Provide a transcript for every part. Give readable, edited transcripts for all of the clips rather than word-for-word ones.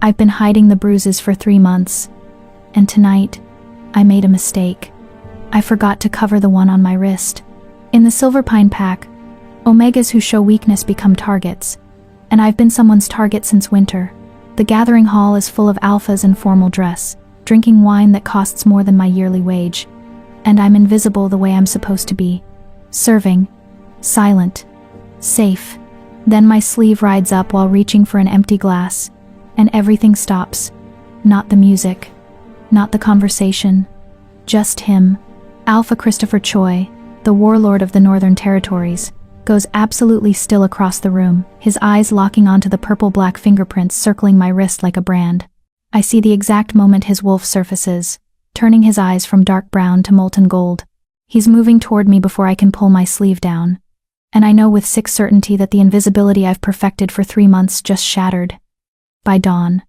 I've been hiding the bruises for 3 months, and tonight, I made a mistake. I forgot to cover the one on my wrist. In the Silverpine pack, Omegas who show weakness become targets, and I've been someone's target since winter. The gathering hall is full of alphas in formal dress, drinking wine that costs more than my yearly wage, and I'm invisible the way I'm supposed to be. Serving, silent, safe. Then my sleeve rides up while reaching for an empty glass, and everything stops. Not the music, not the conversation, just him. Alpha Christopher Choi, the warlord of the Northern Territories, goes absolutely still across the room, his eyes locking onto the purple-black fingerprints circling my wrist like a brand. I see the exact moment his wolf surfaces, turning his eyes from dark brown to molten gold. He's moving toward me before I can pull my sleeve down, and I know with sick certainty that the invisibility I've perfected for 3 months just shattered. By dawn,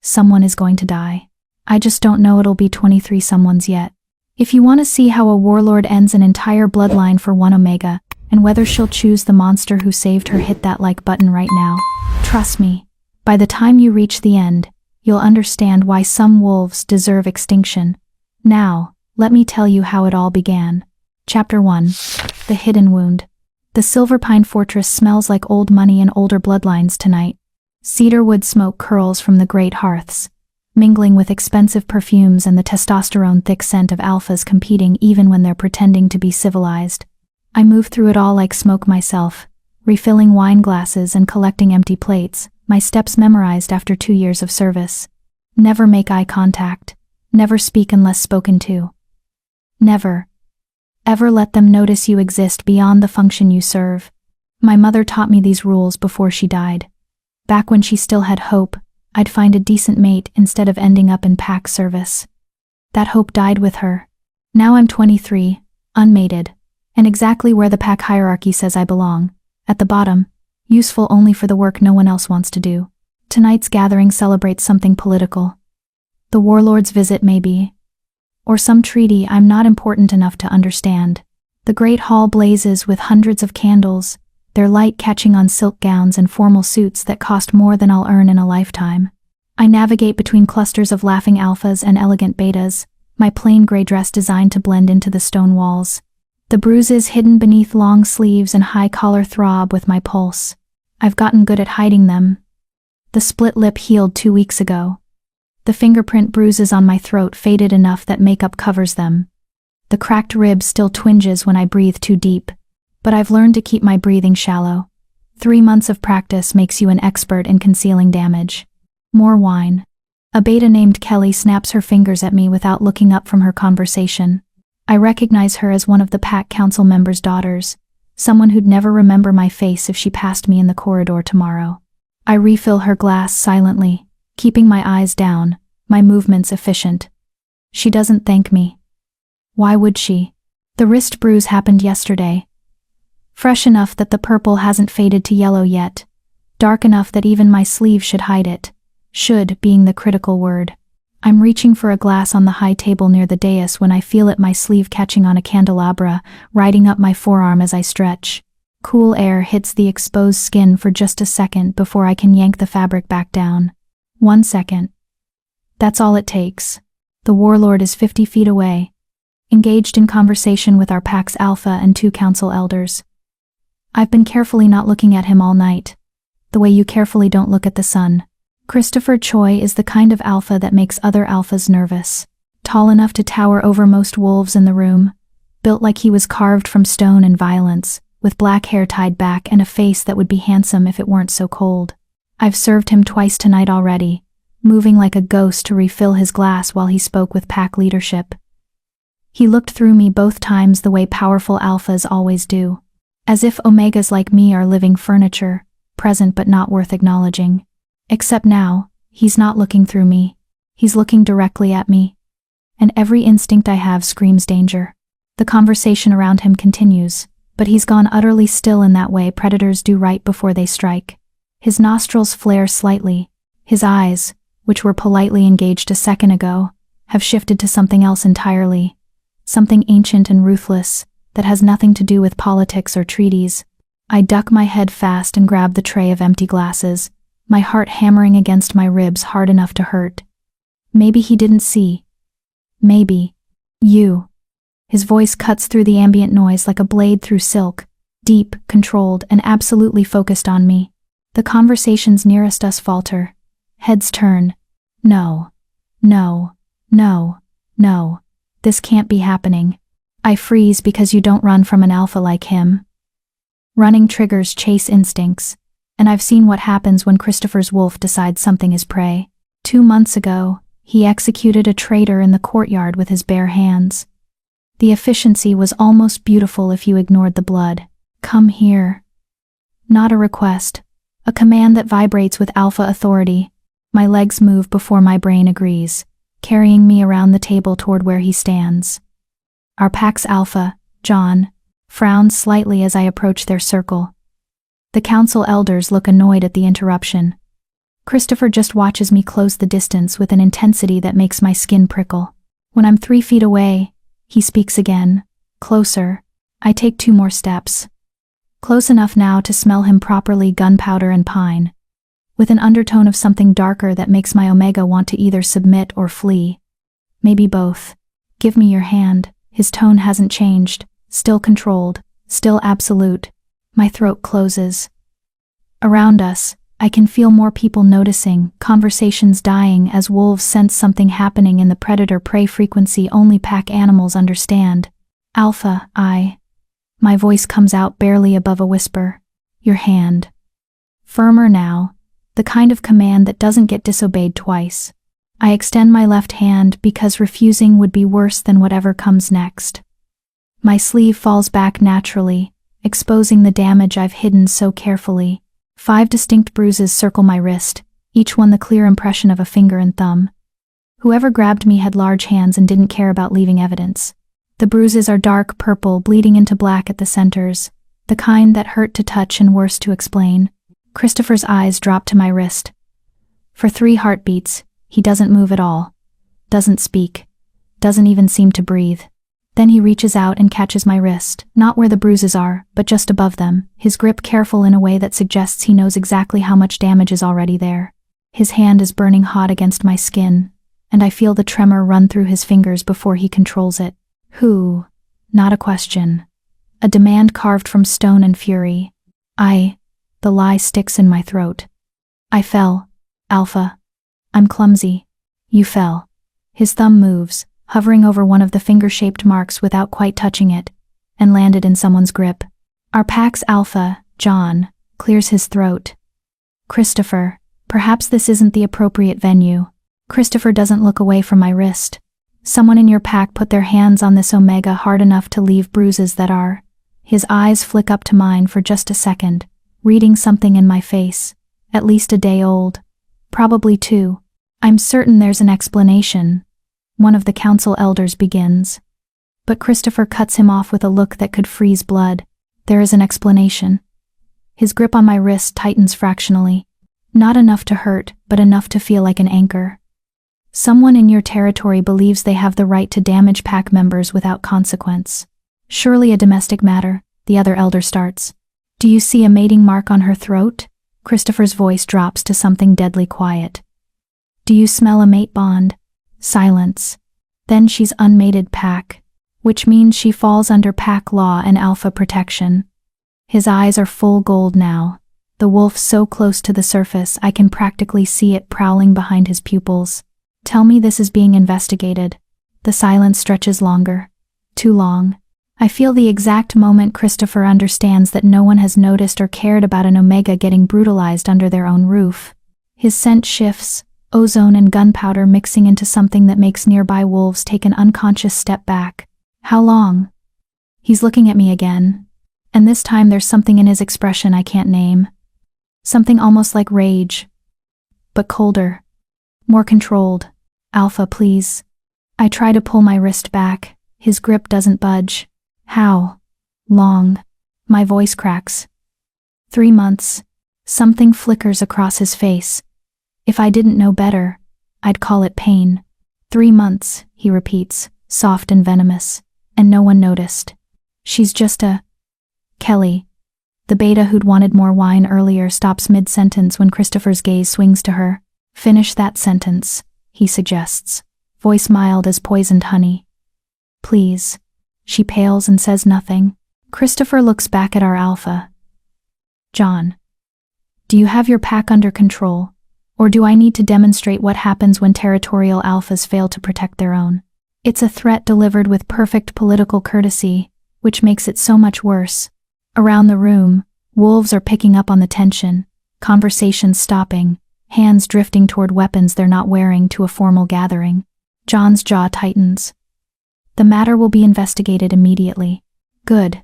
someone is going to die. I just don't know it'll be 23 someones yet. If you want to see how a warlord ends an entire bloodline for one Omega, and whether she'll choose the monster who saved her, hit that like button right now. Trust me, by the time you reach the end, you'll understand why some wolves deserve extinction. Now, let me tell you how it all began. Chapter 1. The Hidden Wound. The Silverpine Fortress smells like old money and older bloodlines tonight. Cedarwood smoke curls from the great hearths, mingling with expensive perfumes and the testosterone-thick scent of alphas competing even when they're pretending to be civilized. I move through it all like smoke myself, refilling wine glasses and collecting empty plates, my steps memorized after 2 years of service. Never make eye contact. Never speak unless spoken to. Never, ever let them notice you exist beyond the function you serve. My mother taught me these rules before she died. Back when she still had hope, I'd find a decent mate instead of ending up in pack service. That hope died with her. Now I'm 23, unmated, and exactly where the pack hierarchy says I belong, at the bottom, useful only for the work no one else wants to do. Tonight's gathering celebrates something political. The warlord's visit, maybe. Or some treaty I'm not important enough to understand. The great hall blazes with hundreds of candles, their light catching on silk gowns and formal suits that cost more than I'll earn in a lifetime. I navigate between clusters of laughing alphas and elegant betas, my plain gray dress designed to blend into the stone walls. The bruises hidden beneath long sleeves and high collar throb with my pulse. I've gotten good at hiding them. The split lip healed 2 weeks ago. The fingerprint bruises on my throat faded enough that makeup covers them. The cracked rib still twinges when I breathe too deep, but I've learned to keep my breathing shallow. 3 months of practice makes you an expert in concealing damage. More wine. A beta named Kelly snaps her fingers at me without looking up from her conversation. I recognize her as one of the pack council members' daughters, someone who'd never remember my face if she passed me in the corridor tomorrow. I refill her glass silently, keeping my eyes down, my movements efficient. She doesn't thank me. Why would she? The wrist bruise happened yesterday. Fresh enough that the purple hasn't faded to yellow yet. Dark enough that even my sleeve should hide it. Should being the critical word. I'm reaching for a glass on the high table near the dais when I feel it, my sleeve catching on a candelabra, riding up my forearm as I stretch. Cool air hits the exposed skin for just a second before I can yank the fabric back down. 1 second. That's all it takes. The warlord is 50 feet away, engaged in conversation with our pack's alpha and 2 council elders. I've been carefully not looking at him all night, the way you carefully don't look at the sun. Christopher Choi is the kind of alpha that makes other alphas nervous. Tall enough to tower over most wolves in the room, built like he was carved from stone and violence, with black hair tied back and a face that would be handsome if it weren't so cold. I've served him twice tonight already, moving like a ghost to refill his glass while he spoke with pack leadership. He looked through me both times the way powerful alphas always do, as if Omegas like me are living furniture, present but not worth acknowledging. Except now, he's not looking through me. He's looking directly at me. And every instinct I have screams danger. The conversation around him continues, but he's gone utterly still in that way predators do right before they strike. His nostrils flare slightly. His eyes, which were politely engaged a second ago, have shifted to something else entirely. Something ancient and ruthless, that has nothing to do with politics or treaties. I duck my head fast and grab the tray of empty glasses, my heart hammering against my ribs hard enough to hurt. Maybe he didn't see. Maybe. You. His voice cuts through the ambient noise like a blade through silk, deep, controlled, and absolutely focused on me. The conversations nearest us falter. Heads turn. No. No. No. No. This can't be happening. I freeze because you don't run from an alpha like him. Running triggers chase instincts, and I've seen what happens when Christopher's wolf decides something is prey. 2 months ago, he executed a traitor in the courtyard with his bare hands. The efficiency was almost beautiful if you ignored the blood. Come here. Not a request, a command that vibrates with alpha authority. My legs move before my brain agrees, carrying me around the table toward where he stands. Our pack's alpha, John, frowns slightly as I approach their circle. The council elders look annoyed at the interruption. Christopher just watches me close the distance with an intensity that makes my skin prickle. When I'm 3 feet away, he speaks again. Closer. I take 2 more steps. Close enough now to smell him properly, gunpowder and pine, with an undertone of something darker that makes my Omega want to either submit or flee. Maybe both. Give me your hand. His tone hasn't changed, still controlled, still absolute. My throat closes. Around us, I can feel more people noticing, conversations dying as wolves sense something happening in the predator-prey frequency only pack animals understand. Alpha, My voice comes out barely above a whisper. Your hand. Firmer now, the kind of command that doesn't get disobeyed twice. I extend my left hand because refusing would be worse than whatever comes next. My sleeve falls back naturally, exposing the damage I've hidden so carefully. 5 distinct bruises circle my wrist, each one the clear impression of a finger and thumb. Whoever grabbed me had large hands and didn't care about leaving evidence. The bruises are dark purple, bleeding into black at the centers, the kind that hurt to touch and worse to explain. Christopher's eyes drop to my wrist. For 3 heartbeats, he doesn't move at all, doesn't speak, doesn't even seem to breathe. Then he reaches out and catches my wrist, not where the bruises are, but just above them, his grip careful in a way that suggests he knows exactly how much damage is already there. His hand is burning hot against my skin, and I feel the tremor run through his fingers before he controls it. Who? Not a question. A demand carved from stone and fury. The lie sticks in my throat. I fell. Alpha. I'm clumsy. You fell. His thumb moves, hovering over one of the finger-shaped marks without quite touching it, and landed in someone's grip. Our pack's alpha, John, clears his throat. Christopher, perhaps this isn't the appropriate venue. Christopher doesn't look away from my wrist. Someone in your pack put their hands on this Omega hard enough to leave bruises that are. His eyes flick up to mine for just a second, reading something in my face, at least a day old. Probably 2. I'm certain there's an explanation. One of the council elders begins. But Christopher cuts him off with a look that could freeze blood. There is an explanation. His grip on my wrist tightens fractionally. Not enough to hurt, but enough to feel like an anchor. Someone in your territory believes they have the right to damage pack members without consequence. Surely a domestic matter, the other elder starts. Do you see a mating mark on her throat? Christopher's voice drops to something deadly quiet. Do you smell a mate bond? Silence. Then she's unmated pack, which means she falls under pack law and alpha protection. His eyes are full gold now, the wolf so close to the surface I can practically see it prowling behind his pupils. Tell me this is being investigated. The silence stretches longer. Too long. I feel the exact moment Christopher understands that no one has noticed or cared about an Omega getting brutalized under their own roof. His scent shifts, ozone and gunpowder mixing into something that makes nearby wolves take an unconscious step back. How long? He's looking at me again, and this time there's something in his expression I can't name. Something almost like rage, but colder, more controlled. Alpha, please. I try to pull my wrist back. His grip doesn't budge. How long? My voice cracks. 3 months. Something flickers across his face. If I didn't know better, I'd call it pain. 3 months, he repeats, soft and venomous, and no one noticed. She's just a... Kelly. The beta who'd wanted more wine earlier stops mid-sentence when Christopher's gaze swings to her. Finish that sentence, he suggests, voice mild as poisoned honey. Please. She pales and says nothing. Christopher looks back at our alpha. John. Do you have your pack under control, or do I need to demonstrate what happens when territorial alphas fail to protect their own? It's a threat delivered with perfect political courtesy, which makes it so much worse. Around the room, wolves are picking up on the tension, conversations stopping, hands drifting toward weapons they're not wearing to a formal gathering. John's jaw tightens. The matter will be investigated immediately. Good.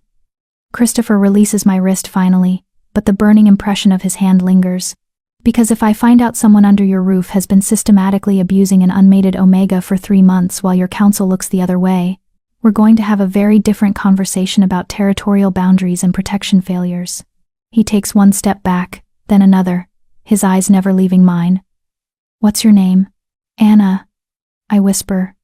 Christopher releases my wrist finally, but the burning impression of his hand lingers. Because if I find out someone under your roof has been systematically abusing an unmated Omega for 3 months while your council looks the other way, we're going to have a very different conversation about territorial boundaries and protection failures. He takes one step back, then another, his eyes never leaving mine. What's your name? Anna. I whisper.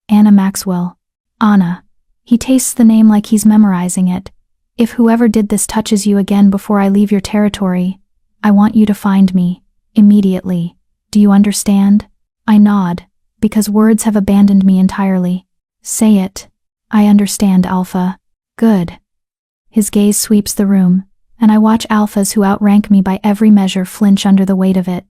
Anna Maxwell. Anna. He tastes the name like he's memorizing it. If whoever did this touches you again before I leave your territory, I want you to find me, immediately. Do you understand? I nod, because words have abandoned me entirely. Say it. I understand, Alpha. Good. His gaze sweeps the room, and I watch alphas who outrank me by every measure flinch under the weight of it.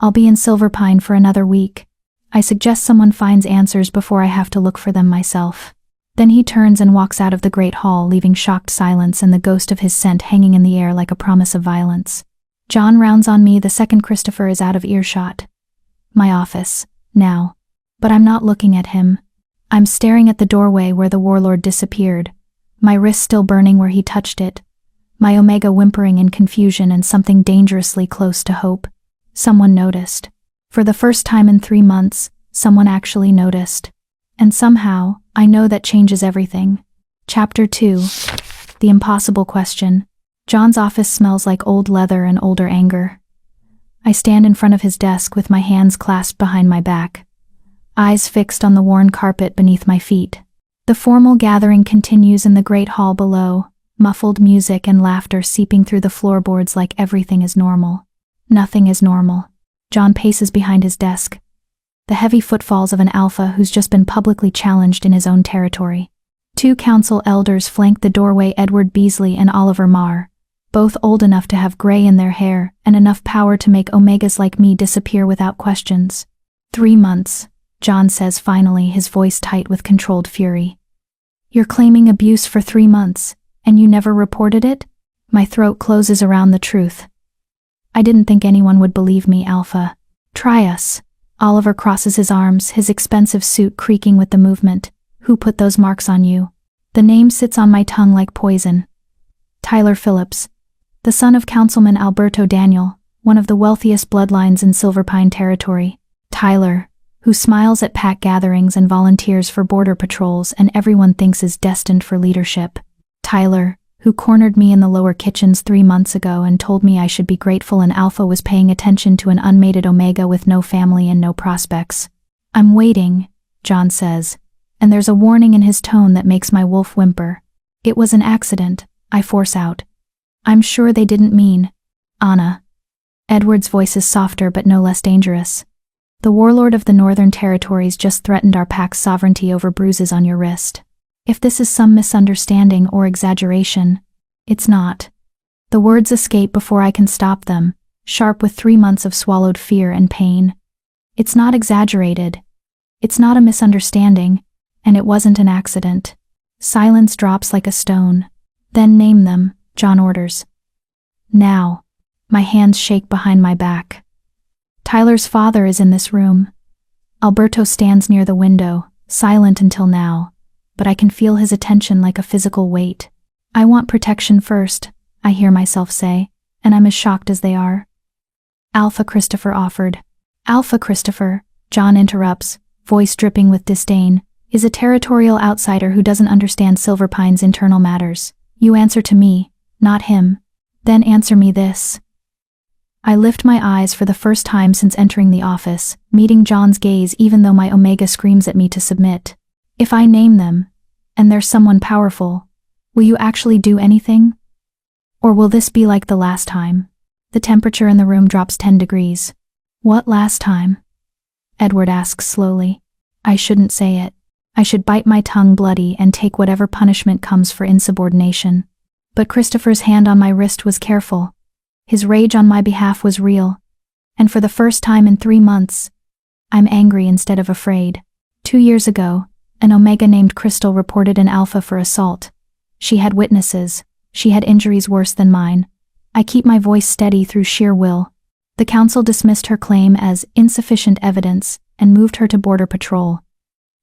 I'll be in Silverpine for another week. I suggest someone finds answers before I have to look for them myself. Then he turns and walks out of the great hall, leaving shocked silence and the ghost of his scent hanging in the air like a promise of violence. John rounds on me the second Christopher is out of earshot. My office, now. But I'm not looking at him. I'm staring at the doorway where the warlord disappeared, my wrist still burning where he touched it, my Omega whimpering in confusion and something dangerously close to hope. Someone noticed. For the first time in 3 months, someone actually noticed. And somehow, I know that changes everything. Chapter 2. The impossible question. John's office smells like old leather and older anger. I stand in front of his desk with my hands clasped behind my back, eyes fixed on the worn carpet beneath my feet. The formal gathering continues in the great hall below, muffled music and laughter seeping through the floorboards like everything is normal. Nothing is normal. John paces behind his desk, the heavy footfalls of an alpha who's just been publicly challenged in his own territory. 2 council elders flank the doorway, Edward Beasley and Oliver Marr, both old enough to have gray in their hair and enough power to make Omegas like me disappear without questions. 3 months, John says finally, his voice tight with controlled fury. You're claiming abuse for 3 months, and you never reported it? My throat closes around the truth. I didn't think anyone would believe me, Alpha. Try us. Oliver crosses his arms, his expensive suit creaking with the movement. Who put those marks on you? The name sits on my tongue like poison. Tyler Phillips, the son of Councilman Alberto Daniel, one of the wealthiest bloodlines in Silverpine territory. Tyler, who smiles at pack gatherings and volunteers for border patrols and everyone thinks is destined for leadership. Tyler, who cornered me in the lower kitchens 3 months ago and told me I should be grateful an alpha was paying attention to an unmated Omega with no family and no prospects. I'm waiting, John says, and there's a warning in his tone that makes my wolf whimper. It was an accident, I force out. I'm sure they didn't mean. Anna. Edward's voice is softer but no less dangerous. The warlord of the Northern Territories just threatened our pack's sovereignty over bruises on your wrist. If this is some misunderstanding or exaggeration, it's not. The words escape before I can stop them, sharp with 3 months of swallowed fear and pain. It's not exaggerated. It's not a misunderstanding, and it wasn't an accident. Silence drops like a stone. Then name them, John orders. Now. My hands shake behind my back. Tyler's father is in this room. Alberto stands near the window, silent until now, but I can feel his attention like a physical weight. I want protection first, I hear myself say, and I'm as shocked as they are. Alpha Christopher offered. Alpha Christopher, John interrupts, voice dripping with disdain, is a territorial outsider who doesn't understand Silverpine's internal matters. You answer to me, not him. Then answer me this. I lift my eyes for the first time since entering the office, meeting John's gaze even though my Omega screams at me to submit. If I name them, and there's someone powerful, will you actually do anything? Or will this be like the last time? The temperature in the room drops 10 degrees. What last time? Edward asks slowly. I shouldn't say it. I should bite my tongue bloody and take whatever punishment comes for insubordination. But Christopher's hand on my wrist was careful. His rage on my behalf was real. And for the first time in 3 months, I'm angry instead of afraid. 2 years ago, an Omega named Crystal reported an Alpha for assault. She had witnesses. She had injuries worse than mine. I keep my voice steady through sheer will. The council dismissed her claim as insufficient evidence and moved her to Border Patrol.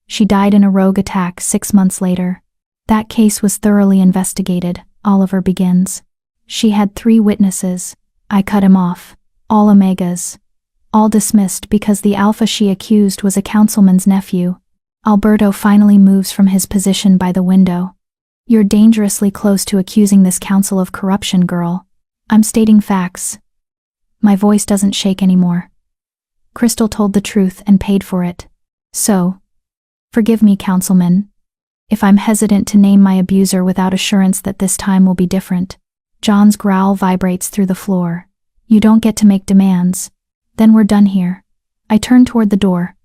She died in a rogue attack 6 months later. That case was thoroughly investigated, Oliver begins. She had 3 witnesses. I cut him off. All Omegas. All dismissed because the Alpha she accused was a councilman's nephew. Alberto finally moves from his position by the window. You're dangerously close to accusing this council of corruption, girl. I'm stating facts. My voice doesn't shake anymore. Crystal told the truth and paid for it. So, forgive me, councilman, if I'm hesitant to name my abuser without assurance that this time will be different. John's growl vibrates through the floor. You don't get to make demands. Then we're done here. I turn toward the door.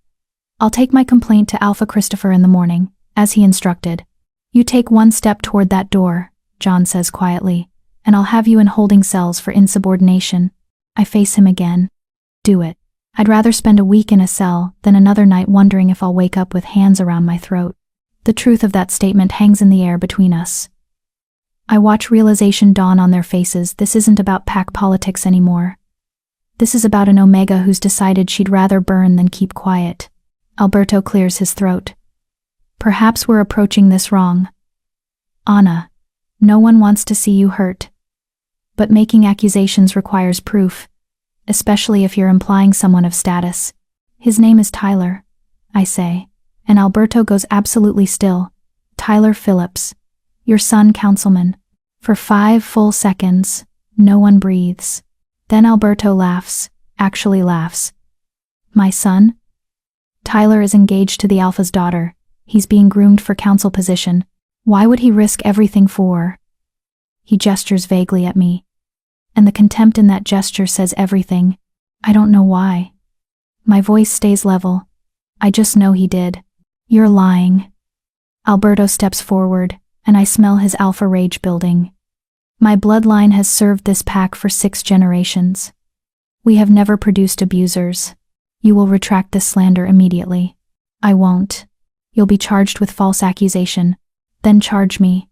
I'll take my complaint to Alpha Christopher in the morning, as he instructed. You take 1 step toward that door, John says quietly, and I'll have you in holding cells for insubordination. I face him again. Do it. I'd rather spend a week in a cell than another night wondering if I'll wake up with hands around my throat. The truth of that statement hangs in the air between us. I watch realization dawn on their faces. This isn't about pack politics anymore. This is about an Omega who's decided she'd rather burn than keep quiet. Alberto clears his throat. Perhaps we're approaching this wrong. Anna, no one wants to see you hurt. But making accusations requires proof, especially if you're implying someone of status. His name is Tyler, I say, and Alberto goes absolutely still. Tyler Phillips, your son, councilman. For 5 full seconds, no one breathes. Then Alberto laughs, actually laughs. My son? Tyler is engaged to the Alpha's daughter. He's being groomed for council position. Why would he risk everything for? He gestures vaguely at me. And the contempt in that gesture says everything. I don't know why. My voice stays level. I just know he did. You're lying. Alberto steps forward, and I smell his alpha rage building. My bloodline has served this pack for 6 generations. We have never produced abusers. You will retract this slander immediately. I won't. You'll be charged with false accusation. Then charge me.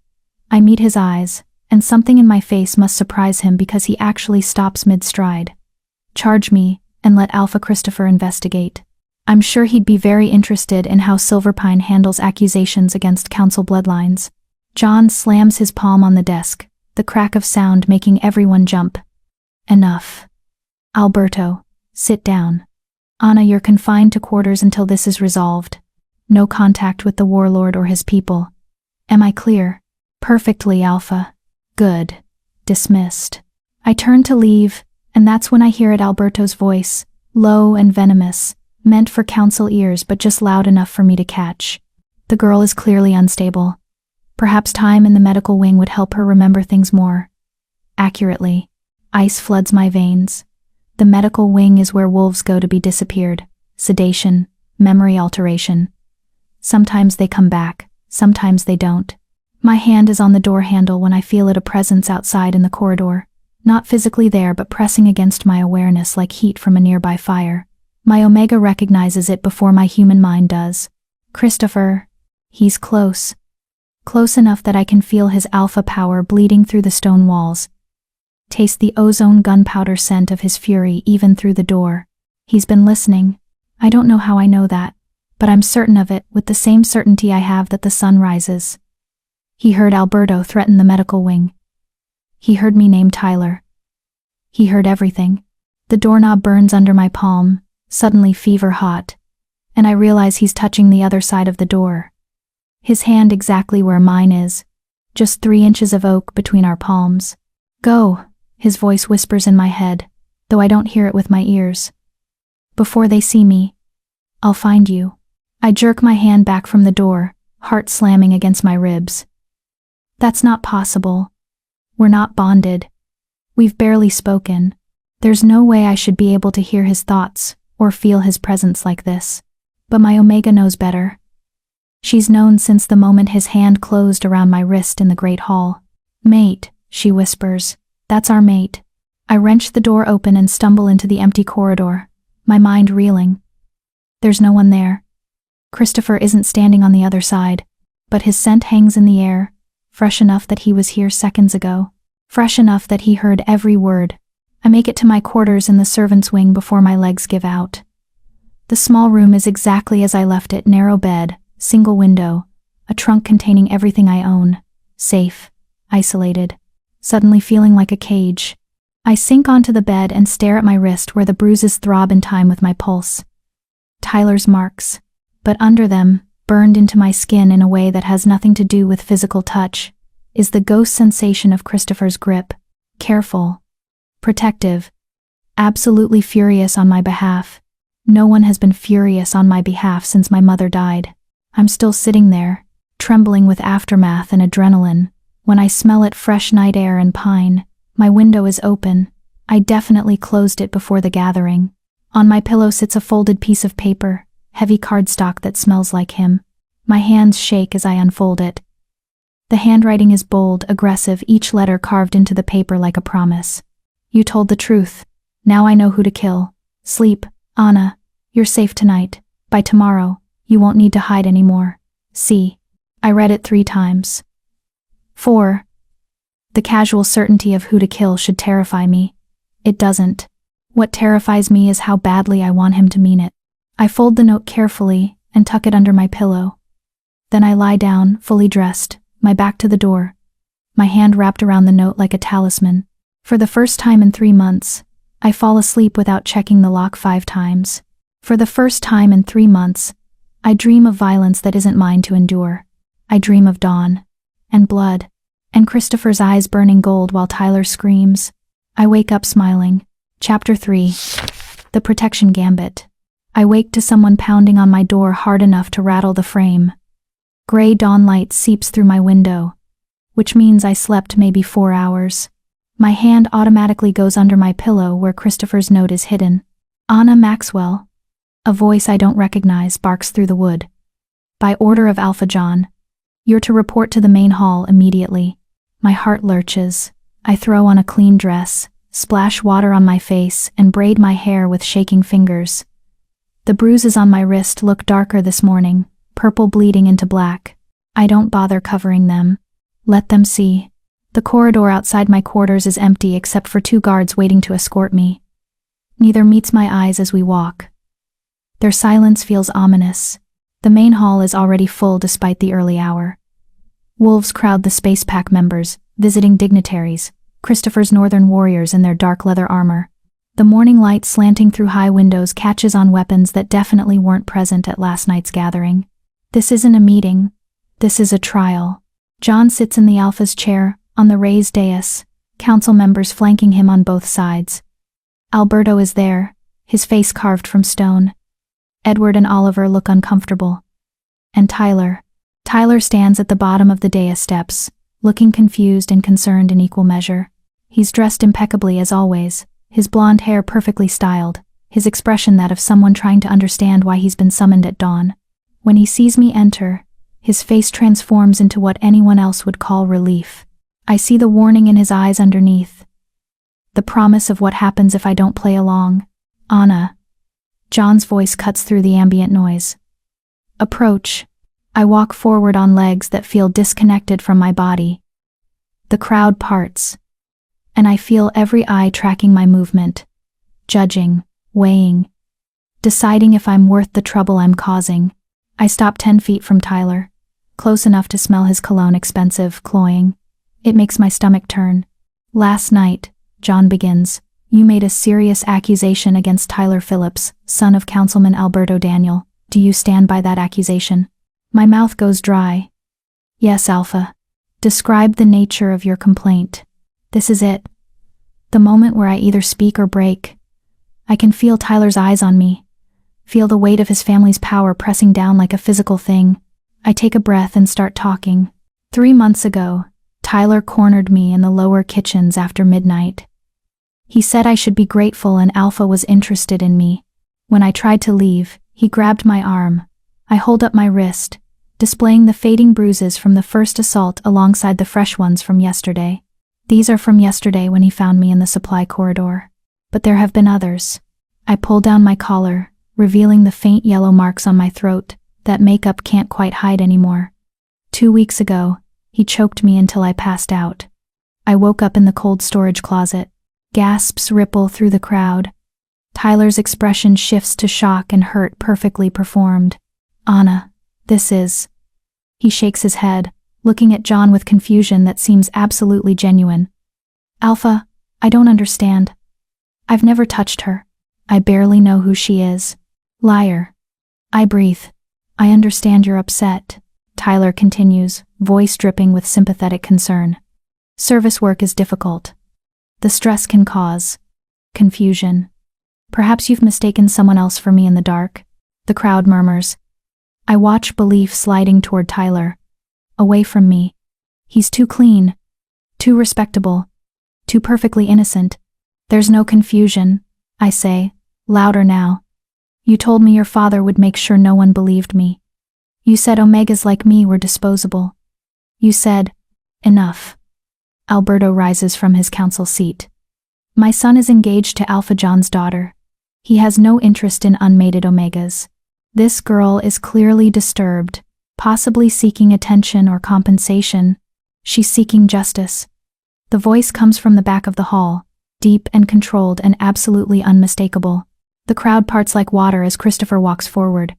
I meet his eyes, and something in my face must surprise him because he actually stops mid-stride. Charge me, and let Alpha Christopher investigate. I'm sure he'd be very interested in how Silverpine handles accusations against council bloodlines. John slams his palm on the desk, the crack of sound making everyone jump. Enough. Alberto, sit down. Anna, you're confined to quarters until this is resolved. No contact with the warlord or his people. Am I clear? Perfectly, Alpha. Good. Dismissed. I turn to leave, and that's when I hear it, Alberto's voice, low and venomous, meant for council ears but just loud enough for me to catch. The girl is clearly unstable. Perhaps time in the medical wing would help her remember things more accurately. Ice floods my veins. The medical wing is where wolves go to be disappeared. Sedation, memory alteration. Sometimes they come back, sometimes they don't. My hand is on the door handle when I feel it, a presence outside in the corridor. Not physically there, but pressing against my awareness like heat from a nearby fire. My Omega recognizes it before my human mind does. Christopher. He's close. Close enough that I can feel his alpha power bleeding through the stone walls. Taste the ozone gunpowder scent of his fury even through the door. He's been listening. I don't know how I know that, but I'm certain of it with the same certainty I have that the sun rises. He heard Alberto threaten the medical wing. He heard me name Tyler. He heard everything. The doorknob burns under my palm, suddenly fever hot, and I realize he's touching the other side of the door. His hand exactly where mine is, just 3 inches of oak between our palms. Go, his voice whispers in my head, though I don't hear it with my ears. Before they see me, I'll find you. I jerk my hand back from the door, heart slamming against my ribs. That's not possible. We're not bonded. We've barely spoken. There's no way I should be able to hear his thoughts or feel his presence like this. But my Omega knows better. She's known since the moment his hand closed around my wrist in the Great Hall. "Mate," she whispers. "That's our mate." I wrench the door open and stumble into the empty corridor, my mind reeling. There's no one there. Christopher isn't standing on the other side, but his scent hangs in the air, fresh enough that he was here seconds ago, fresh enough that he heard every word. I make it to my quarters in the servants' wing before my legs give out. The small room is exactly as I left it: narrow bed, single window, a trunk containing everything I own, safe, isolated, suddenly feeling like a cage. I sink onto the bed and stare at my wrist where the bruises throb in time with my pulse. Tyler's marks, but under them, burned into my skin in a way that has nothing to do with physical touch, is the ghost sensation of Christopher's grip, careful, protective, absolutely furious on my behalf. No one has been furious on my behalf since my mother died. I'm still sitting there, trembling with aftermath and adrenaline, when I smell it: fresh night air and pine. My window is open. I definitely closed it before the gathering. On my pillow sits a folded piece of paper, heavy cardstock that smells like him. My hands shake as I unfold it. The handwriting is bold, aggressive, each letter carved into the paper like a promise. "You told the truth. Now I know who to kill. Sleep, Anna. You're safe tonight. By tomorrow, you won't need to hide anymore. See." I read it 3 times. 4. The casual certainty of who to kill should terrify me. It doesn't. What terrifies me is how badly I want him to mean it. I fold the note carefully and tuck it under my pillow. Then I lie down, fully dressed, my back to the door, my hand wrapped around the note like a talisman. For the first time in 3 months, I fall asleep without checking the lock 5 times. For the first time in 3 months, I dream of violence that isn't mine to endure. I dream of dawn, and blood, and Christopher's eyes burning gold while Tyler screams. I wake up smiling. Chapter 3. The Protection Gambit. I wake to someone pounding on my door hard enough to rattle the frame. Gray dawn light seeps through my window, which means I slept maybe 4 hours. My hand automatically goes under my pillow where Christopher's note is hidden. "Anna Maxwell." A voice I don't recognize barks through the wood. "By order of Alpha John. You're to report to the main hall immediately." My heart lurches. I throw on a clean dress, splash water on my face, and braid my hair with shaking fingers. The bruises on my wrist look darker this morning, purple bleeding into black. I don't bother covering them. Let them see. The corridor outside my quarters is empty except for 2 guards waiting to escort me. Neither meets my eyes as we walk. Their silence feels ominous. The main hall is already full despite the early hour. Wolves crowd the Space Pack members, visiting dignitaries, Christopher's northern warriors in their dark leather armor. The morning light slanting through high windows catches on weapons that definitely weren't present at last night's gathering. This isn't a meeting. This is a trial. John sits in the Alpha's chair, on the raised dais, council members flanking him on both sides. Alberto is there, his face carved from stone. Edward and Oliver look uncomfortable. And Tyler stands at the bottom of the dais steps, looking confused and concerned in equal measure. He's dressed impeccably as always, his blonde hair perfectly styled, his expression that of someone trying to understand why he's been summoned at dawn. When he sees me enter, his face transforms into what anyone else would call relief. I see the warning in his eyes underneath. The promise of what happens if I don't play along. "Anna." John's voice cuts through the ambient noise. "Approach." I walk forward on legs that feel disconnected from my body. The crowd parts, and I feel every eye tracking my movement, judging, weighing, deciding if I'm worth the trouble I'm causing. I stop 10 feet from Tyler, close enough to smell his cologne, expensive, cloying. It makes my stomach turn. "Last night," John begins, "you made a serious accusation against Tyler Phillips, son of Councilman Alberto Daniel. Do you stand by that accusation?" My mouth goes dry. "Yes, Alpha. Describe the nature of your complaint." This is it. The moment where I either speak or break. I can feel Tyler's eyes on me, feel the weight of his family's power pressing down like a physical thing. I take a breath and start talking. 3 months ago, Tyler cornered me in the lower kitchens after midnight. He said I should be grateful and Alpha was interested in me. When I tried to leave, he grabbed my arm. I hold up my wrist, displaying the fading bruises from the first assault alongside the fresh ones from yesterday. These are from yesterday when he found me in the supply corridor. But there have been others. I pull down my collar, revealing the faint yellow marks on my throat that makeup can't quite hide anymore. 2 weeks ago, he choked me until I passed out. I woke up in the cold storage closet. Gasps ripple through the crowd. Tyler's expression shifts to shock and hurt perfectly performed. Anna, this is... He shakes his head, looking at John with confusion that seems absolutely genuine. Alpha, I don't understand. I've never touched her. I barely know who she is. Liar. I breathe. I understand you're upset, Tyler continues, voice dripping with sympathetic concern. Service work is difficult. The stress can cause confusion. Perhaps you've mistaken someone else for me in the dark. The crowd murmurs. I watch belief sliding toward Tyler. Away from me. He's too clean. Too respectable. Too perfectly innocent. There's no confusion, I say, louder now. You told me your father would make sure no one believed me. You said Omegas like me were disposable. You said, enough. Alberto rises from his council seat. My son is engaged to Alpha John's daughter. He has no interest in unmated Omegas. This girl is clearly disturbed, possibly seeking attention or compensation. She's seeking justice. The voice comes from the back of the hall, deep and controlled and absolutely unmistakable. The crowd parts like water as Christopher walks forward.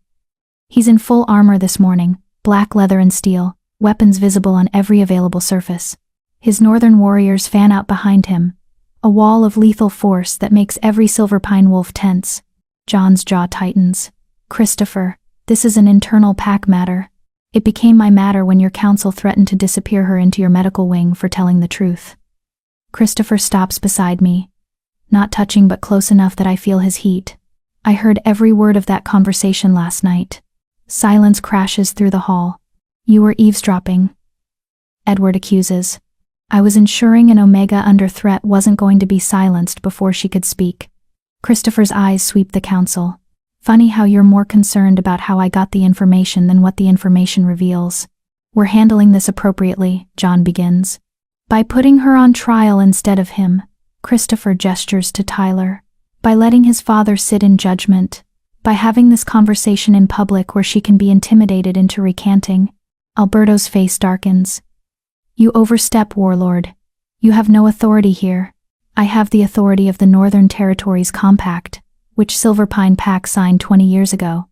He's in full armor this morning, black leather and steel, weapons visible on every available surface. His northern warriors fan out behind him, a wall of lethal force that makes every Silverpine wolf tense. John's jaw tightens. Christopher, this is an internal pack matter. It became my matter when your council threatened to disappear her into your medical wing for telling the truth. Christopher stops beside me, not touching but close enough that I feel his heat. I heard every word of that conversation last night. Silence crashes through the hall. You were eavesdropping. Edward accuses. I was ensuring an Omega under threat wasn't going to be silenced before she could speak. Christopher's eyes sweep the council. Funny how you're more concerned about how I got the information than what the information reveals. We're handling this appropriately, John begins. By putting her on trial instead of him, Christopher gestures to Tyler. By letting his father sit in judgment. By having this conversation in public where she can be intimidated into recanting. Alberto's face darkens. You overstep, warlord. You have no authority here. I have the authority of the Northern Territories Compact, which Silverpine Pack signed 20 years ago.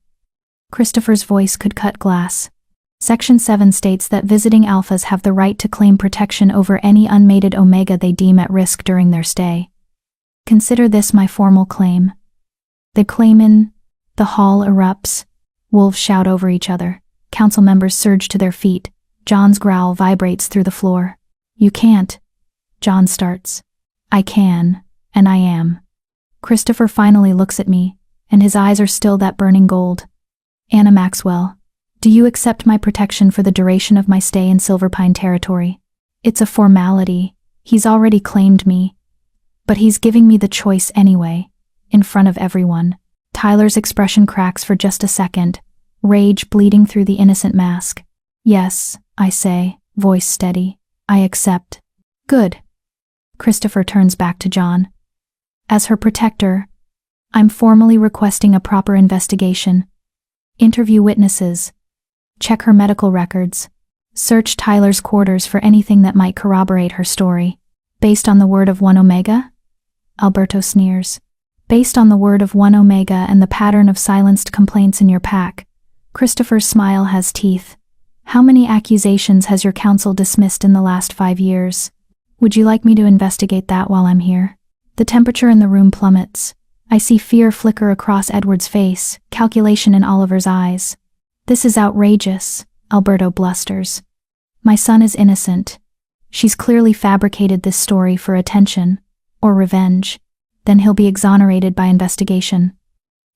Christopher's voice could cut glass. Section 7 states that visiting alphas have the right to claim protection over any unmated Omega they deem at risk during their stay. Consider this my formal claim. The claim in... The hall erupts. Wolves shout over each other. Council members surge to their feet. John's growl vibrates through the floor. You can't. John starts. I can, and I am. Christopher finally looks at me, and his eyes are still that burning gold. Anna Maxwell, do you accept my protection for the duration of my stay in Silverpine territory? It's a formality. He's already claimed me. But he's giving me the choice anyway, in front of everyone. Tyler's expression cracks for just a second, rage bleeding through the innocent mask. Yes, I say, voice steady. I accept. Good. Christopher turns back to John. As her protector, I'm formally requesting a proper investigation. Interview witnesses. Check her medical records. Search Tyler's quarters for anything that might corroborate her story. Based on the word of one Omega? Alberto sneers. Based on the word of one Omega and the pattern of silenced complaints in your pack, Christopher's smile has teeth. How many accusations has your council dismissed in the last 5 years? Would you like me to investigate that while I'm here? The temperature in the room plummets. I see fear flicker across Edward's face, calculation in Oliver's eyes. This is outrageous, Alberto blusters. My son is innocent. She's clearly fabricated this story for attention, or revenge. Then he'll be exonerated by investigation.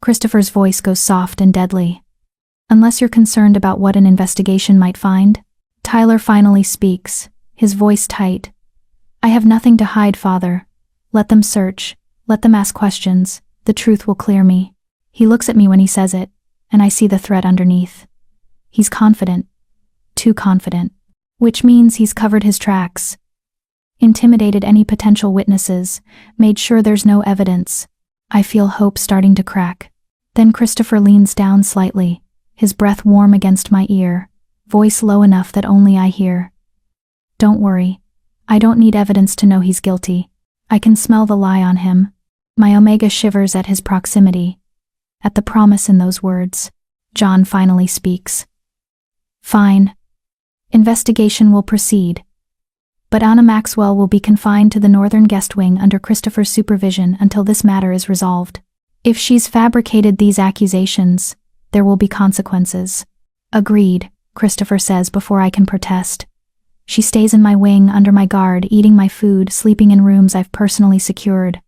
Christopher's voice goes soft and deadly. Unless you're concerned about what an investigation might find, Tyler finally speaks, his voice tight. I have nothing to hide, Father. Let them search. Let them ask questions. The truth will clear me. He looks at me when he says it, and I see the threat underneath. He's confident. Too confident. Which means he's covered his tracks. Intimidated any potential witnesses. Made sure there's no evidence. I feel hope starting to crack. Then Christopher leans down slightly, his breath warm against my ear, voice low enough that only I hear. Don't worry. I don't need evidence to know he's guilty. I can smell the lie on him. My Omega shivers at his proximity. At the promise in those words. John finally speaks. Fine. Investigation will proceed. But Anna Maxwell will be confined to the northern guest wing under Christopher's supervision until this matter is resolved. If she's fabricated these accusations, there will be consequences. Agreed, Christopher says before I can protest. She stays in my wing under my guard, eating my food, sleeping in rooms I've personally secured.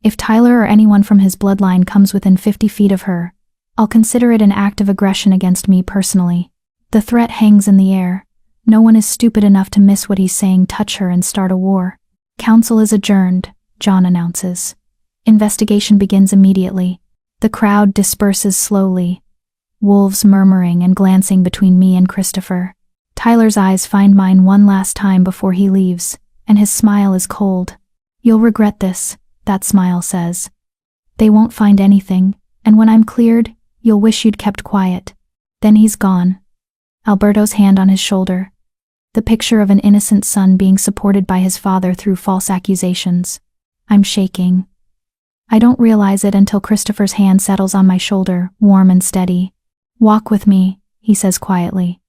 If Tyler or anyone from his bloodline comes within 50 feet of her, I'll consider it an act of aggression against me personally. The threat hangs in the air. No one is stupid enough to miss what he's saying, touch her and start a war. Council is adjourned, John announces. Investigation begins immediately. The crowd disperses slowly. Wolves murmuring and glancing between me and Christopher. Tyler's eyes find mine one last time before he leaves, and his smile is cold. You'll regret this, that smile says. They won't find anything, and when I'm cleared, you'll wish you'd kept quiet. Then he's gone. Alberto's hand on his shoulder. The picture of an innocent son being supported by his father through false accusations. I'm shaking. I don't realize it until Christopher's hand settles on my shoulder, warm and steady. Walk with me, he says quietly.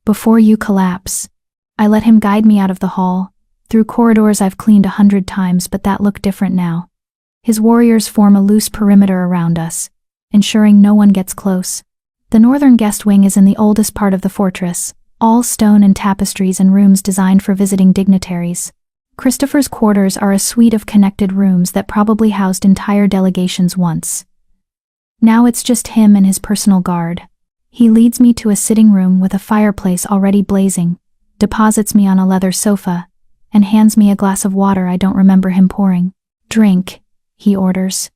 Before you collapse. I let him guide me out of the hall, through corridors I've cleaned 100 times, but that look different now. His warriors form a loose perimeter around us, ensuring no one gets close. The northern guest wing is in the oldest part of the fortress, all stone and tapestries and rooms designed for visiting dignitaries. Christopher's quarters are a suite of connected rooms that probably housed entire delegations once. Now it's just him and his personal guard. He leads me to a sitting room with a fireplace already blazing, deposits me on a leather sofa, and hands me a glass of water I don't remember him pouring. Drink, he orders.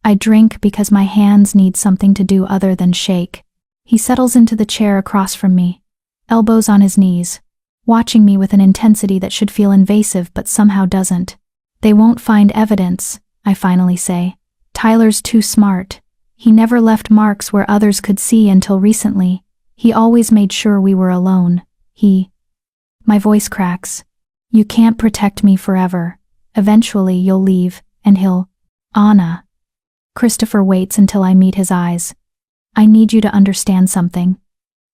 I drink because my hands need something to do other than shake. He settles into the chair across from me, elbows on his knees, watching me with an intensity that should feel invasive but somehow doesn't. They won't find evidence, I finally say. Tyler's too smart. He never left marks where others could see until recently. He always made sure we were alone. My voice cracks. You can't protect me forever. Eventually you'll leave, and he'll. Anna. Christopher waits until I meet his eyes. I need you to understand something.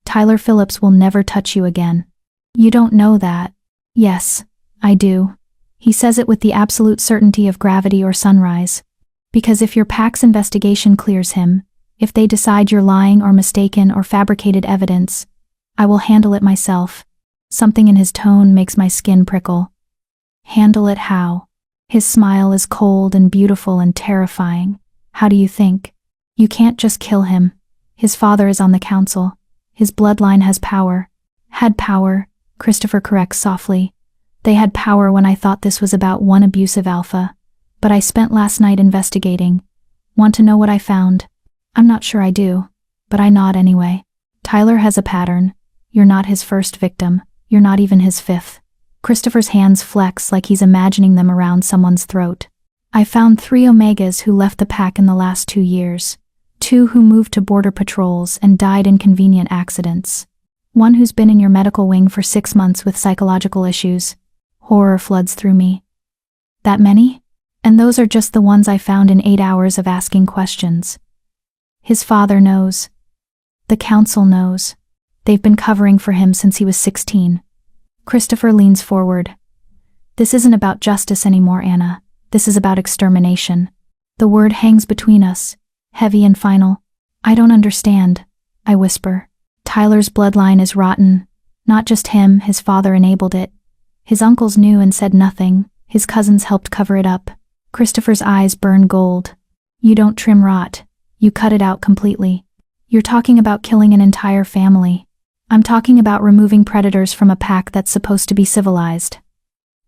Tyler Phillips will never touch you again. You don't know that. Yes, I do. He says it with the absolute certainty of gravity or sunrise. Because if your PAC's investigation clears him, if they decide you're lying or mistaken or fabricated evidence, I will handle it myself. Something in his tone makes my skin prickle. Handle it how? His smile is cold and beautiful and terrifying. How do you think? You can't just kill him. His father is on the council. His bloodline has power. Had power, Christopher corrects softly. They had power when I thought this was about one abusive alpha. But I spent last night investigating. Want to know what I found? I'm not sure I do, but I nod anyway. Tyler has a pattern. You're not his first victim. You're not even his fifth. Christopher's hands flex like he's imagining them around someone's throat. I found 3 Omegas who left the PAC in the last 2 years. 2 who moved to border patrols and died in convenient accidents. 1 who's been in your medical wing for 6 months with psychological issues. Horror floods through me. That many? And those are just the ones I found in 8 hours of asking questions. His father knows. The council knows. They've been covering for him since he was 16. Christopher leans forward. This isn't about justice anymore, Anna. This is about extermination. The word hangs between us, heavy and final. I don't understand, I whisper. Tyler's bloodline is rotten. Not just him, his father enabled it. His uncles knew and said nothing. His cousins helped cover it up. Christopher's eyes burn gold. You don't trim rot. You cut it out completely. You're talking about killing an entire family. I'm talking about removing predators from a PAC that's supposed to be civilized.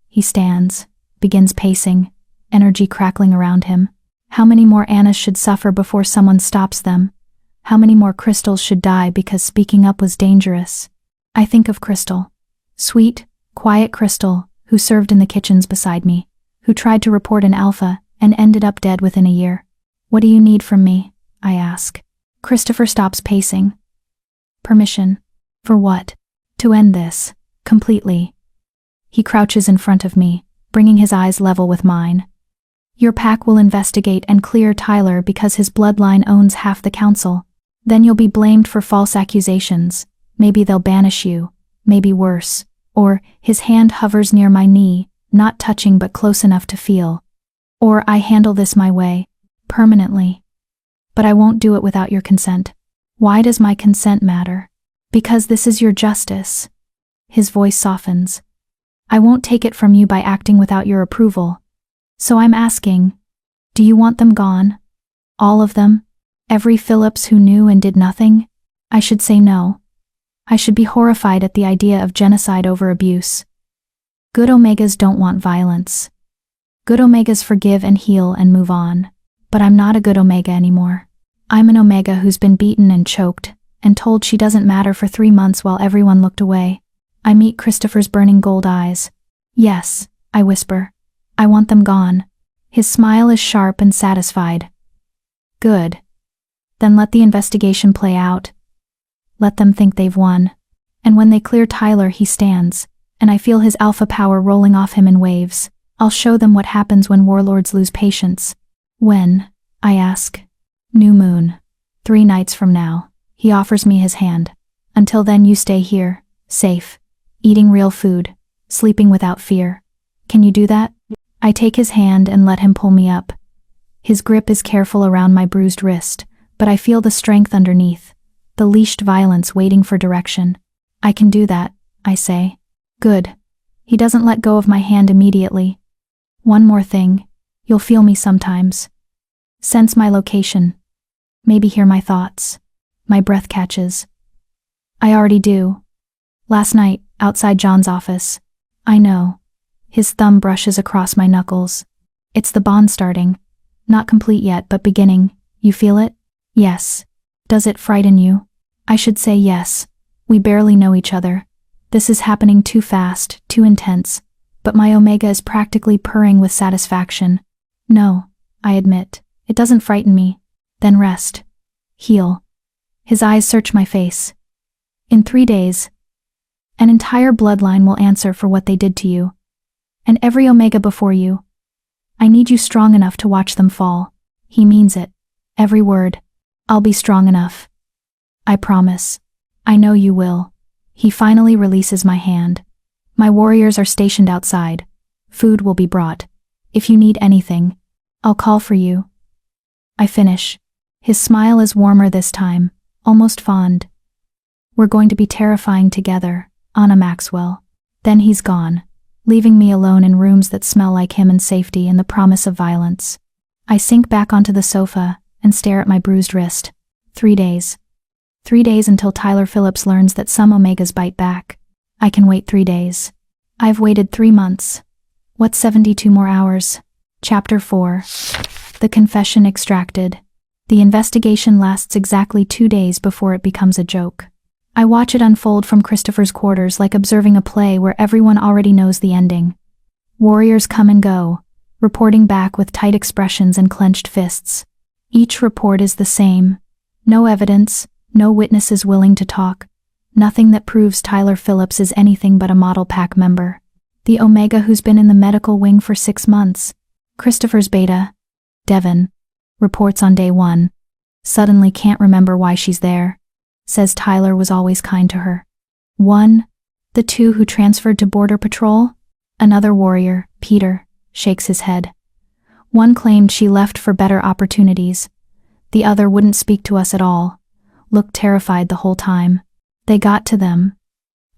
He stands, begins pacing, energy crackling around him. How many more Annas should suffer before someone stops them? How many more Crystals should die because speaking up was dangerous? I think of Crystal. Sweet, quiet Crystal, who served in the kitchens beside me, who tried to report an alpha and ended up dead within a year. What do you need from me? I ask. Christopher stops pacing. Permission. For what? To end this. Completely. He crouches in front of me, bringing his eyes level with mine. Your pack will investigate and clear Tyler because his bloodline owns half the council. Then you'll be blamed for false accusations. Maybe they'll banish you. Maybe worse. Or, his hand hovers near my knee, not touching but close enough to feel. Or I handle this my way. Permanently. But I won't do it without your consent. Why does my consent matter? Because this is your justice. His voice softens. I won't take it from you by acting without your approval. So I'm asking, do you want them gone? All of them? Every Phillips who knew and did nothing? I should say no. I should be horrified at the idea of genocide over abuse. Good Omegas don't want violence. Good Omegas forgive and heal and move on. But I'm not a good Omega anymore. I'm an Omega who's been beaten and choked, and told she doesn't matter for 3 months while everyone looked away. I meet Christopher's burning gold eyes. Yes, I whisper. I want them gone. His smile is sharp and satisfied. Good. Then let the investigation play out. Let them think they've won. And when they clear Tyler, he stands, and I feel his alpha power rolling off him in waves. I'll show them what happens when warlords lose patience. When? I ask. New moon. 3 nights from now. He offers me his hand. Until then you stay here, safe, eating real food, sleeping without fear. Can you do that? I take his hand and let him pull me up. His grip is careful around my bruised wrist, but I feel the strength underneath, the leashed violence waiting for direction. I can do that, I say. Good. He doesn't let go of my hand immediately. One more thing. You'll feel me sometimes. Sense my location. Maybe hear my thoughts. My breath catches. I already do. Last night, outside John's office. I know. His thumb brushes across my knuckles. It's the bond starting. Not complete yet, but beginning. You feel it? Yes. Does it frighten you? I should say yes. We barely know each other. This is happening too fast, too intense. But my Omega is practically purring with satisfaction. No, I admit. It doesn't frighten me. Then rest. Heal. His eyes search my face. In 3 days, an entire bloodline will answer for what they did to you. And every Omega before you. I need you strong enough to watch them fall. He means it. Every word. I'll be strong enough. I promise. I know you will. He finally releases my hand. My warriors are stationed outside. Food will be brought. If you need anything, I'll call for you. I finish. His smile is warmer this time, almost fond. We're going to be terrifying together, Anna Maxwell. Then he's gone, leaving me alone in rooms that smell like him and safety and the promise of violence. I sink back onto the sofa and stare at my bruised wrist. 3 days. 3 days until Tyler Phillips learns that some Omegas bite back. I can wait 3 days. I've waited 3 months. What's 72 more hours? Chapter 4. The confession extracted. The investigation lasts exactly 2 days before it becomes a joke. I watch it unfold from Christopher's quarters like observing a play where everyone already knows the ending. Warriors come and go, reporting back with tight expressions and clenched fists. Each report is the same. No evidence, no witnesses willing to talk. Nothing that proves Tyler Phillips is anything but a model pack member. The Omega who's been in the medical wing for 6 months. Christopher's beta, Devon, reports on day 1. Suddenly can't remember why she's there. Says Tyler was always kind to her. 1. The 2 who transferred to Border Patrol? Another warrior, Peter, shakes his head. 1 claimed she left for better opportunities. The other wouldn't speak to us at all. Looked terrified the whole time. They got to them.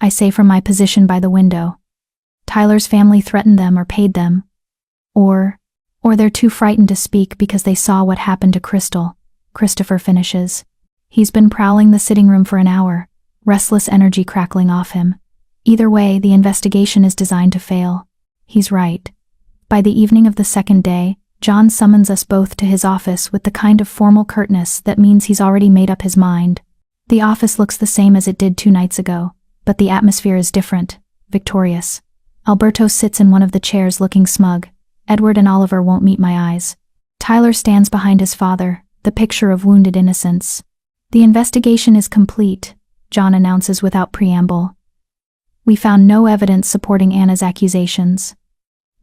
I say from my position by the window. Tyler's family threatened them or paid them. Or they're too frightened to speak because they saw what happened to Crystal. Christopher finishes. He's been prowling the sitting room for an hour, restless energy crackling off him. Either way, the investigation is designed to fail. He's right. By the evening of the second day, John summons us both to his office with the kind of formal curtness that means he's already made up his mind. The office looks the same as it did 2 nights ago, but the atmosphere is different, victorious. Alberto sits in one of the chairs looking smug. Edward and Oliver won't meet my eyes. Tyler stands behind his father, the picture of wounded innocence. The investigation is complete, John announces without preamble. We found no evidence supporting Anna's accusations.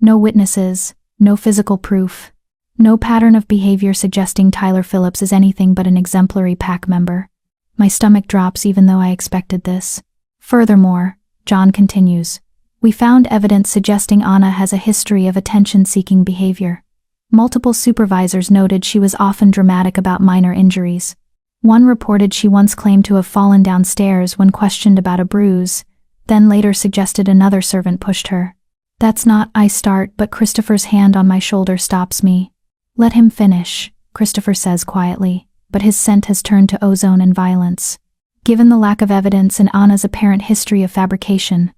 No witnesses, no physical proof, no pattern of behavior suggesting Tyler Phillips is anything but an exemplary pack member. My stomach drops even though I expected this. Furthermore, John continues, we found evidence suggesting Anna has a history of attention-seeking behavior. Multiple supervisors noted she was often dramatic about minor injuries. One reported she once claimed to have fallen downstairs when questioned about a bruise, then later suggested another servant pushed her. That's not, I start, but Christopher's hand on my shoulder stops me. Let him finish, Christopher says quietly, but his scent has turned to ozone and violence. Given the lack of evidence and Anna's apparent history of fabrication,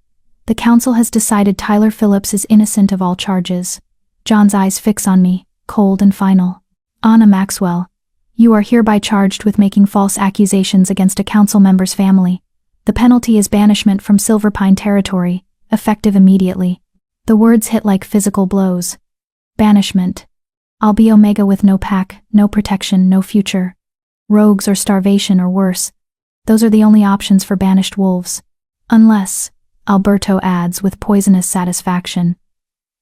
the council has decided Tyler Phillips is innocent of all charges. John's eyes fix on me, cold and final. Anna Maxwell, you are hereby charged with making false accusations against a council member's family. The penalty is banishment from Silverpine territory, effective immediately. The words hit like physical blows. Banishment. I'll be Omega with no pack, no protection, no future. Rogues or starvation or worse. Those are the only options for banished wolves. Unless, Alberto adds with poisonous satisfaction,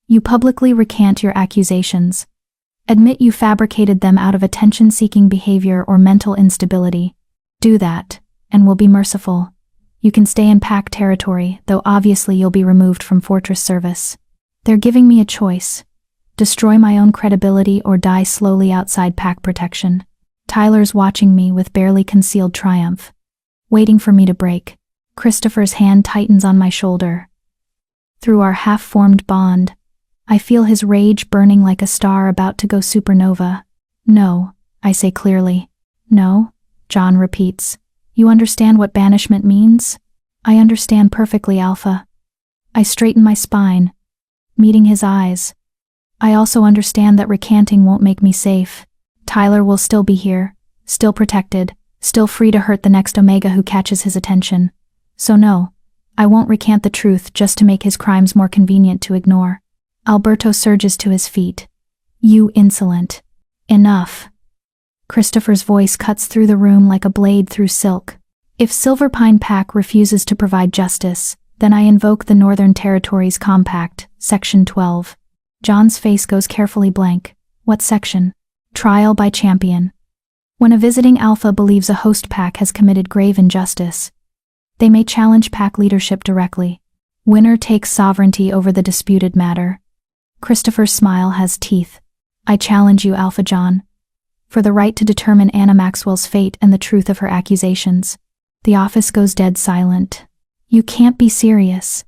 you publicly recant your accusations. Admit you fabricated them out of attention-seeking behavior or mental instability. Do that, and we'll be merciful. You can stay in pack territory, though obviously you'll be removed from fortress service. They're giving me a choice. Destroy my own credibility or die slowly outside pack protection. Tyler's watching me with barely concealed triumph, waiting for me to break. Christopher's hand tightens on my shoulder. Through our half-formed bond, I feel his rage burning like a star about to go supernova. No, I say clearly. No, John repeats. You understand what banishment means? I understand perfectly, Alpha. I straighten my spine, meeting his eyes. I also understand that recanting won't make me safe. Tyler will still be here, still protected, still free to hurt the next Omega who catches his attention. So no, I won't recant the truth just to make his crimes more convenient to ignore. Alberto surges to his feet. You insolent. Enough. Christopher's voice cuts through the room like a blade through silk. If Silverpine Pack refuses to provide justice, then I invoke the Northern Territories Compact, Section 12. John's face goes carefully blank. What section? Trial by champion. When a visiting Alpha believes a host pack has committed grave injustice, they may challenge pack leadership directly. Winner takes sovereignty over the disputed matter. Christopher's smile has teeth. I challenge you, Alpha John, for the right to determine Anna Maxwell's fate and the truth of her accusations. The office goes dead silent. You can't be serious.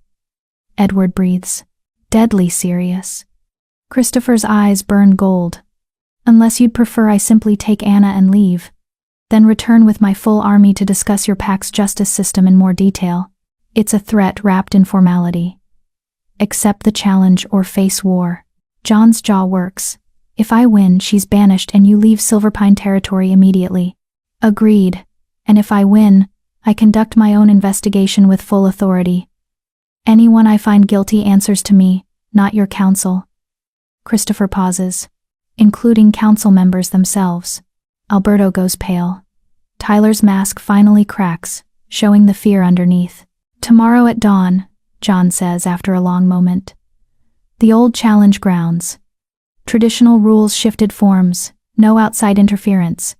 Edward breathes. Deadly serious. Christopher's eyes burn gold. Unless you'd prefer I simply take Anna and leave, then return with my full army to discuss your pack's justice system in more detail. It's a threat wrapped in formality. Accept the challenge or face war. John's jaw works. If I win, she's banished and you leave Silverpine territory immediately. Agreed. And if I win, I conduct my own investigation with full authority. Anyone I find guilty answers to me, not your council. Christopher pauses, including council members themselves. Alberto goes pale. Tyler's mask finally cracks, showing the fear underneath. Tomorrow at dawn, John says after a long moment. The old challenge grounds. Traditional rules shifted forms, no outside interference.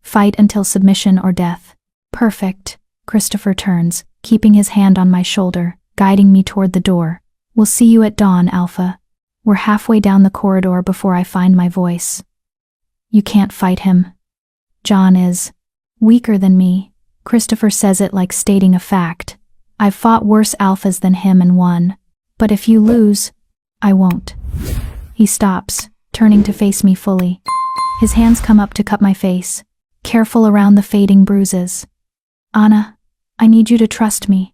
Fight until submission or death. Perfect. Christopher turns, keeping his hand on my shoulder, guiding me toward the door. We'll see you at dawn, Alpha. We're halfway down the corridor before I find my voice. You can't fight him. John is weaker than me. Christopher says it like stating a fact. I've fought worse alphas than him and won. But if you lose, I won't. He stops, turning to face me fully. His hands come up to cup my face, careful around the fading bruises. Anna, I need you to trust me.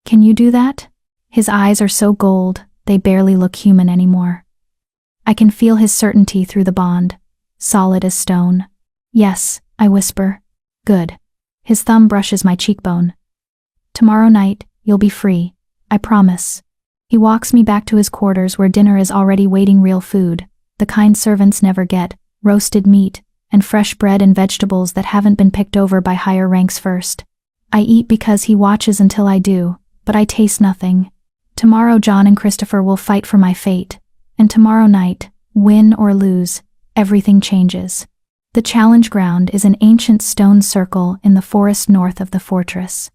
Can you do that? His eyes are so gold, they barely look human anymore. I can feel his certainty through the bond, solid as stone. Yes, I whisper. Good. His thumb brushes my cheekbone. Tomorrow night, you'll be free, I promise. He walks me back to his quarters where dinner is already waiting, real food, the kind servants never get, roasted meat, and fresh bread and vegetables that haven't been picked over by higher ranks first. I eat because he watches until I do, but I taste nothing. Tomorrow John and Christopher will fight for my fate, and tomorrow night, win or lose, everything changes. The challenge ground is an ancient stone circle in the forest north of the fortress.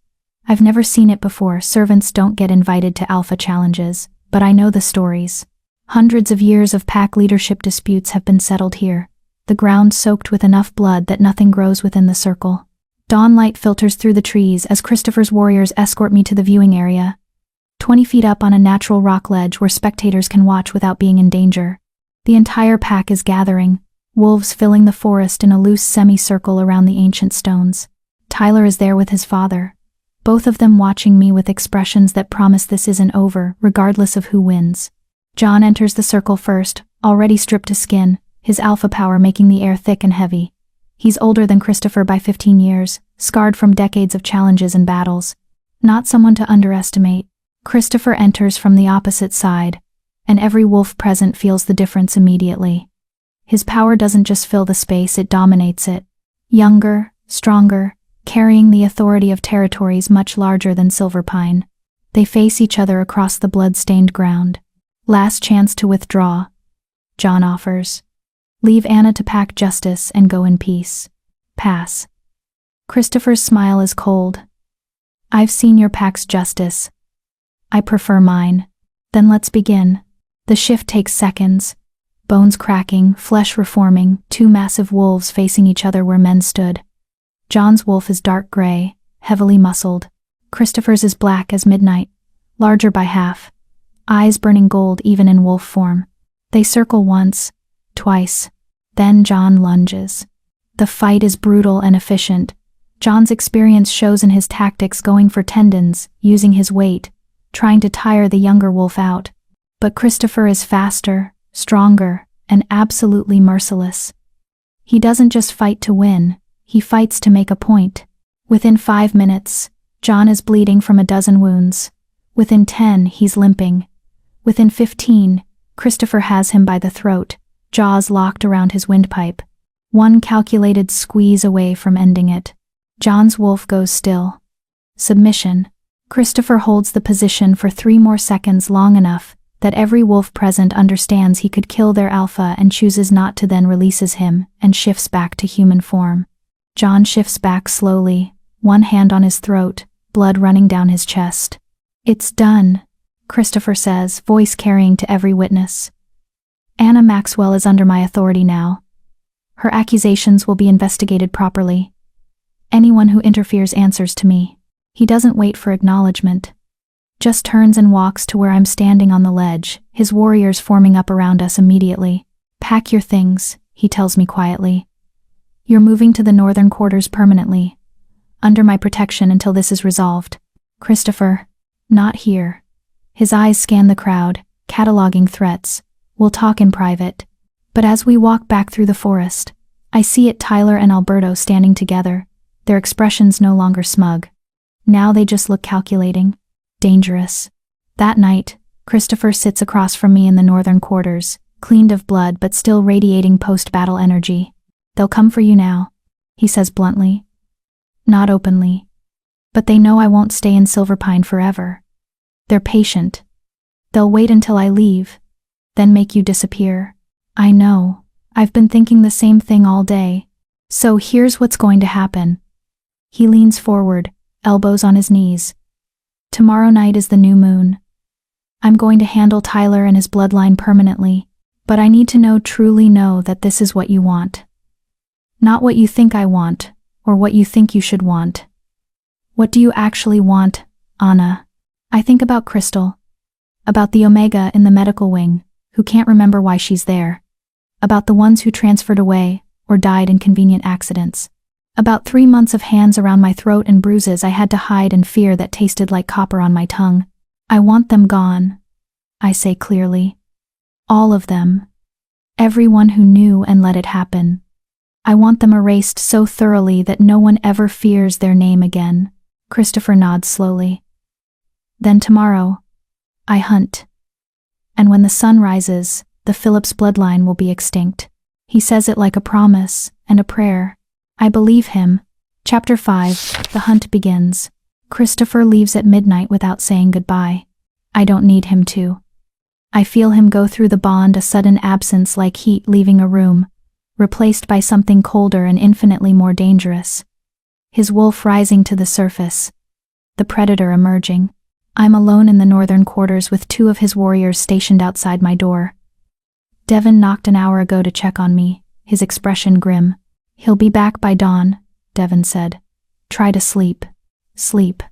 I've never seen it before. Servants don't get invited to alpha challenges, but I know the stories. Hundreds of years of pack leadership disputes have been settled here, the ground soaked with enough blood that nothing grows within the circle. Dawn light filters through the trees as Christopher's warriors escort me to the viewing area, 20 feet up on a natural rock ledge where spectators can watch without being in danger. The entire pack is gathering, wolves filling the forest in a loose semicircle around the ancient stones. Tyler is there with his father, both of them watching me with expressions that promise this isn't over, regardless of who wins. John enters the circle first, already stripped to skin, his alpha power making the air thick and heavy. He's older than Christopher by 15 years, scarred from decades of challenges and battles. Not someone to underestimate. Christopher enters from the opposite side, and every wolf present feels the difference immediately. His power doesn't just fill the space, it dominates it. Younger, stronger, carrying the authority of territories much larger than Silverpine. They face each other across the blood-stained ground. Last chance to withdraw, John offers. Leave Anna to pack justice and go in peace. Pass. Christopher's smile is cold. I've seen your pack's justice. I prefer mine. Then let's begin. The shift takes seconds. Bones cracking, flesh reforming, two massive wolves facing each other where men stood. John's wolf is dark gray, heavily muscled. Christopher's is black as midnight, larger by half, eyes burning gold even in wolf form. They circle once, twice. Then John lunges. The fight is brutal and efficient. John's experience shows in his tactics, going for tendons, using his weight, trying to tire the younger wolf out. But Christopher is faster, stronger, and absolutely merciless. He doesn't just fight to win, he fights to make a point. Within 5 minutes, John is bleeding from a dozen wounds. Within 10, he's limping. Within 15, Christopher has him by the throat, jaws locked around his windpipe. One calculated squeeze away from ending it. John's wolf goes still. Submission. Christopher holds the position for 3 more seconds, long enough that every wolf present understands he could kill their alpha and chooses not to, then releases him and shifts back to human form. John shifts back slowly, one hand on his throat, blood running down his chest. It's done, Christopher says, voice carrying to every witness. Anna Maxwell is under my authority now. Her accusations will be investigated properly. Anyone who interferes answers to me. He doesn't wait for acknowledgement. Just turns and walks to where I'm standing on the ledge, his warriors forming up around us immediately. Pack your things, he tells me quietly. You're moving to the northern quarters permanently, under my protection until this is resolved. Christopher, not here. His eyes scan the crowd, cataloging threats. We'll talk in private. But as we walk back through the forest, I see it, Tyler and Alberto standing together, their expressions no longer smug. Now they just look calculating, dangerous. That night, Christopher sits across from me in the northern quarters, cleaned of blood but still radiating post-battle energy. They'll come for you now, he says bluntly. Not openly. But they know I won't stay in Silverpine forever. They're patient. They'll wait until I leave, then make you disappear. I know. I've been thinking the same thing all day. So here's what's going to happen. He leans forward, elbows on his knees. Tomorrow night is the new moon. I'm going to handle Tyler and his bloodline permanently, but I need to know, truly know, that this is what you want. Not what you think I want, or what you think you should want. What do you actually want, Anna? I think about Crystal. About the Omega in the medical wing, who can't remember why she's there. About the ones who transferred away, or died in convenient accidents. About 3 months of hands around my throat and bruises I had to hide and fear that tasted like copper on my tongue. I want them gone, I say clearly. All of them. Everyone who knew and let it happen. I want them erased so thoroughly that no one ever fears their name again. Christopher nods slowly. Then tomorrow, I hunt. And when the sun rises, the Phillips bloodline will be extinct. He says it like a promise and a prayer. I believe him. Chapter 5, The Hunt begins. Christopher leaves at midnight without saying goodbye. I don't need him to. I feel him go through the bond, a sudden absence like heat leaving a room, replaced by something colder and infinitely more dangerous. His wolf rising to the surface. The predator emerging. I'm alone in the northern quarters with 2 of his warriors stationed outside my door. Devon knocked an hour ago to check on me, his expression grim. He'll be back by dawn, Devon said. Try to sleep. Sleep.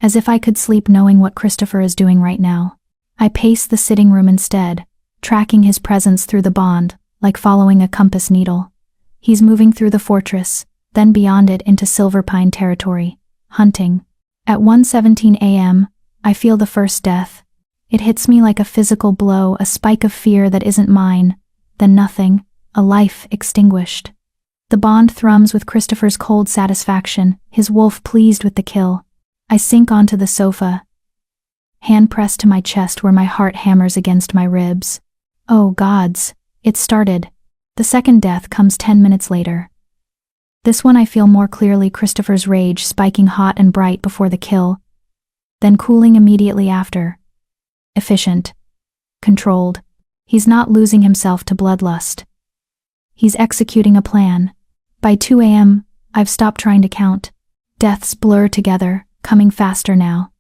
As if I could sleep knowing what Christopher is doing right now. I pace the sitting room instead, tracking his presence through the bond, like following a compass needle. He's moving through the fortress, then beyond it into Silverpine territory, hunting. At 1:17 a.m., I feel the first death. It hits me like a physical blow, a spike of fear that isn't mine, then nothing, a life extinguished. The bond thrums with Christopher's cold satisfaction, his wolf pleased with the kill. I sink onto the sofa, hand pressed to my chest where my heart hammers against my ribs. Oh gods, it started. The second death comes 10 minutes later. This one I feel more clearly, Christopher's rage spiking hot and bright before the kill, then cooling immediately after. Efficient. Controlled. He's not losing himself to bloodlust. He's executing a plan. By 2 a.m., I've stopped trying to count. Deaths blur together, coming faster now.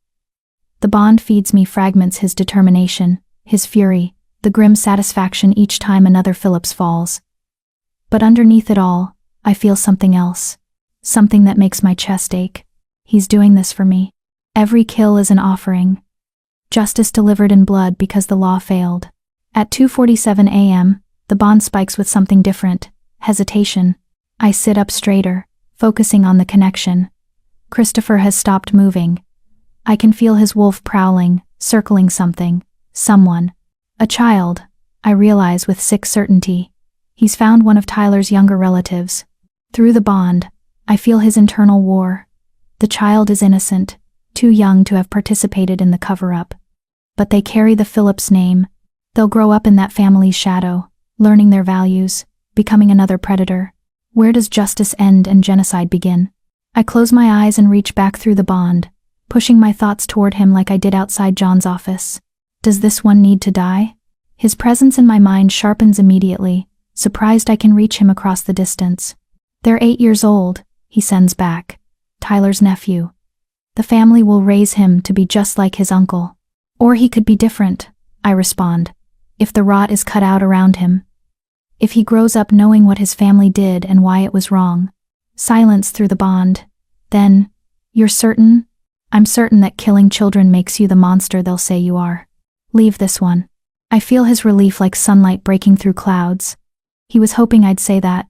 The bond feeds me fragments, his determination, his fury, the grim satisfaction each time another Phillips falls. But underneath it all, I feel something else. Something that makes my chest ache. He's doing this for me. Every kill is an offering. Justice delivered in blood because the law failed. At 2:47 a.m., the bond spikes with something different. Hesitation. I sit up straighter, focusing on the connection. Christopher has stopped moving. I can feel his wolf prowling, circling something, someone. A child, I realize with sick certainty. He's found one of Tyler's younger relatives. Through the bond, I feel his internal war. The child is innocent, too young to have participated in the cover-up. But they carry the Phillips name. They'll grow up in that family's shadow, learning their values, becoming another predator. Where does justice end and genocide begin? I close my eyes and reach back through the bond, pushing my thoughts toward him like I did outside John's office. Does this one need to die? His presence in my mind sharpens immediately, surprised I can reach him across the distance. They're 8 years old, he sends back. Tyler's nephew. The family will raise him to be just like his uncle. Or he could be different, I respond, if the rot is cut out around him. If he grows up knowing what his family did and why it was wrong. Silence through the bond. Then, you're certain? I'm certain that killing children makes you the monster they'll say you are. Leave this one. I feel his relief like sunlight breaking through clouds. He was hoping I'd say that,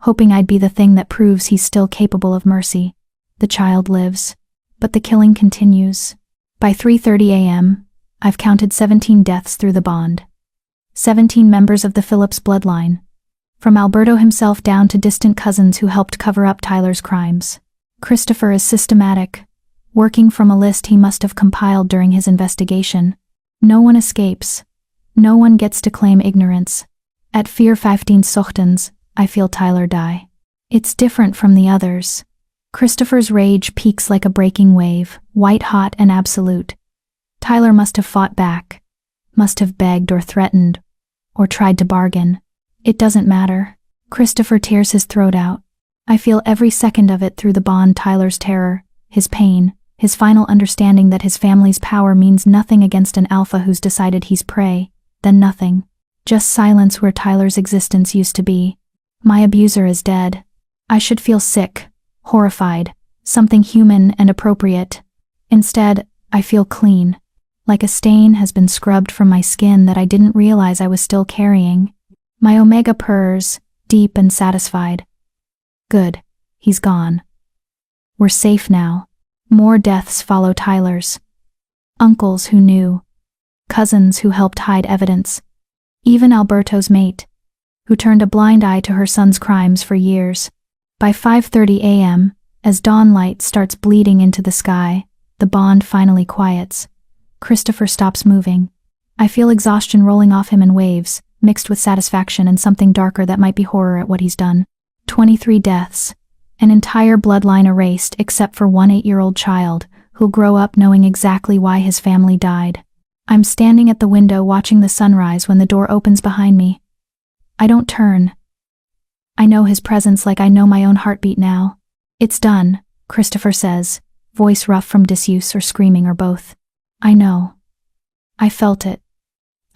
hoping I'd be the thing that proves he's still capable of mercy. The child lives, but the killing continues. By 3:30 a.m., I've counted 17 deaths through the bond. 17 members of the Phillips bloodline. From Alberto himself down to distant cousins who helped cover up Tyler's crimes. Christopher is systematic, working from a list he must have compiled during his investigation. No one escapes. No one gets to claim ignorance. At 4:15 Sochtens, I feel Tyler die. It's different from the others. Christopher's rage peaks like a breaking wave, white-hot and absolute. Tyler must have fought back, must have begged or threatened, or tried to bargain. It doesn't matter. Christopher tears his throat out. I feel every second of it through the bond. Tyler's terror, his pain, his final understanding that his family's power means nothing against an alpha who's decided he's prey, then nothing. Just silence where Tyler's existence used to be. My abuser is dead. I should feel sick, horrified, something human and appropriate. Instead, I feel clean, like a stain has been scrubbed from my skin that I didn't realize I was still carrying. My omega purrs, deep and satisfied. Good, he's gone. We're safe now. More deaths follow Tyler's. Uncles who knew, cousins who helped hide evidence, even Alberto's mate, who turned a blind eye to her son's crimes for years. By 5:30 a.m., as dawn light starts bleeding into the sky, the bond finally quiets. Christopher stops moving. I feel exhaustion rolling off him in waves, mixed with satisfaction and something darker that might be horror at what he's done. 23 deaths. An entire bloodline erased except for one 8-year-old child, who'll grow up knowing exactly why his family died. I'm standing at the window watching the sunrise when the door opens behind me. I don't turn. I know his presence like I know my own heartbeat now. "It's done," Christopher says, voice rough from disuse or screaming or both. I know. I felt it.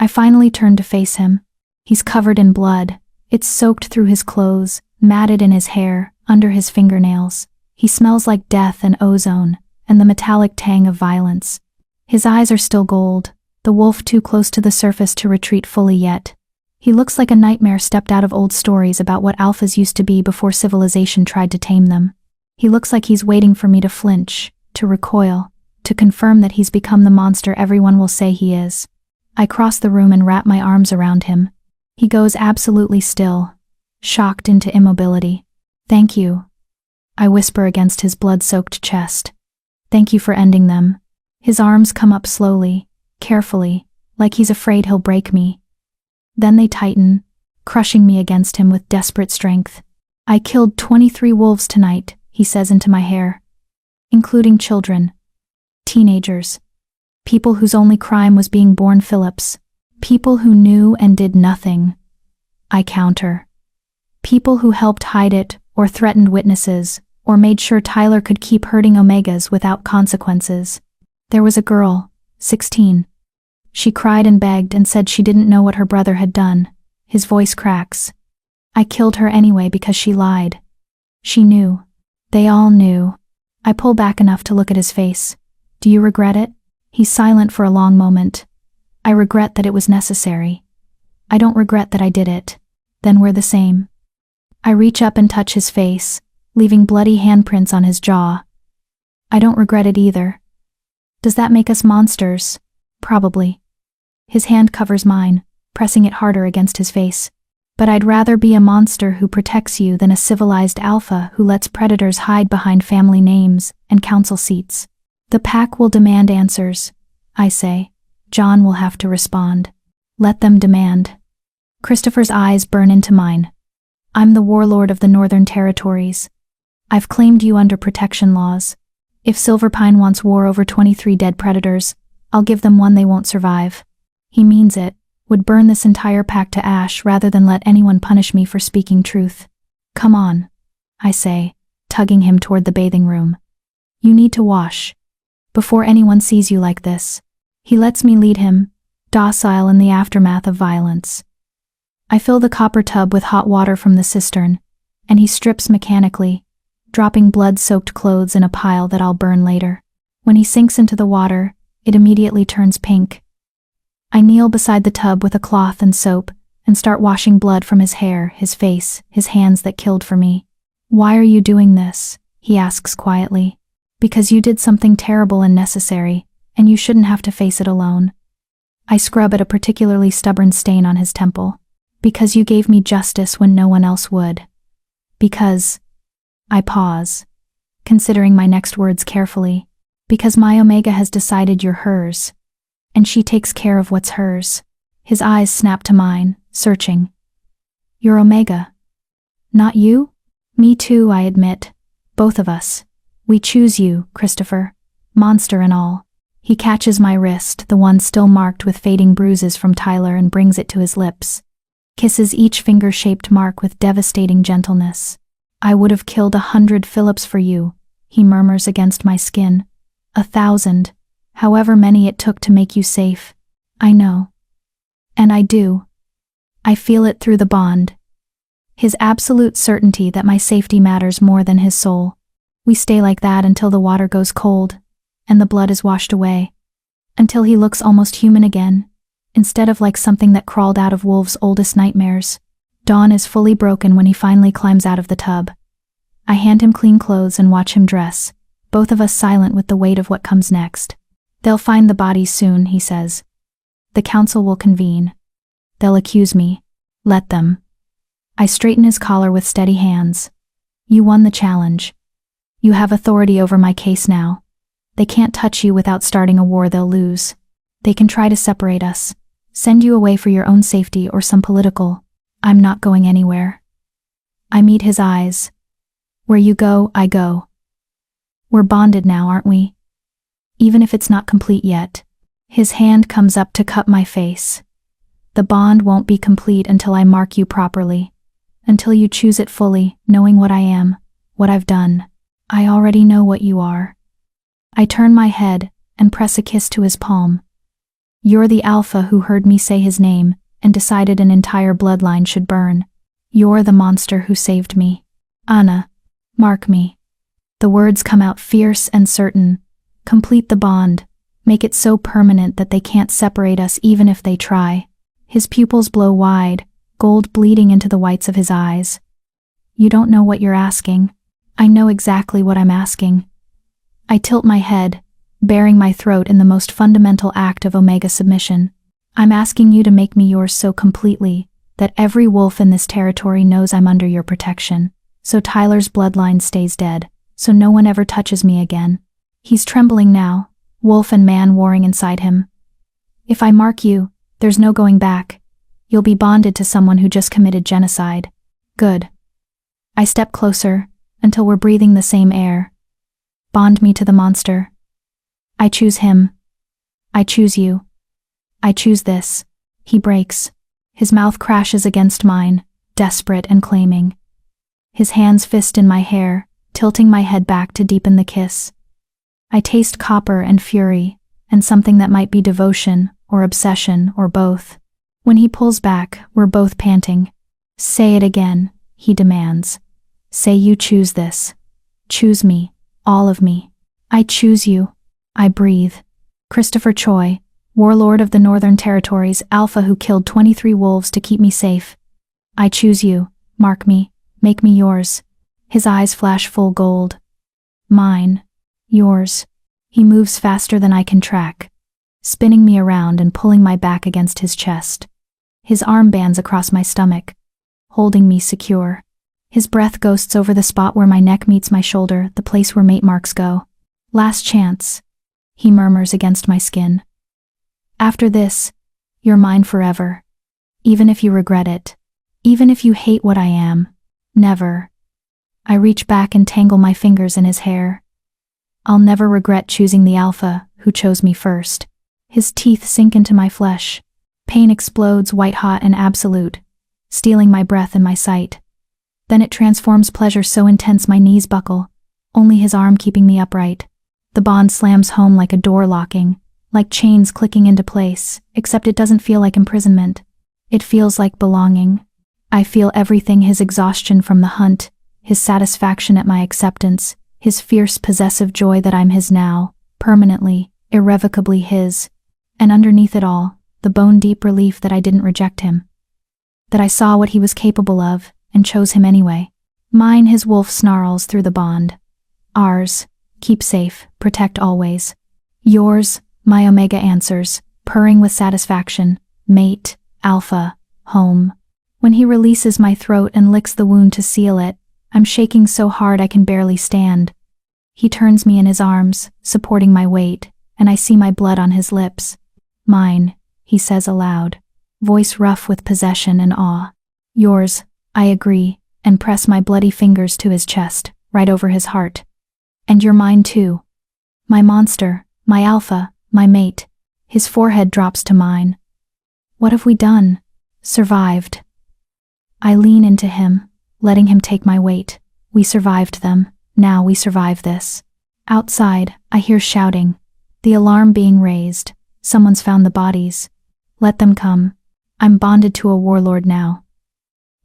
I finally turned to face him. He's covered in blood. It's soaked through his clothes, matted in his hair, under his fingernails. He smells like death and ozone, and the metallic tang of violence. His eyes are still gold, the wolf too close to the surface to retreat fully yet. He looks like a nightmare stepped out of old stories about what alphas used to be before civilization tried to tame them. He looks like he's waiting for me to flinch, to recoil, to confirm that he's become the monster everyone will say he is. I cross the room and wrap my arms around him. He goes absolutely still, shocked into immobility. "Thank you," I whisper against his blood-soaked chest. "Thank you for ending them." His arms come up slowly, carefully, like he's afraid he'll break me. Then they tighten, crushing me against him with desperate strength. "I killed 23 wolves tonight," he says into my hair. "Including children. Teenagers. People whose only crime was being born Phillips. People who knew and did nothing." I counter. People who helped hide it, or threatened witnesses, or made sure Tyler could keep hurting Omegas without consequences. There was a girl, 16. She cried and begged and said she didn't know what her brother had done. His voice cracks. "I killed her anyway because she lied. She knew. They all knew." I pull back enough to look at his face. "Do you regret it?" He's silent for a long moment. "I regret that it was necessary. I don't regret that I did it." "Then we're the same." I reach up and touch his face, leaving bloody handprints on his jaw. "I don't regret it either." "Does that make us monsters?" "Probably." His hand covers mine, pressing it harder against his face. "But I'd rather be a monster who protects you than a civilized alpha who lets predators hide behind family names and council seats." "The pack will demand answers," I say. "John will have to respond." "Let them demand." Christopher's eyes burn into mine. "I'm the warlord of the Northern Territories. I've claimed you under protection laws. If Silverpine wants war over 23 dead predators, I'll give them one they won't survive." He means it, would burn this entire pack to ash rather than let anyone punish me for speaking truth. "Come on," I say, tugging him toward the bathing room. "You need to wash. Before anyone sees you like this." He lets me lead him, docile in the aftermath of violence. I fill the copper tub with hot water from the cistern, and he strips mechanically, dropping blood-soaked clothes in a pile that I'll burn later. When he sinks into the water, it immediately turns pink. I kneel beside the tub with a cloth and soap, and start washing blood from his hair, his face, his hands that killed for me. "Why are you doing this?" he asks quietly. "Because you did something terrible and necessary, and you shouldn't have to face it alone." I scrub at a particularly stubborn stain on his temple. "Because you gave me justice when no one else would." "Because..." I pause, considering my next words carefully. "Because my Omega has decided you're hers, and she takes care of what's hers." His eyes snap to mine, searching. "You're Omega. Not you?" "Me too," I admit. "Both of us. We choose you, Christopher. Monster and all." He catches my wrist, the one still marked with fading bruises from Tyler, and brings it to his lips. Kisses each finger-shaped mark with devastating gentleness. "I would have killed 100 Phillips for you," he murmurs against my skin. 1,000. However many it took to make you safe. "I know. And I do. I feel it through the bond." His absolute certainty that my safety matters more than his soul. We stay like that until the water goes cold, and the blood is washed away. Until he looks almost human again, instead of like something that crawled out of Wolf's oldest nightmares. Dawn is fully broken when he finally climbs out of the tub. I hand him clean clothes and watch him dress, both of us silent with the weight of what comes next. "They'll find the bodies soon," he says. "The council will convene. They'll accuse me. Let them." I straighten his collar with steady hands. You won the challenge. You have authority over my case now. They can't touch you without starting a war they'll lose. They can try to separate us, send you away for your own safety or some political. I'm not going anywhere. I meet his eyes. Where you go, I go. We're bonded now, aren't we? Even if it's not complete yet. His hand comes up to cup my face. The bond won't be complete until I mark you properly. Until you choose it fully, knowing what I am, what I've done. I already know what you are. I turn my head and press a kiss to his palm. You're the alpha who heard me say his name and decided an entire bloodline should burn. You're the monster who saved me. Anna, mark me. The words come out fierce and certain. Complete the bond. Make it so permanent that they can't separate us even if they try. His pupils blow wide, gold bleeding into the whites of his eyes. You don't know what you're asking. I know exactly what I'm asking. I tilt my head, baring my throat in the most fundamental act of Omega submission. I'm asking you to make me yours so completely that every wolf in this territory knows I'm under your protection, so Tyler's bloodline stays dead, so no one ever touches me again. He's trembling now, wolf and man warring inside him. If I mark you, there's no going back. You'll be bonded to someone who just committed genocide. Good. I step closer, until we're breathing the same air. Bond me to the monster. I choose him. I choose you. I choose this. He breaks. His mouth crashes against mine, desperate and claiming. His hands fist in my hair, tilting my head back to deepen the kiss. I taste copper and fury, and something that might be devotion, or obsession, or both. When he pulls back, we're both panting. Say it again, he demands. Say you choose this. Choose me, all of me. I choose you. I breathe. Christopher Choi, warlord of the Northern Territories, alpha who killed 23 wolves to keep me safe. I choose you. Mark me. Make me yours. His eyes flash full gold. Mine. Yours. He moves faster than I can track, spinning me around and pulling my back against his chest. His arm bands across my stomach, holding me secure. His breath ghosts over the spot where my neck meets my shoulder, the place where mate marks go. Last chance, he murmurs against my skin. After this, you're mine forever. Even if you regret it. Even if you hate what I am. Never. I reach back and tangle my fingers in his hair. I'll never regret choosing the alpha who chose me first. His teeth sink into my flesh. Pain explodes white-hot and absolute, stealing my breath and my sight. Then it transforms pleasure so intense my knees buckle, only his arm keeping me upright. The bond slams home like a door locking, like chains clicking into place, except it doesn't feel like imprisonment. It feels like belonging. I feel everything: his exhaustion from the hunt, his satisfaction at my acceptance, his fierce possessive joy that I'm his now, permanently, irrevocably his, and underneath it all, the bone-deep relief that I didn't reject him. That I saw what he was capable of, and chose him anyway. Mine, his wolf snarls through the bond. Ours, keep safe, protect always. Yours, my Omega answers, purring with satisfaction, mate, alpha, home. When he releases my throat and licks the wound to seal it, I'm shaking so hard I can barely stand. He turns me in his arms, supporting my weight, and I see my blood on his lips. Mine, he says aloud, voice rough with possession and awe. Yours, I agree, and press my bloody fingers to his chest, right over his heart. And you're mine too. My monster, my alpha, my mate. His forehead drops to mine. What have we done? Survived. I lean into him, letting him take my weight. We survived them, now we survive this. Outside, I hear shouting. The alarm being raised. Someone's found the bodies. Let them come. I'm bonded to a warlord now.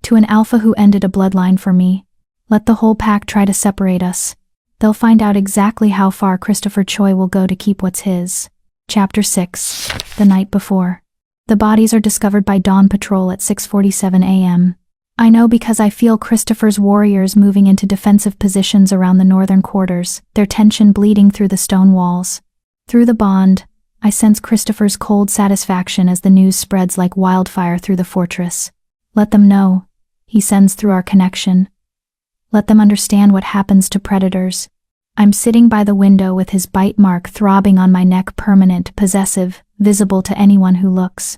To an alpha who ended a bloodline for me. Let the whole pack try to separate us. They'll find out exactly how far Christopher Choi will go to keep what's his. Chapter 6. The night before. The bodies are discovered by dawn patrol at 6:47 a.m. I know because I feel Christopher's warriors moving into defensive positions around the northern quarters, their tension bleeding through the stone walls. Through the bond, I sense Christopher's cold satisfaction as the news spreads like wildfire through the fortress. Let them know, he sends through our connection. Let them understand what happens to predators. I'm sitting by the window with his bite mark throbbing on my neck, permanent, possessive, visible to anyone who looks.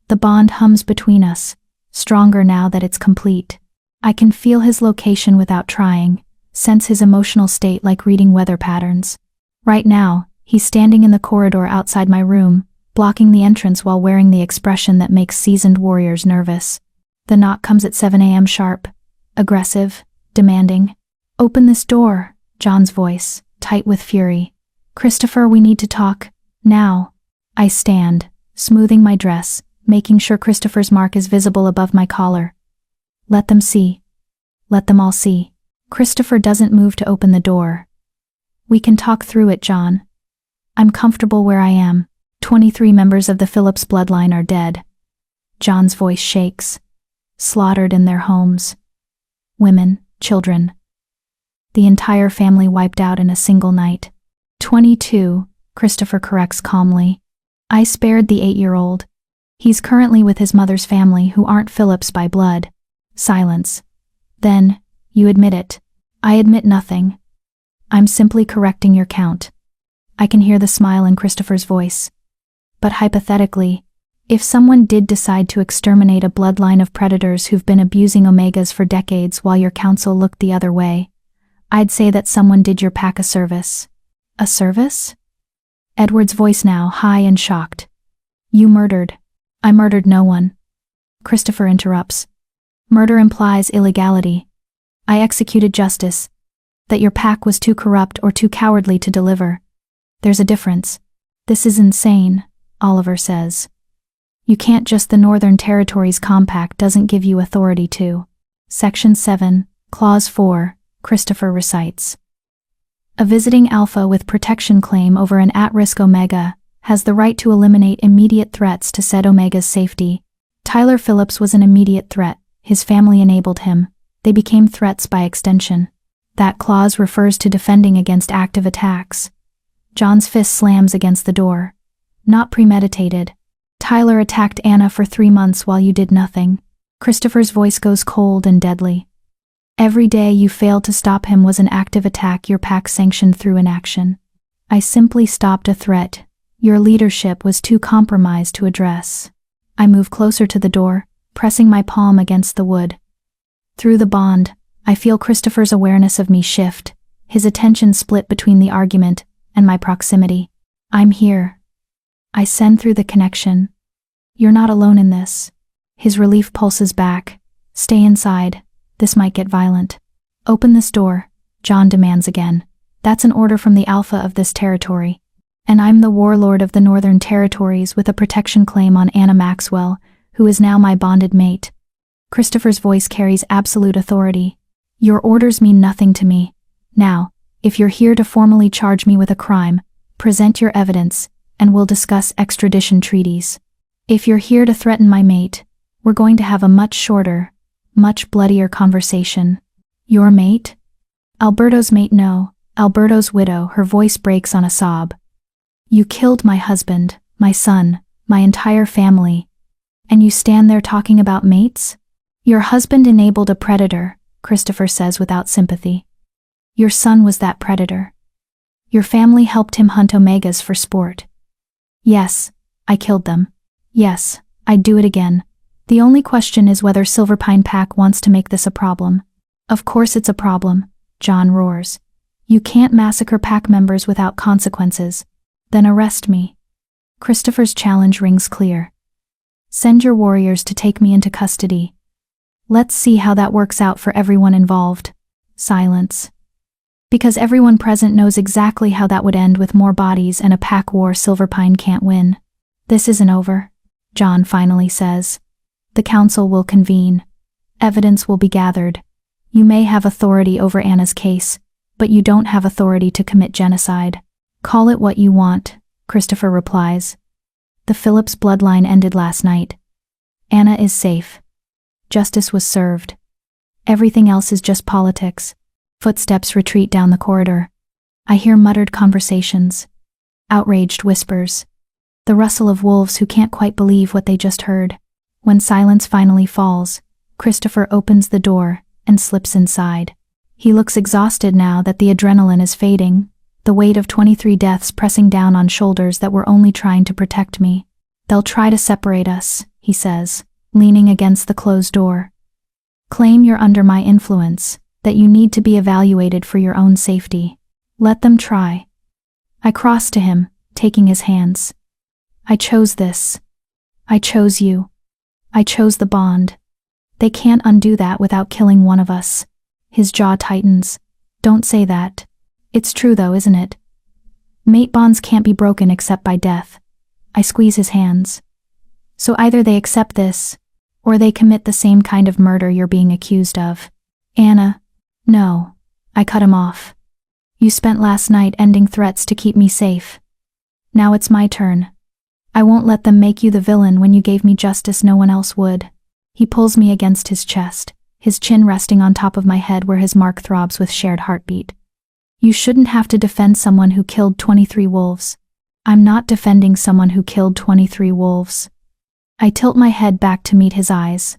The bond hums between us, stronger now that it's complete. I can feel his location without trying, sense his emotional state like reading weather patterns. Right now, he's standing in the corridor outside my room, blocking the entrance while wearing the expression that makes seasoned warriors nervous. The knock comes at 7 a.m. sharp, aggressive, demanding. "Open this door," John's voice, tight with fury. "Christopher, we need to talk, now." I stand, smoothing my dress, making sure Christopher's mark is visible above my collar. Let them see. Let them all see. Christopher doesn't move to open the door. "We can talk through it, John. I'm comfortable where I am. 23 members of the Phillips bloodline are dead." John's voice shakes. Slaughtered in their homes. Women, children. The entire family wiped out in a single night. 22, Christopher corrects calmly. I spared the 8-year-old. He's currently with his mother's family who aren't Phillips by blood. Silence. Then, you admit it. I admit nothing. I'm simply correcting your count. I can hear the smile in Christopher's voice. But hypothetically, if someone did decide to exterminate a bloodline of predators who've been abusing omegas for decades while your counsel looked the other way, I'd say that someone did your pack a service. A service? Edward's voice now high and shocked. "You murdered." "I murdered no one." Christopher interrupts. "Murder implies illegality. I executed justice. That your pack was too corrupt or too cowardly to deliver. There's a difference." "This is insane," Oliver says. "You can't just. The Northern Territories Compact doesn't give you authority to." Section 7, Clause 4, Christopher recites. "A visiting alpha with protection claim over an at-risk omega has the right to eliminate immediate threats to said omega's safety." Tyler Phillips was an immediate threat. His family enabled him. They became threats by extension. That clause refers to defending against active attacks. John's fist slams against the door. "Not premeditated. Tyler attacked Anna for 3 months while you did nothing." Christopher's voice goes cold and deadly. "Every day you failed to stop him was an active attack your pack sanctioned through inaction. I simply stopped a threat your leadership was too compromised to address." I move closer to the door, pressing my palm against the wood. Through the bond, I feel Christopher's awareness of me shift, his attention split between the argument and my proximity. "I'm here." I send through the connection. "You're not alone in this." His relief pulses back. "Stay inside. This might get violent." "Open this door," John demands again. "That's an order from the alpha of this territory. And I'm the warlord of the Northern Territories with a protection claim on Anna Maxwell, who is now my bonded mate." Christopher's voice carries absolute authority. "Your orders mean nothing to me. Now, if you're here to formally charge me with a crime, present your evidence, and we'll discuss extradition treaties. If you're here to threaten my mate, we're going to have a much shorter, much bloodier conversation." "Your mate?" "Alberto's mate, no. Alberto's widow." Her voice breaks on a sob. "You killed my husband, my son, my entire family. And you stand there talking about mates?" "Your husband enabled a predator," Christopher says without sympathy. "Your son was that predator. Your family helped him hunt omegas for sport." "Yes, I killed them. Yes, I'd do it again. The only question is whether Silverpine Pack wants to make this a problem." "Of course it's a problem," John roars. "You can't massacre pack members without consequences. Then arrest me." Christopher's challenge rings clear. "Send your warriors to take me into custody. Let's see how that works out for everyone involved." Silence. Because everyone present knows exactly how that would end, with more bodies and a pack war Silverpine can't win. "This isn't over," John finally says. "The council will convene. Evidence will be gathered. You may have authority over Anna's case, but you don't have authority to commit genocide. Call it what you want," Christopher replies. "The Phillips bloodline ended last night. Anna is safe. Justice was served. Everything else is just politics." Footsteps retreat down the corridor. I hear muttered conversations, outraged whispers, the rustle of wolves who can't quite believe what they just heard. When silence finally falls, Christopher opens the door and slips inside. He looks exhausted now that the adrenaline is fading, the weight of 23 deaths pressing down on shoulders that were only trying to protect me. They'll try to separate us, he says, leaning against the closed door. Claim you're under my influence, that you need to be evaluated for your own safety. Let them try. I cross to him, taking his hands. I chose this. I chose you. I chose the bond. They can't undo that without killing one of us. His jaw tightens. Don't say that. It's true though, isn't it? Mate bonds can't be broken except by death. I squeeze his hands. So either they accept this, or they commit the same kind of murder you're being accused of. Anna. No. I cut him off. You spent last night ending threats to keep me safe. Now it's my turn. I won't let them make you the villain when you gave me justice no one else would. He pulls me against his chest, his chin resting on top of my head where his mark throbs with shared heartbeat. You shouldn't have to defend someone who killed 23 wolves. I'm not defending someone who killed 23 wolves. I tilt my head back to meet his eyes.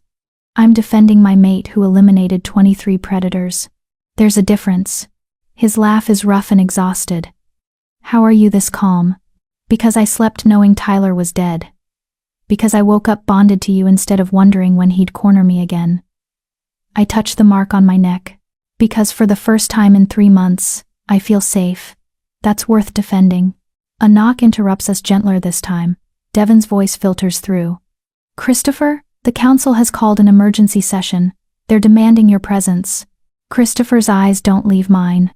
I'm defending my mate who eliminated 23 predators. There's a difference. His laugh is rough and exhausted. How are you this calm? Because I slept knowing Tyler was dead. Because I woke up bonded to you instead of wondering when he'd corner me again. I touch the mark on my neck. Because for the first time in 3 months, I feel safe. That's worth defending. A knock interrupts us gentler this time. Devon's voice filters through. Christopher, the council has called an emergency session. They're demanding your presence. Christopher's eyes don't leave mine.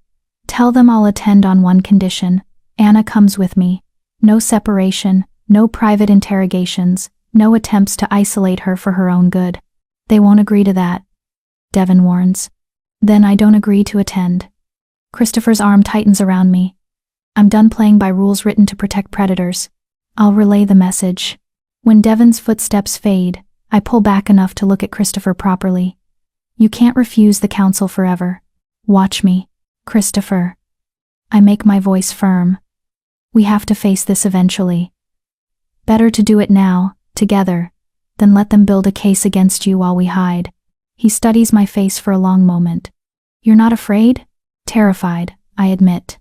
Tell them I'll attend on one condition. Anna comes with me. No separation, no private interrogations, no attempts to isolate her for her own good. They won't agree to that. Devon warns. Then I don't agree to attend. Christopher's arm tightens around me. I'm done playing by rules written to protect predators. I'll relay the message. When Devon's footsteps fade, I pull back enough to look at Christopher properly. You can't refuse the council forever. Watch me, Christopher. I make my voice firm. We have to face this eventually. Better to do it now, together, than let them build a case against you while we hide. He studies my face for a long moment. You're not afraid? Terrified, I admit.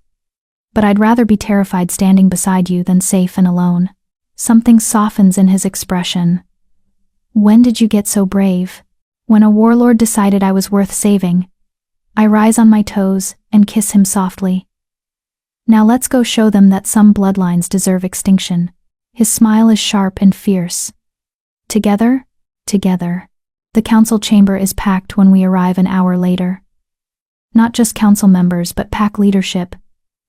But I'd rather be terrified standing beside you than safe and alone. Something softens in his expression. When did you get so brave? When a warlord decided I was worth saving. I rise on my toes and kiss him softly. Now let's go show them that some bloodlines deserve extinction. His smile is sharp and fierce. Together? Together. The council chamber is packed when we arrive an hour later. Not just council members but pack leadership,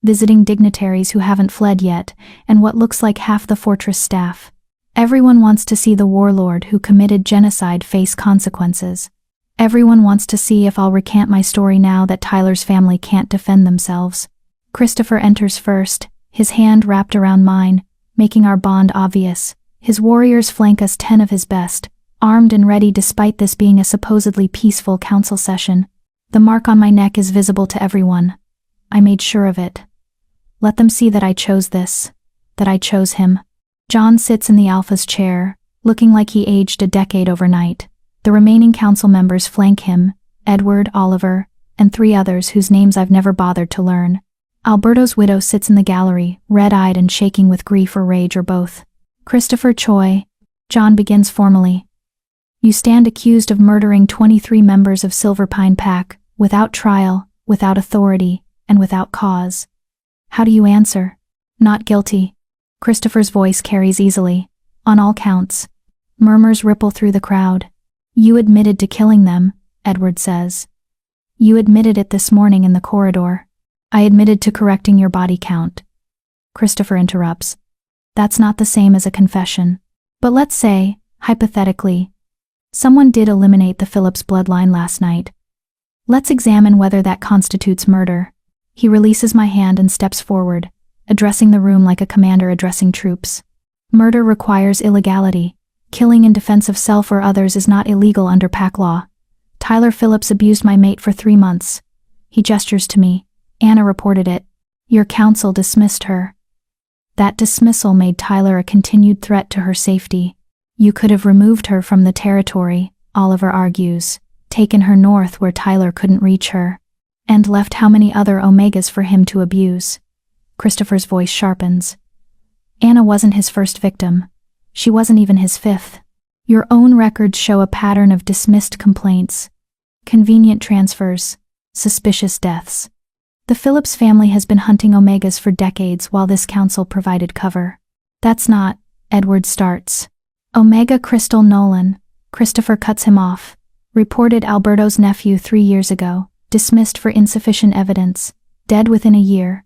visiting dignitaries who haven't fled yet, and what looks like half the fortress staff. Everyone wants to see the warlord who committed genocide face consequences. Everyone wants to see if I'll recant my story now that Tyler's family can't defend themselves. Christopher enters first, his hand wrapped around mine, making our bond obvious. His warriors flank us 10 of his best, armed and ready despite this being a supposedly peaceful council session. The mark on my neck is visible to everyone. I made sure of it. Let them see that I chose this, that I chose him. John sits in the Alpha's chair, looking like he aged a decade overnight. The remaining council members flank him, Edward, Oliver, and 3 others whose names I've never bothered to learn. Alberto's widow sits in the gallery, red-eyed and shaking with grief or rage or both. Christopher Choi. John begins formally. You stand accused of murdering 23 members of Silver Pine Pack, without trial, without authority, and without cause. How do you answer? Not guilty. Christopher's voice carries easily. On all counts. Murmurs ripple through the crowd. You admitted to killing them, Edward says. You admitted it this morning in the corridor. I admitted to correcting your body count. Christopher interrupts. That's not the same as a confession. But let's say, hypothetically, someone did eliminate the Phillips bloodline last night. Let's examine whether that constitutes murder. He releases my hand and steps forward, addressing the room like a commander addressing troops. Murder requires illegality. Killing in defense of self or others is not illegal under pack law. Tyler Phillips abused my mate for 3 months. He gestures to me. Anna reported it. Your council dismissed her. That dismissal made Tyler a continued threat to her safety. You could have removed her from the territory, Oliver argues, taken her north where Tyler couldn't reach her, and left how many other Omegas for him to abuse. Christopher's voice sharpens. Anna wasn't his first victim. She wasn't even his fifth. Your own records show a pattern of dismissed complaints, convenient transfers, suspicious deaths. The Phillips family has been hunting Omegas for decades while this council provided cover. That's not, Edward starts. Omega Crystal Nolan, Christopher cuts him off. Reported Alberto's nephew 3 years ago, dismissed for insufficient evidence, dead within a year.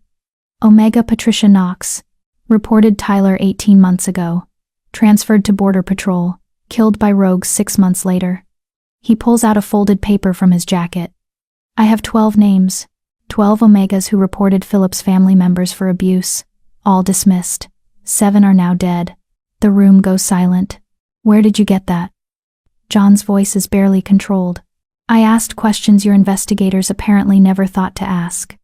Omega Patricia Knox, reported Tyler 18 months ago, transferred to Border Patrol, killed by rogues 6 months later. He pulls out a folded paper from his jacket. I have 12 names, 12 Omegas who reported Phillips family members for abuse, all dismissed. 7 are now dead. The room goes silent. Where did you get that? John's voice is barely controlled. I asked questions your investigators apparently never thought to ask.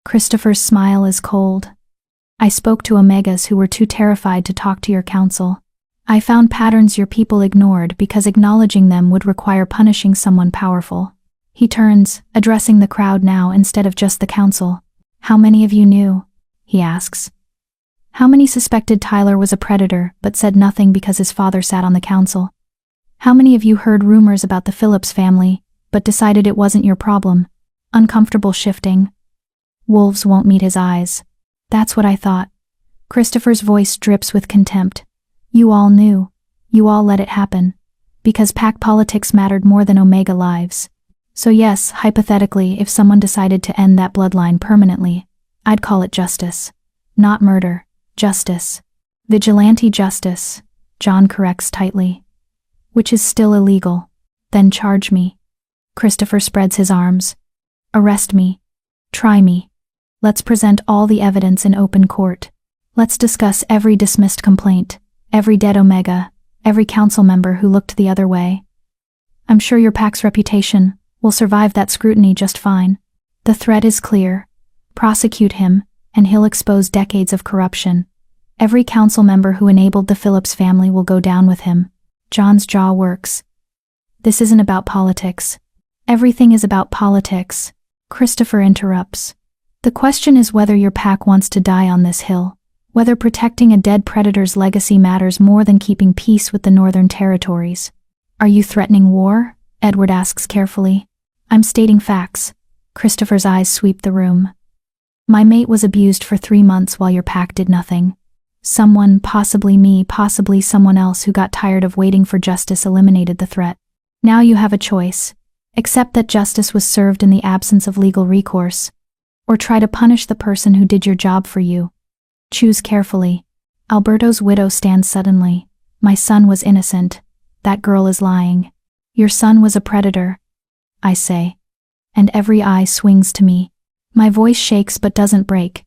Christopher's smile is cold. I spoke to Omegas who were too terrified to talk to your counsel. I found patterns your people ignored because acknowledging them would require punishing someone powerful. He turns, addressing the crowd now instead of just the council. How many of you knew? He asks. How many suspected Tyler was a predator but said nothing because his father sat on the council? How many of you heard rumors about the Phillips family, but decided it wasn't your problem? Uncomfortable shifting. Wolves won't meet his eyes. That's what I thought. Christopher's voice drips with contempt. You all knew. You all let it happen. Because pack politics mattered more than Omega lives. So yes, hypothetically, if someone decided to end that bloodline permanently, I'd call it justice. Not murder. Justice. Vigilante justice, John corrects tightly. Which is still illegal. Then charge me. Christopher spreads his arms. Arrest me. Try me. Let's present all the evidence in open court. Let's discuss every dismissed complaint, every dead Omega, every council member who looked the other way. I'm sure your pack's reputation will survive that scrutiny just fine. The threat is clear. Prosecute him, and he'll expose decades of corruption. Every council member who enabled the Phillips family will go down with him. John's jaw works. This isn't about politics. Everything is about politics. Christopher interrupts. The question is whether your pack wants to die on this hill, whether protecting a dead predator's legacy matters more than keeping peace with the Northern Territories. Are you threatening war? Edward asks carefully. I'm stating facts. Christopher's eyes sweep the room. My mate was abused for 3 months while your pack did nothing. Someone, possibly me, possibly someone else who got tired of waiting for justice eliminated the threat. Now you have a choice. Accept that justice was served in the absence of legal recourse. Or try to punish the person who did your job for you. Choose carefully. Alberto's widow stands suddenly. My son was innocent. That girl is lying. Your son was a predator, I say. And every eye swings to me. My voice shakes but doesn't break.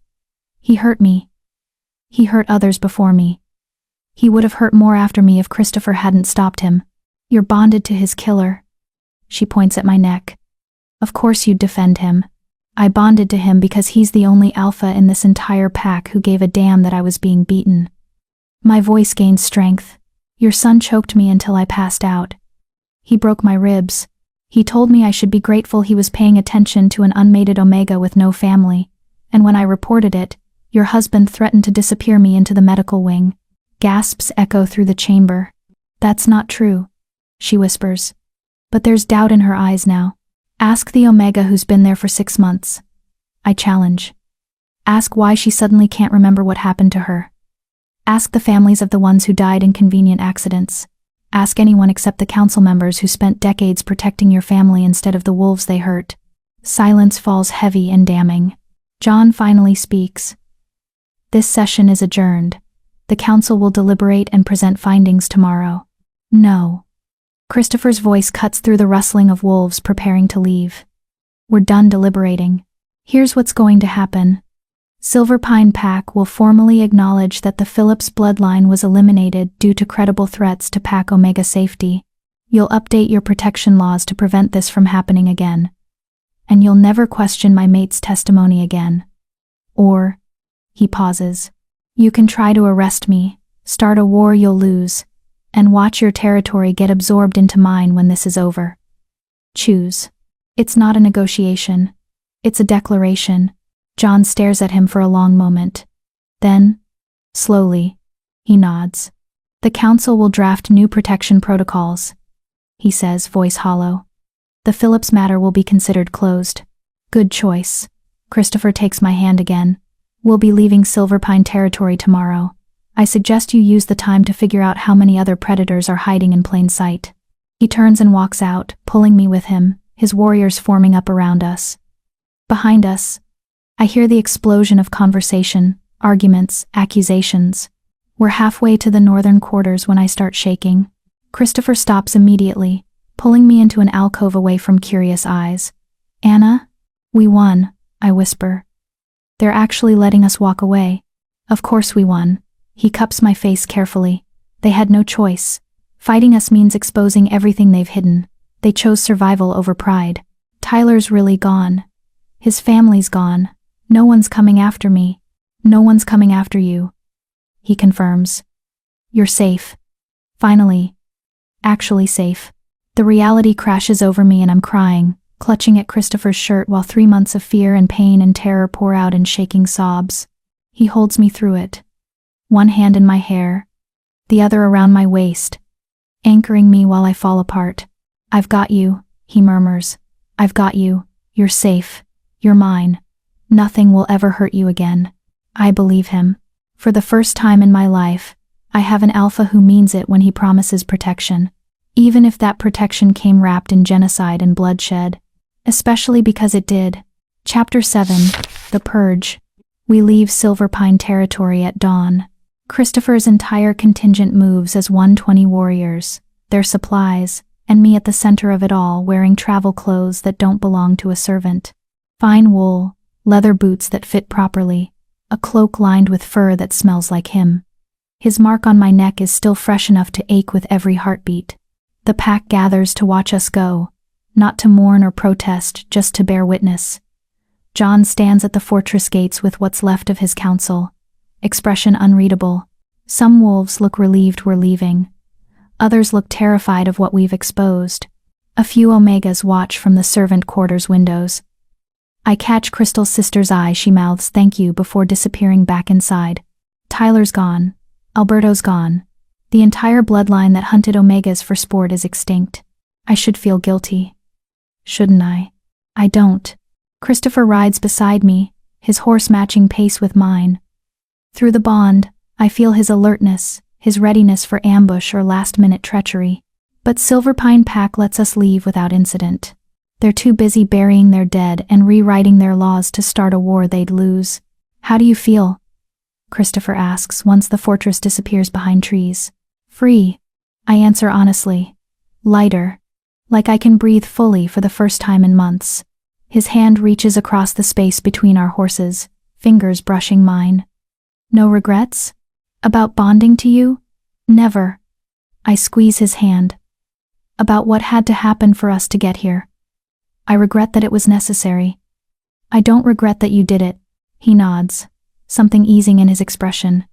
He hurt me. He hurt others before me. He would have hurt more after me if Christopher hadn't stopped him. You're bonded to his killer. She points at my neck. Of course you'd defend him. I bonded to him because he's the only alpha in this entire pack who gave a damn that I was being beaten. My voice gains strength. Your son choked me until I passed out. He broke my ribs. He told me I should be grateful he was paying attention to an unmated Omega with no family, and when I reported it, your husband threatened to disappear me into the medical wing. Gasps echo through the chamber. That's not true, she whispers. But there's doubt in her eyes now. Ask the Omega who's been there for 6 months. I challenge. Ask why she suddenly can't remember what happened to her. Ask the families of the ones who died in convenient accidents. Ask anyone except the council members who spent decades protecting your family instead of the wolves they hurt. Silence falls heavy and damning. John finally speaks. This session is adjourned. The council will deliberate and present findings tomorrow. No. Christopher's voice cuts through the rustling of wolves preparing to leave. We're done deliberating. Here's what's going to happen. Silver Pine Pack will formally acknowledge that the Phillips bloodline was eliminated due to credible threats to Pack Omega safety. You'll update your protection laws to prevent this from happening again. And you'll never question my mate's testimony again. Or, he pauses, you can try to arrest me, start a war you'll lose, and watch your territory get absorbed into mine when this is over. Choose. It's not a negotiation. It's a declaration. John stares at him for a long moment. Then, slowly, he nods. The council will draft new protection protocols, he says, voice hollow. The Phillips matter will be considered closed. Good choice. Christopher takes my hand again. We'll be leaving Silverpine territory tomorrow. I suggest you use the time to figure out how many other predators are hiding in plain sight. He turns and walks out, pulling me with him, his warriors forming up around us. Behind us, I hear the explosion of conversation, arguments, accusations. We're halfway to the northern quarters when I start shaking. Christopher stops immediately, pulling me into an alcove away from curious eyes. Anna? We won, I whisper. They're actually letting us walk away. Of course we won. He cups my face carefully. They had no choice. Fighting us means exposing everything they've hidden. They chose survival over pride. Tyler's really gone. His family's gone. No one's coming after me. No one's coming after you. He confirms. You're safe. Finally. Actually safe. The reality crashes over me and I'm crying, clutching at Christopher's shirt while 3 months of fear and pain and terror pour out in shaking sobs. He holds me through it. One hand in my hair, the other around my waist, anchoring me while I fall apart. I've got you, he murmurs. I've got you. You're safe. You're mine. Nothing will ever hurt you again. I believe him. For the first time in my life, I have an alpha who means it when he promises protection, even if that protection came wrapped in genocide and bloodshed. Especially because it did. Chapter 7, The Purge. We leave Silverpine territory at dawn. Christopher's entire contingent moves as 120 warriors, their supplies, and me at the center of it all wearing travel clothes that don't belong to a servant. Fine wool, leather boots that fit properly, a cloak lined with fur that smells like him. His mark on my neck is still fresh enough to ache with every heartbeat. The pack gathers to watch us go, not to mourn or protest, just to bear witness. John stands at the fortress gates with what's left of his council, expression unreadable. Some wolves look relieved we're leaving. Others look terrified of what we've exposed. A few Omegas watch from the servant quarters windows. I catch Crystal's sister's eye. She mouths thank you before disappearing back inside. Tyler's gone. Alberto's gone. The entire bloodline that hunted Omegas for sport is extinct. I should feel guilty. Shouldn't I? I don't. Christopher rides beside me, his horse matching pace with mine. Through the bond, I feel his alertness, his readiness for ambush or last-minute treachery. But Silverpine Pack lets us leave without incident. They're too busy burying their dead and rewriting their laws to start a war they'd lose. How do you feel? Christopher asks once the fortress disappears behind trees. Free, I answer honestly. Lighter. Like I can breathe fully for the first time in months. His hand reaches across the space between our horses, fingers brushing mine. No regrets? About bonding to you? Never. I squeeze his hand. About what had to happen for us to get here. I regret that it was necessary. I don't regret that you did it. He nods, something easing in his expression.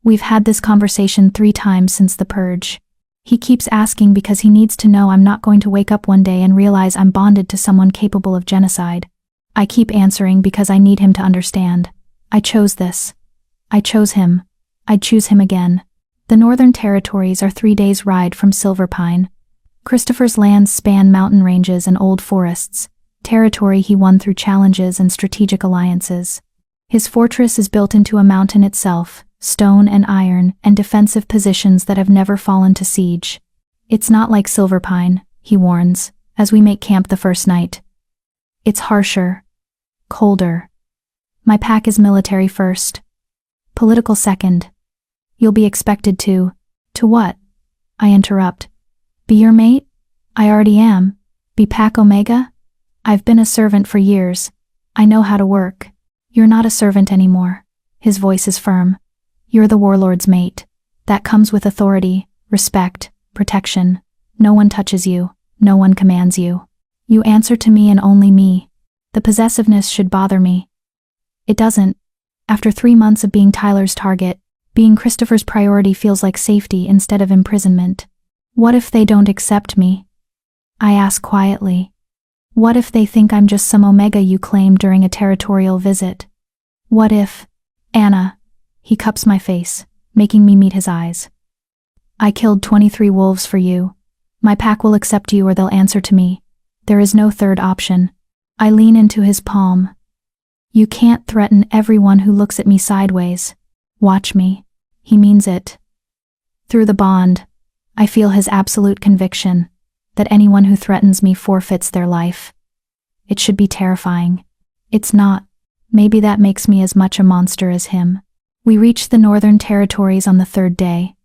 We've had this conversation 3 times since the purge. He keeps asking because he needs to know I'm not going to wake up one day and realize I'm bonded to someone capable of genocide. I keep answering because I need him to understand. I chose this. I chose him. I'd choose him again. The Northern Territories are 3 days' ride from Silverpine. Christopher's lands span mountain ranges and old forests, territory he won through challenges and strategic alliances. His fortress is built into a mountain itself, stone and iron, and defensive positions that have never fallen to siege. It's not like Silverpine, he warns, as we make camp the first night. It's harsher. Colder. My pack is military first. Political second. You'll be expected to what? I interrupt. Be your mate? I already am. Be Pack Omega? I've been a servant for years. I know how to work. You're not a servant anymore. His voice is firm. You're the warlord's mate. That comes with authority, respect, protection. No one touches you. No one commands you. You answer to me and only me. The possessiveness should bother me. It doesn't. After 3 months of being Tyler's target, Being Christopher's priority feels like safety instead of imprisonment. What if they don't accept me? I ask quietly. What if they think I'm just some Omega you claimed during a territorial visit? What if… Anna… He cups my face, making me meet his eyes. I killed 23 wolves for you. My pack will accept you or they'll answer to me. There is no third option. I lean into his palm. You can't threaten everyone who looks at me sideways. Watch me. He means it. Through the bond, I feel his absolute conviction that anyone who threatens me forfeits their life. It should be terrifying. It's not. Maybe that makes me as much a monster as him. We reach the northern territories on the third day.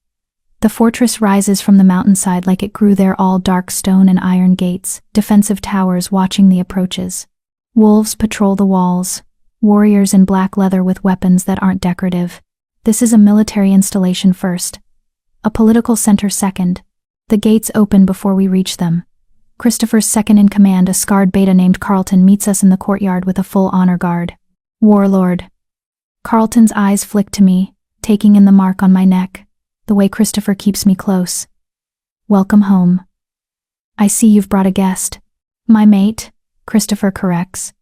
The fortress rises from the mountainside like it grew there, all dark stone and iron gates, defensive towers watching the approaches. Wolves patrol the walls, warriors in black leather with weapons that aren't decorative. This is a military installation first, a political center second. The gates open before we reach them. Christopher's second-in-command, a scarred beta named Carlton, meets us in the courtyard with a full honor guard. Warlord. Carlton's eyes flick to me, taking in the mark on my neck, the way Christopher keeps me close. Welcome home. I see you've brought a guest. My mate, Christopher corrects.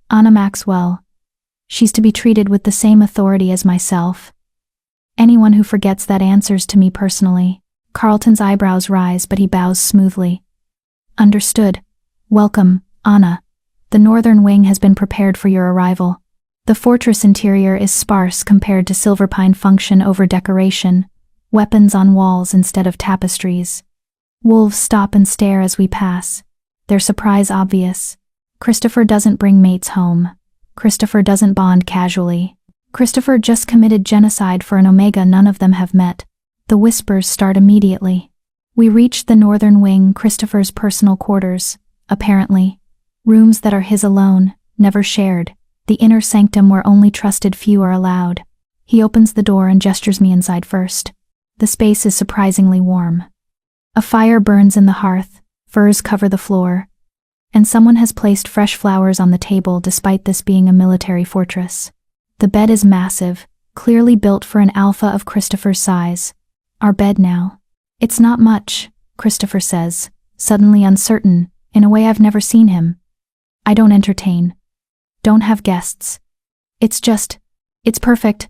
Anna Maxwell. She's to be treated with the same authority as myself. Anyone who forgets that answers to me personally. Carlton's eyebrows rise, but he bows smoothly. Understood. Welcome, Anna. The northern wing has been prepared for your arrival. The fortress interior is sparse compared to Silverpine function over decoration, weapons on walls instead of tapestries. Wolves stop and stare as we pass, their surprise obvious. Christopher doesn't bring mates home. Christopher doesn't bond casually. Christopher just committed genocide for an Omega none of them have met. The whispers start immediately. We reach the northern wing, Christopher's personal quarters, apparently. Rooms that are his alone, never shared. The inner sanctum where only trusted few are allowed. He opens the door and gestures me inside first. The space is surprisingly warm. A fire burns in the hearth, furs cover the floor, and someone has placed fresh flowers on the table despite this being a military fortress. The bed is massive, clearly built for an alpha of Christopher's size. Our bed now. It's not much, Christopher says, suddenly uncertain, in a way I've never seen him. I don't entertain. Don't have guests. It's perfect.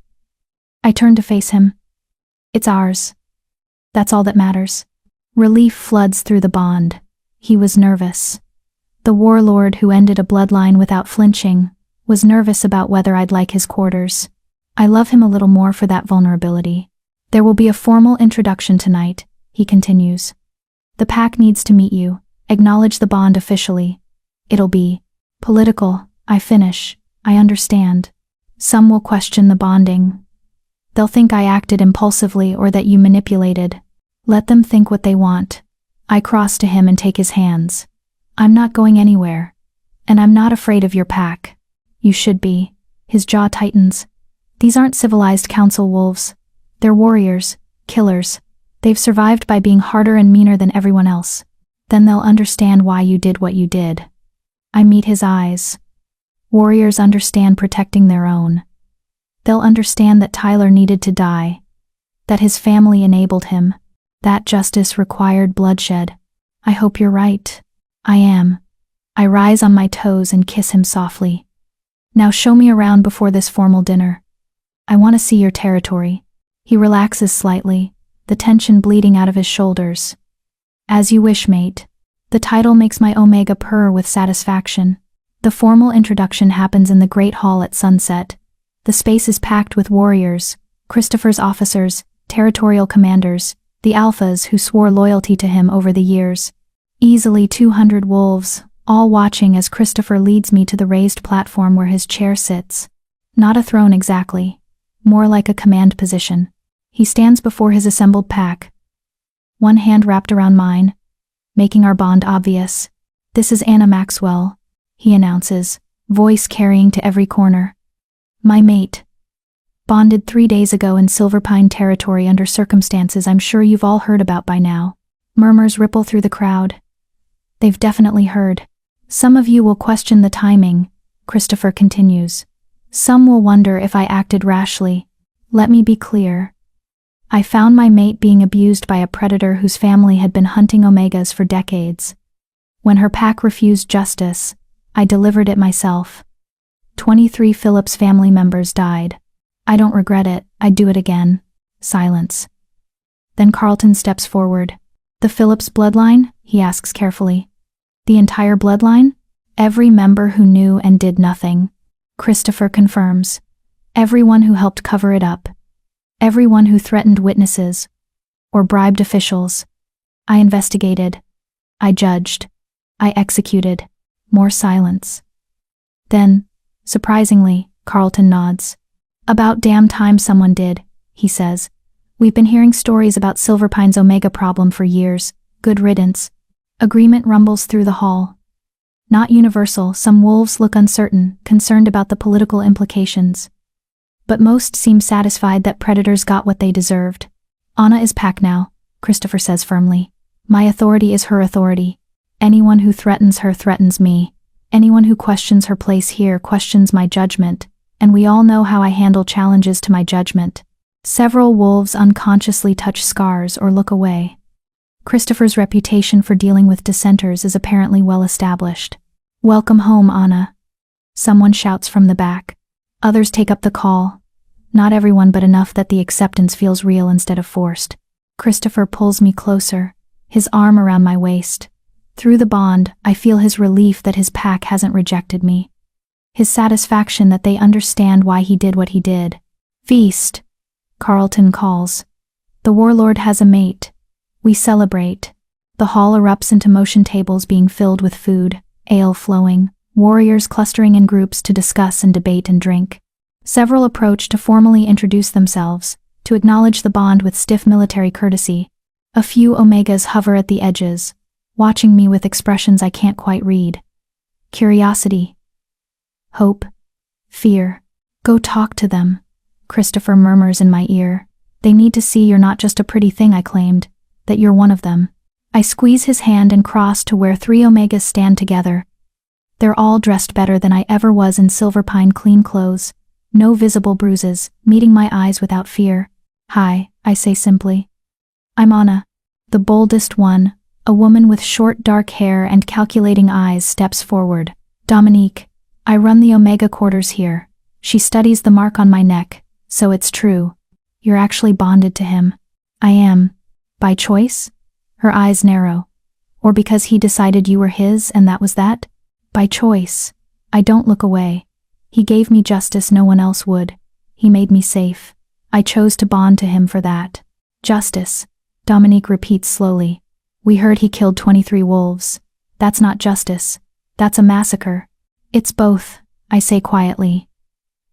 I turn to face him. It's ours. That's all that matters. Relief floods through the bond. He was nervous. The warlord who ended a bloodline without flinching was nervous about whether I'd like his quarters. I love him a little more for that vulnerability. There will be a formal introduction tonight, he continues. The pack needs to meet you, acknowledge the bond officially. It'll be political. I finish. I understand. Some will question the bonding. They'll think I acted impulsively or that you manipulated. Let them think what they want. I cross to him and take his hands. I'm not going anywhere. And I'm not afraid of your pack. You should be. His jaw tightens. These aren't civilized council wolves. They're warriors, killers. They've survived by being harder and meaner than everyone else. Then they'll understand why you did what you did. I meet his eyes. Warriors understand protecting their own. They'll understand that Tyler needed to die, that his family enabled him, that justice required bloodshed. I hope you're right. I am. I rise on my toes and kiss him softly. Now show me around before this formal dinner. I want to see your territory. He relaxes slightly, the tension bleeding out of his shoulders. As you wish, mate. The title makes my Omega purr with satisfaction. The formal introduction happens in the Great Hall at sunset. The space is packed with warriors, Christopher's officers, territorial commanders, the alphas who swore loyalty to him over the years. Easily 200 wolves, all watching as Christopher leads me to the raised platform where his chair sits. Not a throne exactly, more like a command position. He stands before his assembled pack, one hand wrapped around mine, making our bond obvious. This is Anna Maxwell, he announces, voice carrying to every corner. My mate. Bonded 3 days ago in Silverpine territory under circumstances I'm sure you've all heard about by now. Murmurs ripple through the crowd. They've definitely heard. Some of you will question the timing, Christopher continues. Some will wonder if I acted rashly. Let me be clear. I found my mate being abused by a predator whose family had been hunting Omegas for decades. When her pack refused justice, I delivered it myself. 23 Phillips family members died. I don't regret it, I'd do it again. Silence. Then Carlton steps forward. The Phillips bloodline? He asks carefully. The entire bloodline? Every member who knew and did nothing. Christopher confirms. Everyone who helped cover it up. Everyone who threatened witnesses or bribed officials. I investigated. I judged. I executed. More silence. Then, surprisingly, Carlton nods. About damn time someone did, he says. We've been hearing stories about Silverpine's Omega problem for years. Good riddance. Agreement rumbles through the hall. Not universal, some wolves look uncertain, concerned about the political implications. But most seem satisfied that predators got what they deserved. Anna is pack now, Christopher says firmly. My authority is her authority. Anyone who threatens her threatens me. Anyone who questions her place here questions my judgment, and we all know how I handle challenges to my judgment. Several wolves unconsciously touch scars or look away. Christopher's reputation for dealing with dissenters is apparently well established. Welcome home, Anna. Someone shouts from the back. Others take up the call. Not everyone, but enough that the acceptance feels real instead of forced. Christopher pulls me closer, his arm around my waist. Through the bond, I feel his relief that his pack hasn't rejected me. His satisfaction that they understand why he did what he did. Feast, Carlton calls. The warlord has a mate. We celebrate. The hall erupts into motion tables being filled with food, ale flowing, warriors clustering in groups to discuss and debate and drink. Several approach to formally introduce themselves, to acknowledge the bond with stiff military courtesy. A few Omegas hover at the edges, watching me with expressions I can't quite read. Curiosity. Hope. Fear. Go talk to them, Christopher murmurs in my ear. They need to see you're not just a pretty thing, I claimed, that you're one of them. I squeeze his hand and cross to where 3 Omegas stand together. They're all dressed better than I ever was in Silverpine clean clothes. No visible bruises, meeting my eyes without fear. Hi, I say simply. I'm Anna. The boldest one, a woman with short dark hair and calculating eyes, steps forward. Dominique. I run the Omega quarters here. She studies the mark on my neck, so it's true. You're actually bonded to him. I am. By choice? Her eyes narrow. Or because he decided you were his and that was that? By choice. I don't look away. He gave me justice no one else would. He made me safe. I chose to bond to him for that. Justice. Dominique repeats slowly. We heard he killed 23 wolves. That's not justice. That's a massacre. It's both, I say quietly.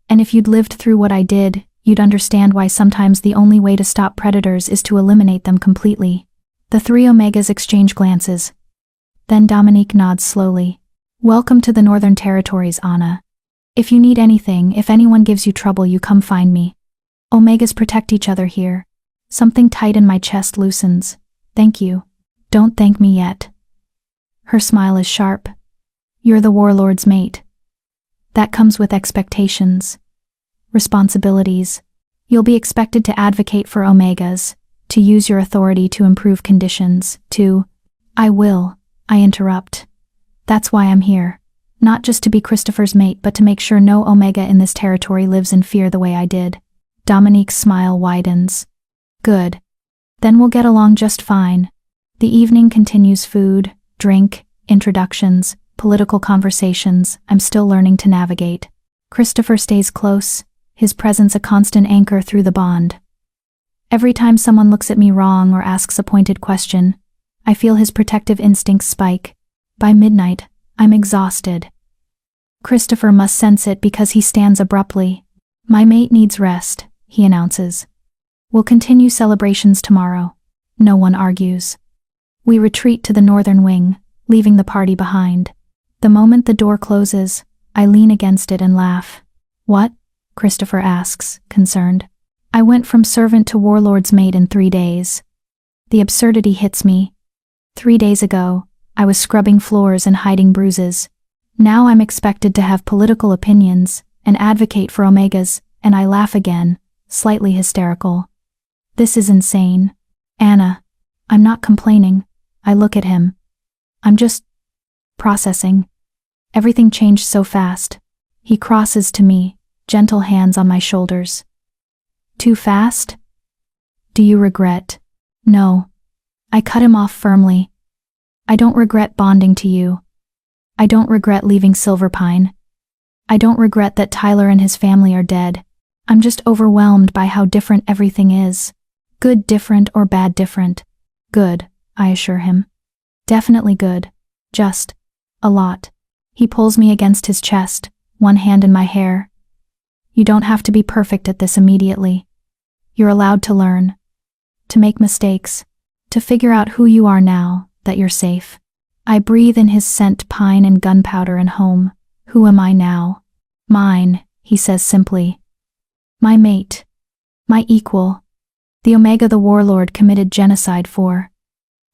And if you'd lived through what I did, you'd understand why sometimes the only way to stop predators is to eliminate them completely. The 3 Omegas exchange glances. Then Dominique nods slowly. Welcome to the Northern Territories, Anna. If you need anything, if anyone gives you trouble, you come find me. Omegas protect each other here. Something tight in my chest loosens. Thank you. Don't thank me yet. Her smile is sharp. You're the warlord's mate. That comes with expectations. Responsibilities. You'll be expected to advocate for Omegas, to use your authority to improve conditions, I will, I interrupt. That's why I'm here. Not just to be Christopher's mate, but to make sure no Omega in this territory lives in fear the way I did. Dominique's smile widens. Good. Then we'll get along just fine. The evening continues: food, drink, introductions, political conversations I'm still learning to navigate. Christopher stays close, his presence a constant anchor through the bond. Every time someone looks at me wrong or asks a pointed question, I feel his protective instincts spike. By midnight, I'm exhausted. Christopher must sense it because he stands abruptly. My mate needs rest, he announces. We'll continue celebrations tomorrow. No one argues. We retreat to the northern wing, leaving the party behind. The moment the door closes, I lean against it and laugh. What? Christopher asks, concerned. I went from servant to warlord's mate in 3 days. The absurdity hits me. 3 days ago, I was scrubbing floors and hiding bruises. Now I'm expected to have political opinions and advocate for Omegas, and I laugh again, slightly hysterical. This is insane. Anna, I'm not complaining. I look at him. I'm just processing. Everything changed so fast. He crosses to me, gentle hands on my shoulders. Too fast? Do you regret? No. I cut him off firmly. I don't regret bonding to you. I don't regret leaving Silverpine. I don't regret that Tyler and his family are dead. I'm just overwhelmed by how different everything is. Good different or bad different. Good, I assure him. Definitely good. Just a lot. He pulls me against his chest, one hand in my hair. You don't have to be perfect at this immediately. You're allowed to learn, to make mistakes, to figure out who you are now that you're safe. I breathe in his scent, pine and gunpowder and home. Who am I now? Mine, he says simply. My mate. My equal. The Omega the warlord committed genocide for.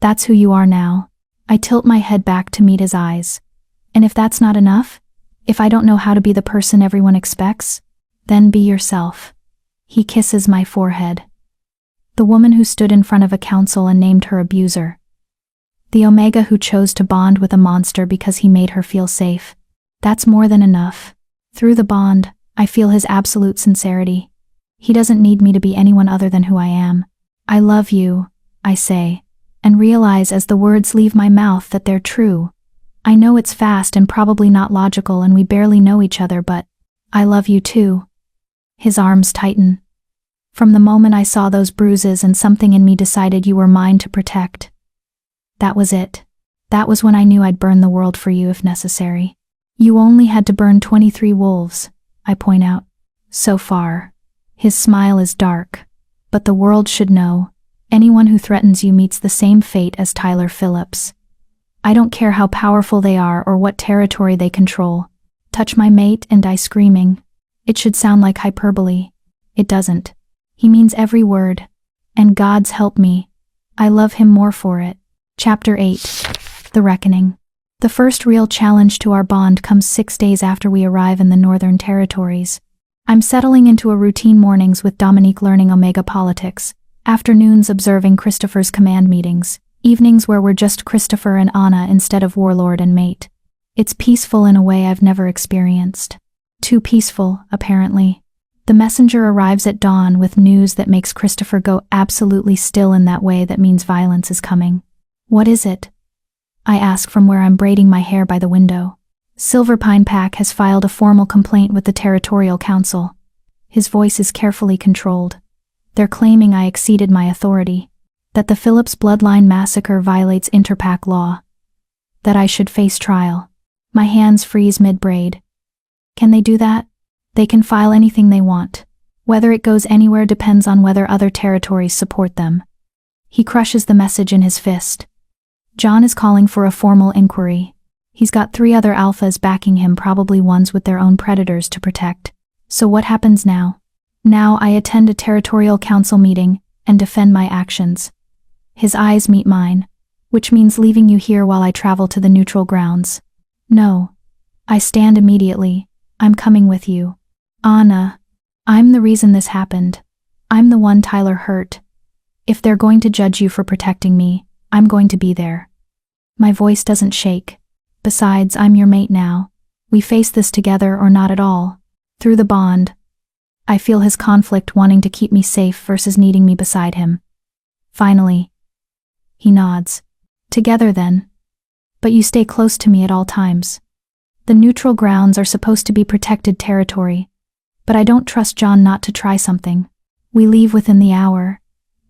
That's who you are now. I tilt my head back to meet his eyes. And if that's not enough, if I don't know how to be the person everyone expects, then be yourself. He kisses my forehead. The woman who stood in front of a council and named her abuser. The Omega who chose to bond with a monster because he made her feel safe. That's more than enough. Through the bond, I feel his absolute sincerity. He doesn't need me to be anyone other than who I am. I love you, I say, and realize as the words leave my mouth that they're true. I know it's fast and probably not logical and we barely know each other, but I love you too. His arms tighten. From the moment I saw those bruises and something in me decided you were mine to protect. That was it. That was when I knew I'd burn the world for you if necessary. You only had to burn 23 wolves, I point out. So far. His smile is dark. But the world should know. Anyone who threatens you meets the same fate as Tyler Phillips. I don't care how powerful they are or what territory they control. Touch my mate and die screaming. It should sound like hyperbole. It doesn't. He means every word. And God's help me. I love him more for it. Chapter 8. The Reckoning. The first real challenge to our bond comes 6 days after we arrive in the Northern Territories. I'm settling into a routine mornings with Dominique learning Omega politics, afternoons observing Christopher's command meetings, evenings where we're just Christopher and Anna instead of warlord and mate. It's peaceful in a way I've never experienced. Too peaceful, apparently. The messenger arrives at dawn with news that makes Christopher go absolutely still in that way that means violence is coming. What is it? I ask from where I'm braiding my hair by the window. Silverpine Pack has filed a formal complaint with the Territorial Council. His voice is carefully controlled. They're claiming I exceeded my authority, that the Phillips Bloodline massacre violates interpack law, that I should face trial. My hands freeze mid-braid. Can they do that? They can file anything they want. Whether it goes anywhere depends on whether other territories support them. He crushes the message in his fist. John is calling for a formal inquiry. He's got 3 other alphas backing him, probably ones with their own predators to protect. So what happens now? Now I attend a territorial council meeting and defend my actions. His eyes meet mine, which means leaving you here while I travel to the neutral grounds. No. I stand immediately. I'm coming with you. Anna. I'm the reason this happened. I'm the one Tyler hurt. If they're going to judge you for protecting me, I'm going to be there. My voice doesn't shake. Besides, I'm your mate now. We face this together or not at all. Through the bond. I feel his conflict wanting to keep me safe versus needing me beside him. Finally. He nods. Together then. But you stay close to me at all times. The neutral grounds are supposed to be protected territory. But I don't trust John not to try something. We leave within the hour,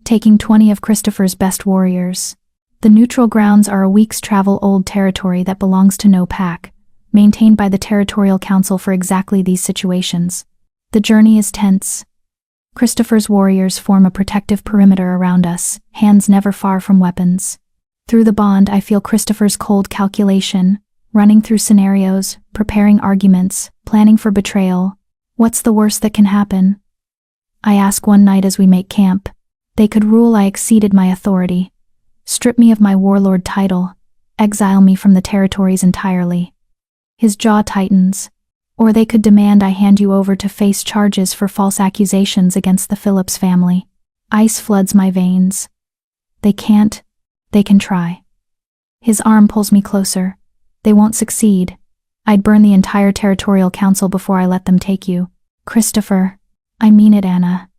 taking 20 of Christopher's best warriors. The neutral grounds are a week's travel old territory that belongs to no pack, maintained by the Territorial Council for exactly these situations. The journey is tense. Christopher's warriors form a protective perimeter around us, hands never far from weapons. Through the bond I feel Christopher's cold calculation, running through scenarios, preparing arguments, planning for betrayal. What's the worst that can happen? I ask one night as we make camp. They could rule I exceeded my authority. Strip me of my warlord title, exile me from the territories entirely. His jaw tightens. Or they could demand I hand you over to face charges for false accusations against the Phillips family. Ice floods my veins. They can't. They can try. His arm pulls me closer. They won't succeed. I'd burn the entire territorial council before I let them take you. Christopher. I mean it, Anna.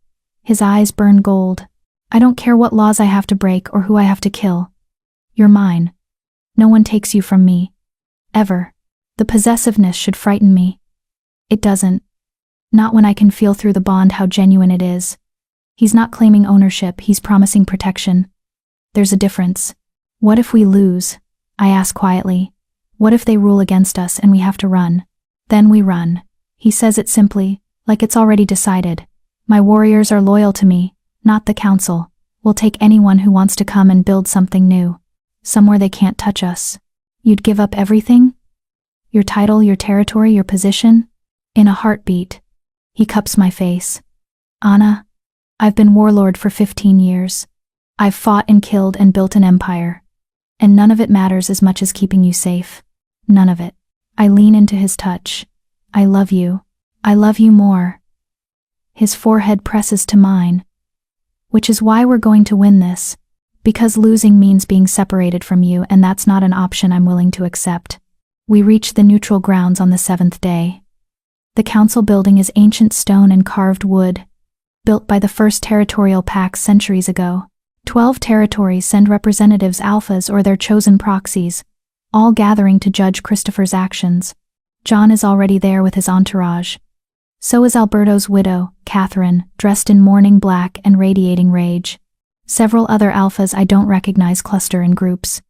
His eyes burn gold. I don't care what laws I have to break or who I have to kill. You're mine. No one takes you from me. Ever. The possessiveness should frighten me. It doesn't. Not when I can feel through the bond how genuine it is. He's not claiming ownership, he's promising protection. There's a difference. What if we lose? I ask quietly. What if they rule against us and we have to run? Then we run. He says it simply, like it's already decided. My warriors are loyal to me, not the council. We'll take anyone who wants to come and build something new. Somewhere they can't touch us. You'd give up everything? Your title, your territory, your position? In a heartbeat. He cups my face. Anna, I've been warlord for 15 years. I've fought and killed and built an empire. And none of it matters as much as keeping you safe. None of it. I lean into his touch. I love you. I love you more. His forehead presses to mine. Which is why we're going to win this. Because losing means being separated from you, and that's not an option I'm willing to accept. We reach the neutral grounds on the 7th day. The council building is ancient stone and carved wood, built by the first territorial pack centuries ago. 12 territories send representatives, alphas or their chosen proxies, all gathering to judge Christopher's actions. John is already there with his entourage. So is Alberto's widow, Catherine, dressed in mourning black and radiating rage. Several other alphas I don't recognize cluster in groups,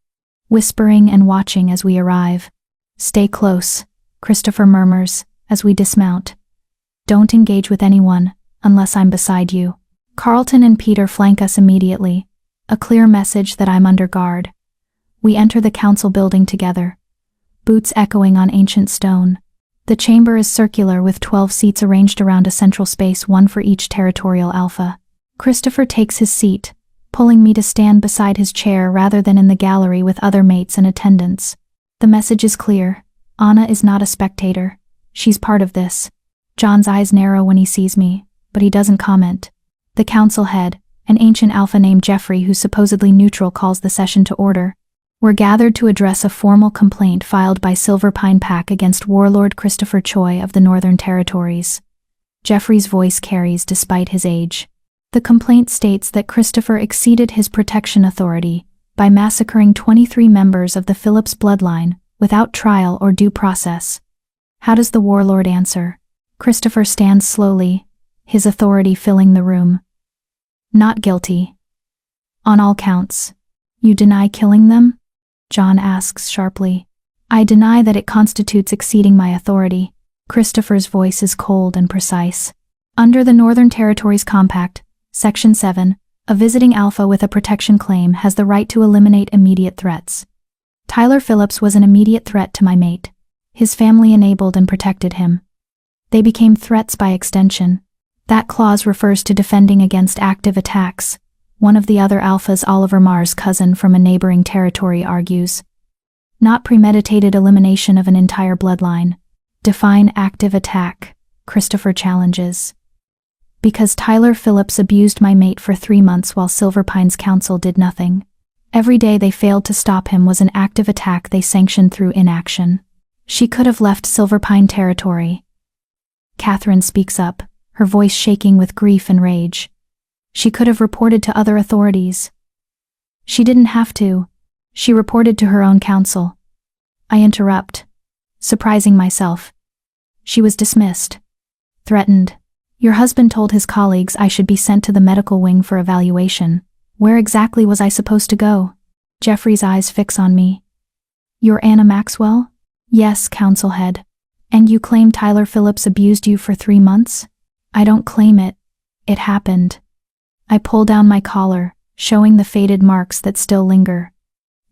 whispering and watching as we arrive. Stay close, Christopher murmurs, as we dismount. Don't engage with anyone, unless I'm beside you. Carlton and Peter flank us immediately, a clear message that I'm under guard. We enter the council building together, boots echoing on ancient stone. The chamber is circular with 12 seats arranged around a central space, one for each territorial alpha. Christopher takes his seat, pulling me to stand beside his chair rather than in the gallery with other mates and attendants. The message is clear. Anna is not a spectator. She's part of this. John's eyes narrow when he sees me, but he doesn't comment. The council head, an ancient alpha named Jeffrey who's supposedly neutral, calls the session to order. We're gathered to address a formal complaint filed by Silver Pine Pack against Warlord Christopher Choi of the Northern Territories. Jeffrey's voice carries despite his age. The complaint states that Christopher exceeded his protection authority by massacring 23 members of the Phillips bloodline without trial or due process. How does the warlord answer? Christopher stands slowly, his authority filling the room. Not guilty. On all counts. You deny killing them? John asks sharply. I deny that it constitutes exceeding my authority. Christopher's voice is cold and precise. Under the Northern Territories Compact, Section 7, a visiting alpha with a protection claim has the right to eliminate immediate threats. Tyler Phillips was an immediate threat to my mate. His family enabled and protected him. They became threats by extension. That clause refers to defending against active attacks. One of the other alphas, Oliver Marr's cousin from a neighboring territory, argues. Not premeditated elimination of an entire bloodline. Define active attack, Christopher challenges. Because Tyler Phillips abused my mate for 3 months while Silver Pine's council did nothing. Every day they failed to stop him was an active attack they sanctioned through inaction. She could have left Silver Pine territory. Catherine speaks up, her voice shaking with grief and rage. She could have reported to other authorities. She didn't have to. She reported to her own council. I interrupt, surprising myself. She was dismissed. Threatened. Your husband told his colleagues I should be sent to the medical wing for evaluation. Where exactly was I supposed to go? Jeffrey's eyes fix on me. You're Anna Maxwell? Yes, council head. And you claim Tyler Phillips abused you for 3 months? I don't claim it. It happened. I pull down my collar, showing the faded marks that still linger.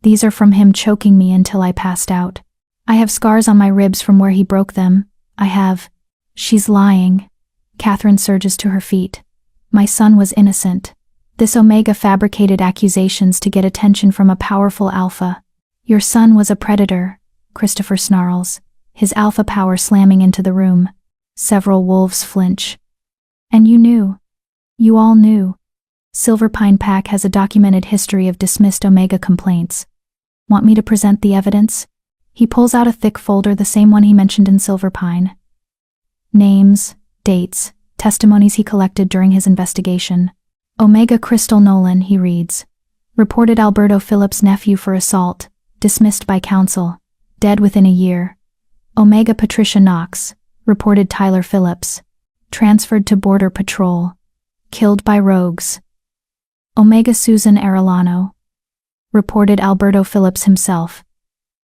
These are from him choking me until I passed out. I have scars on my ribs from where he broke them. I have. She's lying. Catherine surges to her feet. My son was innocent. This Omega fabricated accusations to get attention from a powerful alpha. Your son was a predator, Christopher snarls, his alpha power slamming into the room. Several wolves flinch. And you knew. You all knew. Silverpine Pack has a documented history of dismissed Omega complaints. Want me to present the evidence? He pulls out a thick folder, the same one he mentioned in Silverpine. Names, dates, testimonies he collected during his investigation. Omega Crystal Nolan, he reads. Reported Alberto Phillips' nephew for assault, dismissed by counsel, dead within a year. Omega Patricia Knox, reported Tyler Phillips, transferred to Border Patrol, killed by rogues. Omega Susan Arellano, reported Alberto Phillips himself,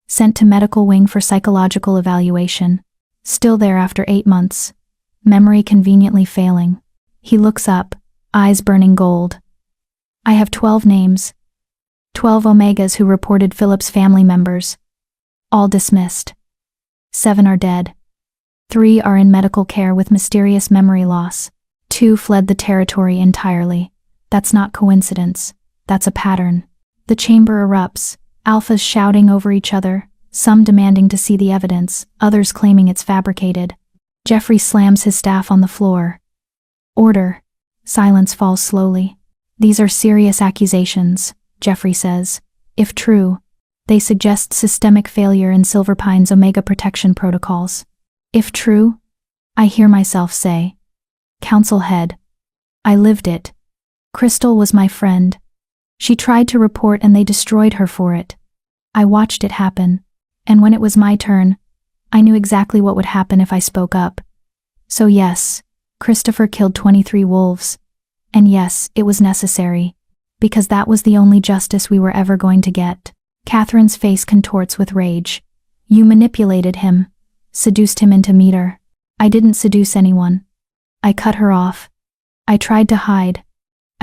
sent to medical wing for psychological evaluation, still there after 8 months, memory conveniently failing. He looks up, eyes burning gold. I have 12 names. 12 Omegas who reported Phillips' family members. All dismissed. 7 are dead. 3 are in medical care with mysterious memory loss. 2 fled the territory entirely. That's not coincidence. That's a pattern. The chamber erupts, alphas shouting over each other, some demanding to see the evidence, others claiming it's fabricated. Jeffrey slams his staff on the floor. Order. Silence falls slowly. These are serious accusations, Jeffrey says. If true, they suggest systemic failure in Silverpine's Omega protection protocols. If true, I hear myself say. Council head. I lived it. Crystal was my friend. She tried to report and they destroyed her for it. I watched it happen, and when it was my turn, I knew exactly what would happen if I spoke up. So yes, Christopher killed 23 wolves. And yes, it was necessary, because that was the only justice we were ever going to get. Catherine's face contorts with rage. You manipulated him, seduced him into meter. I didn't seduce anyone. I cut her off. I tried to hide.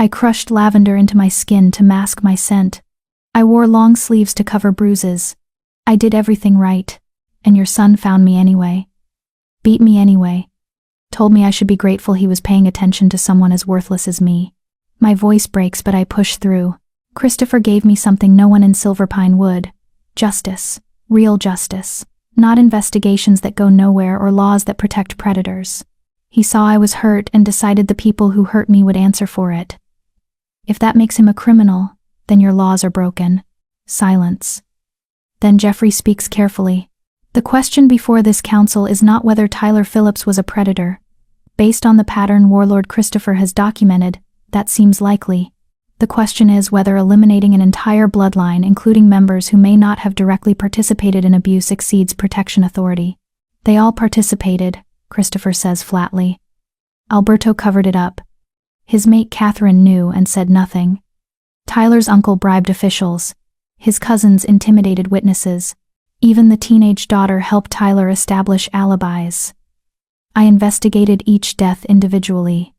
I crushed lavender into my skin to mask my scent. I wore long sleeves to cover bruises. I did everything right, and your son found me anyway. Beat me anyway. Told me I should be grateful he was paying attention to someone as worthless as me. My voice breaks, but I push through. Christopher gave me something no one in Silverpine would. Justice. Real justice. Not investigations that go nowhere or laws that protect predators. He saw I was hurt and decided the people who hurt me would answer for it. If that makes him a criminal, then your laws are broken. Silence. Then Jeffrey speaks carefully. The question before this council is not whether Tyler Phillips was a predator. Based on the pattern Warlord Christopher has documented, that seems likely. The question is whether eliminating an entire bloodline, including members who may not have directly participated in abuse, exceeds protection authority. They all participated, Christopher says flatly. Alberto covered it up. His mate Catherine knew and said nothing. Tyler's uncle bribed officials. His cousins intimidated witnesses. Even the teenage daughter helped Tyler establish alibis. I investigated each death individually.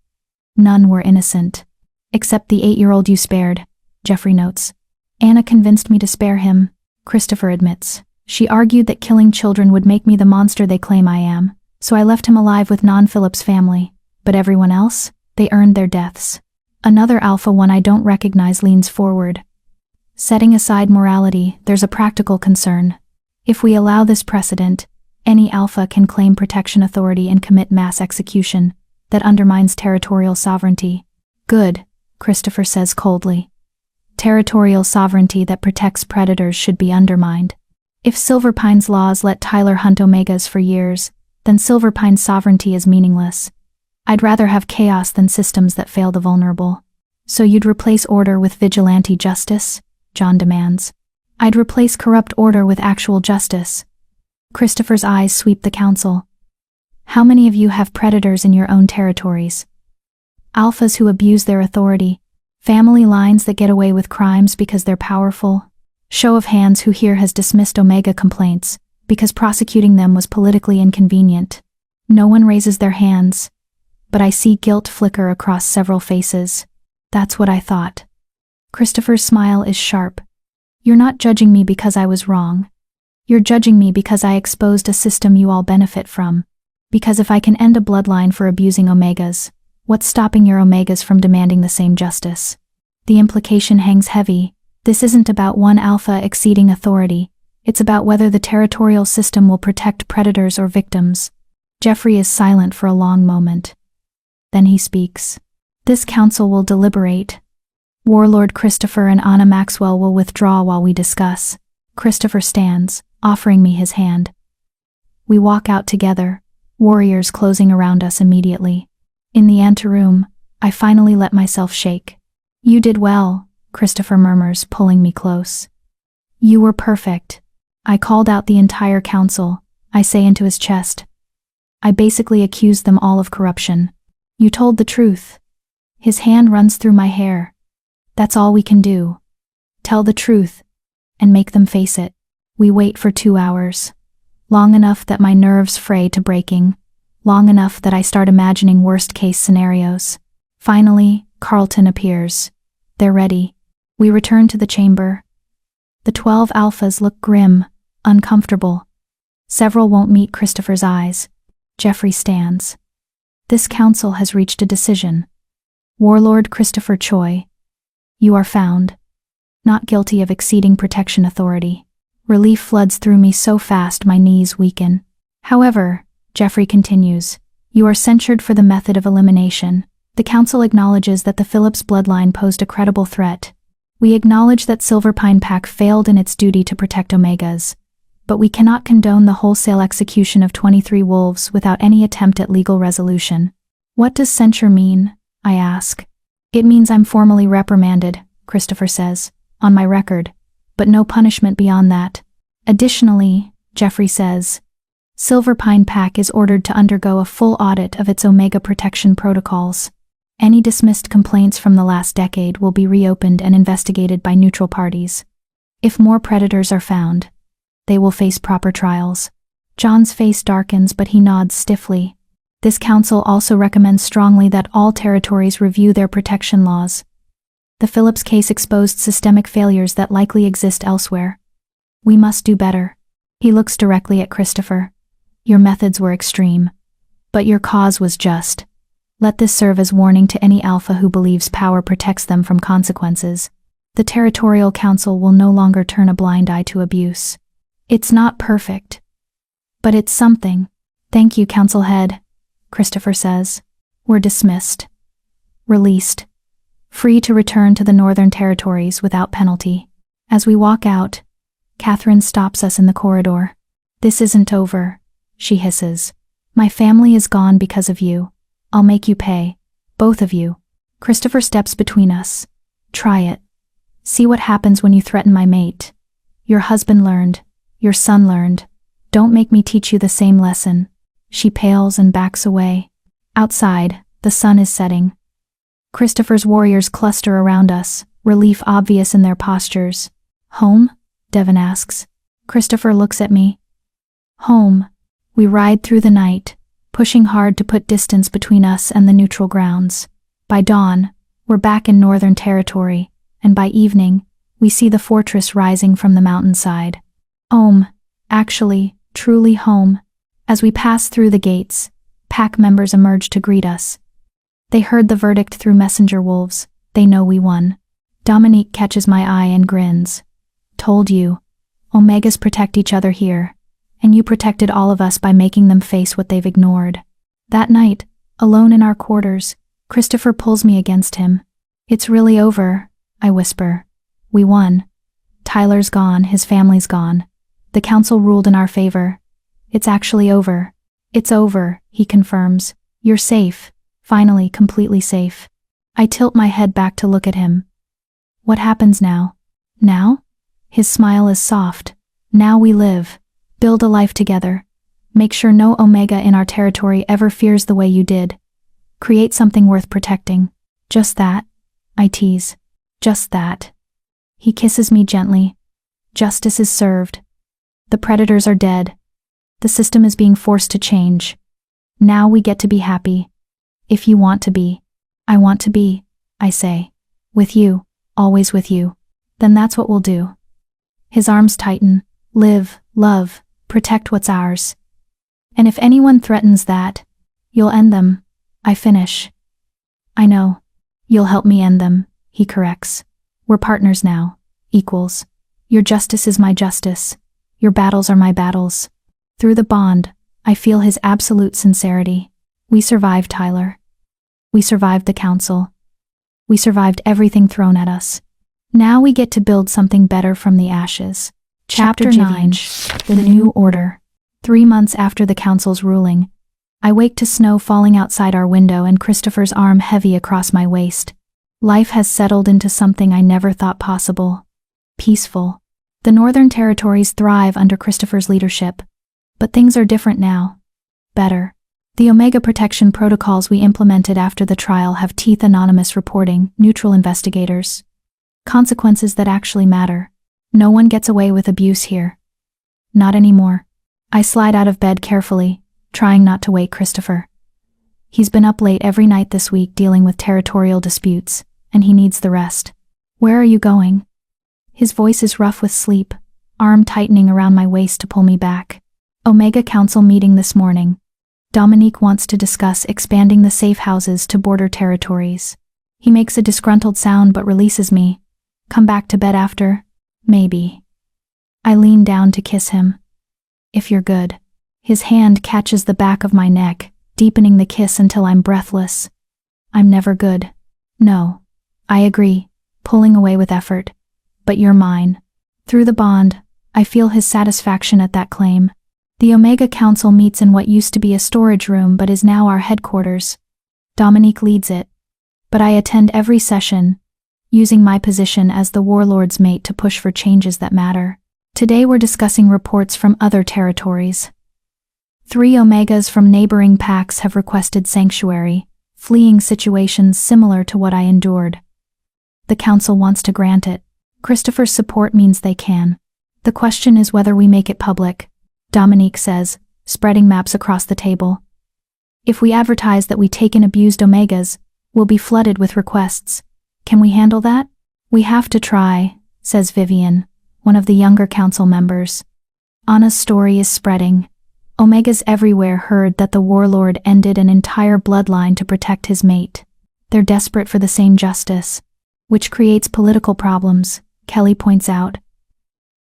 None were innocent. Except the 8-year-old you spared, Jeffrey notes. Anna convinced me to spare him, Christopher admits. She argued that killing children would make me the monster they claim I am, so I left him alive with non-Phillips family. But everyone else? They earned their deaths. Another alpha one I don't recognize leans forward. Setting aside morality, there's a practical concern. If we allow this precedent, any alpha can claim protection authority and commit mass execution. That undermines territorial sovereignty. Good, Christopher says coldly. Territorial sovereignty that protects predators should be undermined. If Silverpine's laws let Tyler hunt Omegas for years, then Silverpine's sovereignty is meaningless. I'd rather have chaos than systems that fail the vulnerable. So you'd replace order with vigilante justice? John demands. I'd replace corrupt order with actual justice. Christopher's eyes sweep the council. How many of you have predators in your own territories? Alphas who abuse their authority. Family lines that get away with crimes because they're powerful. Show of hands who here has dismissed Omega complaints because prosecuting them was politically inconvenient. No one raises their hands. But I see guilt flicker across several faces. That's what I thought. Christopher's smile is sharp. You're not judging me because I was wrong. You're judging me because I exposed a system you all benefit from. Because if I can end a bloodline for abusing Omegas, what's stopping your Omegas from demanding the same justice? The implication hangs heavy. This isn't about one alpha exceeding authority. It's about whether the territorial system will protect predators or victims. Jeffrey is silent for a long moment. Then he speaks. This council will deliberate, Warlord Christopher and Anna Maxwell will withdraw while we discuss. Christopher stands, offering me his hand. We walk out together, warriors closing around us immediately. In the anteroom, I finally let myself shake. You did well, Christopher murmurs, pulling me close. You were perfect. I called out the entire council, I say into his chest. I basically accused them all of corruption. You told the truth. His hand runs through my hair. That's all we can do. Tell the truth, and make them face it. We wait for 2 hours. Long enough that my nerves fray to breaking. Long enough that I start imagining worst-case scenarios. Finally, Carlton appears. They're ready. We return to the chamber. The 12 alphas look grim, uncomfortable. Several won't meet Christopher's eyes. Jeffrey stands. This council has reached a decision. Warlord Christopher Choi, you are found not guilty of exceeding protection authority. Relief floods through me so fast my knees weaken. However, Jeffrey continues, you are censured for the method of elimination. The council acknowledges that the Phillips bloodline posed a credible threat. We acknowledge that Silverpine Pack failed in its duty to protect Omegas. But we cannot condone the wholesale execution of 23 wolves without any attempt at legal resolution. What does censure mean? I ask. It means I'm formally reprimanded, Christopher says, on my record, but no punishment beyond that. Additionally, Jeffrey says, Silverpine Pack is ordered to undergo a full audit of its Omega protection protocols. Any dismissed complaints from the last decade will be reopened and investigated by neutral parties. If more predators are found, they will face proper trials. John's face darkens, but he nods stiffly. This council also recommends strongly that all territories review their protection laws. The Phillips case exposed systemic failures that likely exist elsewhere. We must do better. He looks directly at Christopher. Your methods were extreme, but your cause was just. Let this serve as warning to any alpha who believes power protects them from consequences. The Territorial Council will no longer turn a blind eye to abuse. It's not perfect, but it's something. Thank you, Council Head, Christopher says. We're dismissed. Released. Free to return to the Northern Territories without penalty. As we walk out, Catherine stops us in the corridor. This isn't over, she hisses. My family is gone because of you. I'll make you pay. Both of you. Christopher steps between us. Try it. See what happens when you threaten my mate. Your husband learned. Your son learned. Don't make me teach you the same lesson. She pales and backs away. Outside, the sun is setting. Christopher's warriors cluster around us, relief obvious in their postures. Home? Devon asks. Christopher looks at me. Home. We ride through the night, pushing hard to put distance between us and the neutral grounds. By dawn, we're back in Northern Territory, and by evening, we see the fortress rising from the mountainside. Home. Actually, truly home. As we pass through the gates, pack members emerge to greet us. They heard the verdict through messenger wolves. They know we won. Dominique catches my eye and grins. Told you. Omegas protect each other here, and you protected all of us by making them face what they've ignored. That night, alone in our quarters, Christopher pulls me against him. It's really over, I whisper. We won. Tyler's gone, his family's gone. The council ruled in our favor. It's actually over. It's over, he confirms. You're safe. Finally, completely safe. I tilt my head back to look at him. What happens now? Now? His smile is soft. Now we live. Build a life together. Make sure no Omega in our territory ever fears the way you did. Create something worth protecting. Just that, I tease. Just that. He kisses me gently. Justice is served. The predators are dead. The system is being forced to change. Now we get to be happy. If you want to be. I want to be, I say. With you, always with you. Then that's what we'll do. His arms tighten. Live, love, protect what's ours. And if anyone threatens that, you'll end them. I finish. I know. You'll help me end them, he corrects. We're partners now. Equals. Your justice is my justice. Your battles are my battles. Through the bond, I feel his absolute sincerity. We survived, Tyler. We survived the council. We survived everything thrown at us. Now we get to build something better from the ashes. Chapter 9. The New Order. 3 months after the council's ruling, I wake to snow falling outside our window and Christopher's arm heavy across my waist. Life has settled into something I never thought possible. Peaceful. The Northern Territories thrive under Christopher's leadership. But things are different now. Better. The Omega protection protocols we implemented after the trial have teeth: anonymous reporting, neutral investigators. Consequences that actually matter. No one gets away with abuse here. Not anymore. I slide out of bed carefully, trying not to wake Christopher. He's been up late every night this week dealing with territorial disputes, and he needs the rest. Where are you going? His voice is rough with sleep, arm tightening around my waist to pull me back. Omega Council meeting this morning. Dominique wants to discuss expanding the safe houses to border territories. He makes a disgruntled sound but releases me. Come back to bed after? Maybe. I lean down to kiss him. If you're good. His hand catches the back of my neck, deepening the kiss until I'm breathless. I'm never good. No. I agree, pulling away with effort. But you're mine. Through the bond, I feel his satisfaction at that claim. The Omega Council meets in what used to be a storage room but is now our headquarters. Dominique leads it. But I attend every session, using my position as the warlord's mate to push for changes that matter. Today we're discussing reports from other territories. 3 Omegas from neighboring packs have requested sanctuary, fleeing situations similar to what I endured. The council wants to grant it. Christopher's support means they can. The question is whether we make it public, Dominique says, spreading maps across the table. If we advertise that we take in abused Omegas, we'll be flooded with requests. Can we handle that? We have to try, says Vivian, one of the younger council members. Anna's story is spreading. Omegas everywhere heard that the warlord ended an entire bloodline to protect his mate. They're desperate for the same justice, which creates political problems, Kelly points out.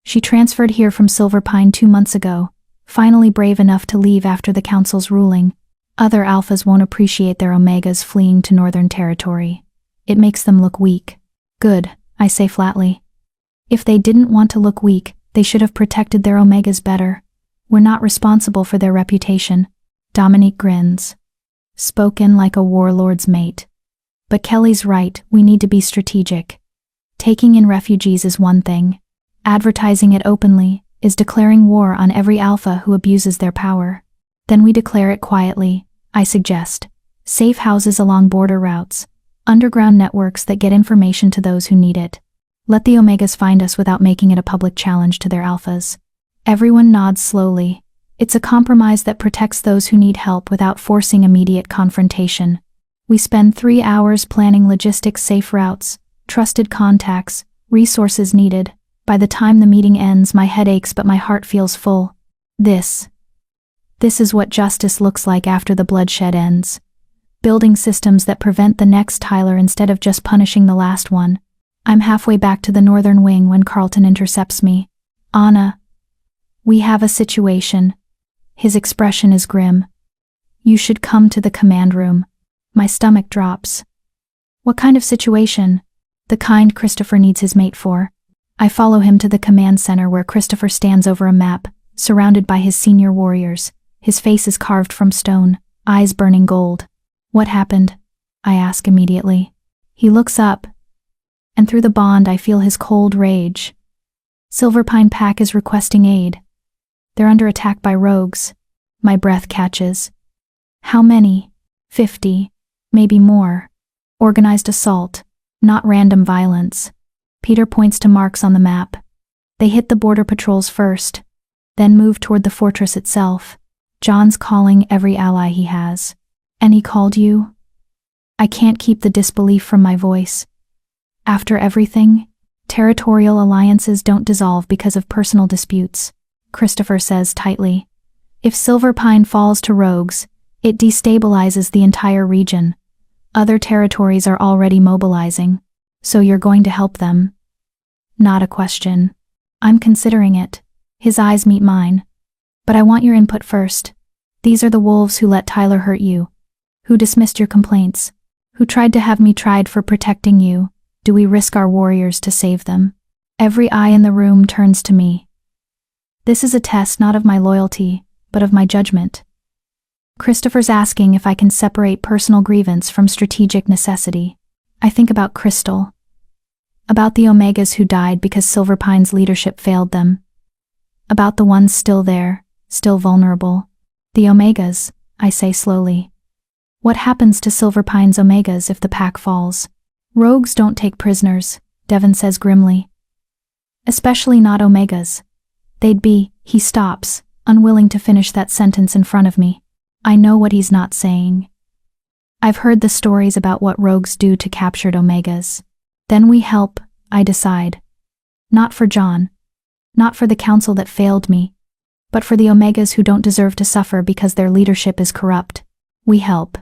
She transferred here from Silver Pine 2 months ago, finally brave enough to leave after the council's ruling. Other alphas won't appreciate their Omegas fleeing to Northern Territory. It makes them look weak. Good, I say flatly. If they didn't want to look weak, they should have protected their Omegas better. We're not responsible for their reputation. Dominique grins. Spoken like a warlord's mate. But Kelly's right, we need to be strategic. Taking in refugees is one thing. Advertising it openly is declaring war on every alpha who abuses their power. Then we declare it quietly, I suggest. Safe houses along border routes. Underground networks that get information to those who need it. Let the Omegas find us without making it a public challenge to their alphas. Everyone nods slowly. It's a compromise that protects those who need help without forcing immediate confrontation. We spend 3 hours planning logistics, safe routes, trusted contacts, resources needed. By the time the meeting ends, my head aches but my heart feels full. This is what justice looks like after the bloodshed ends. Building systems that prevent the next Tyler instead of just punishing the last one. I'm halfway back to the northern wing when Carlton intercepts me. Anna. We have a situation. His expression is grim. You should come to the command room. My stomach drops. What kind of situation? The kind Christopher needs his mate for. I follow him to the command center where Christopher stands over a map, surrounded by his senior warriors. His face is carved from stone, eyes burning gold. What happened? I ask immediately. He looks up, and through the bond I feel his cold rage. Silverpine Pack is requesting aid. They're under attack by rogues. My breath catches. How many? 50. Maybe more. Organized assault, not random violence. Peter points to marks on the map. They hit the border patrols first, then move toward the fortress itself. John's calling every ally he has. And he called you? I can't keep the disbelief from my voice. After everything, territorial alliances don't dissolve because of personal disputes, Christopher says tightly. If Silverpine falls to rogues, it destabilizes the entire region. Other territories are already mobilizing, so you're going to help them. Not a question. I'm considering it. His eyes meet mine. But I want your input first. These are the wolves who let Tyler hurt you, who dismissed your complaints, Who tried to have me tried for protecting you? Do we risk our warriors to save them? Every eye in the room turns to me. This is a test not of my loyalty, but of my judgment. Christopher's asking if I can separate personal grievance from strategic necessity. I think about Crystal. About the Omegas who died because Silverpine's leadership failed them. About the ones still there, still vulnerable. The Omegas, I say slowly. What happens to Silverpine's Omegas if the pack falls? Rogues don't take prisoners, Devon says grimly. Especially not Omegas. They'd be, he stops, unwilling to finish that sentence in front of me. I know what he's not saying. I've heard the stories about what rogues do to captured Omegas. Then we help, I decide. Not for John. Not for the council that failed me. But for the Omegas who don't deserve to suffer because their leadership is corrupt. We help.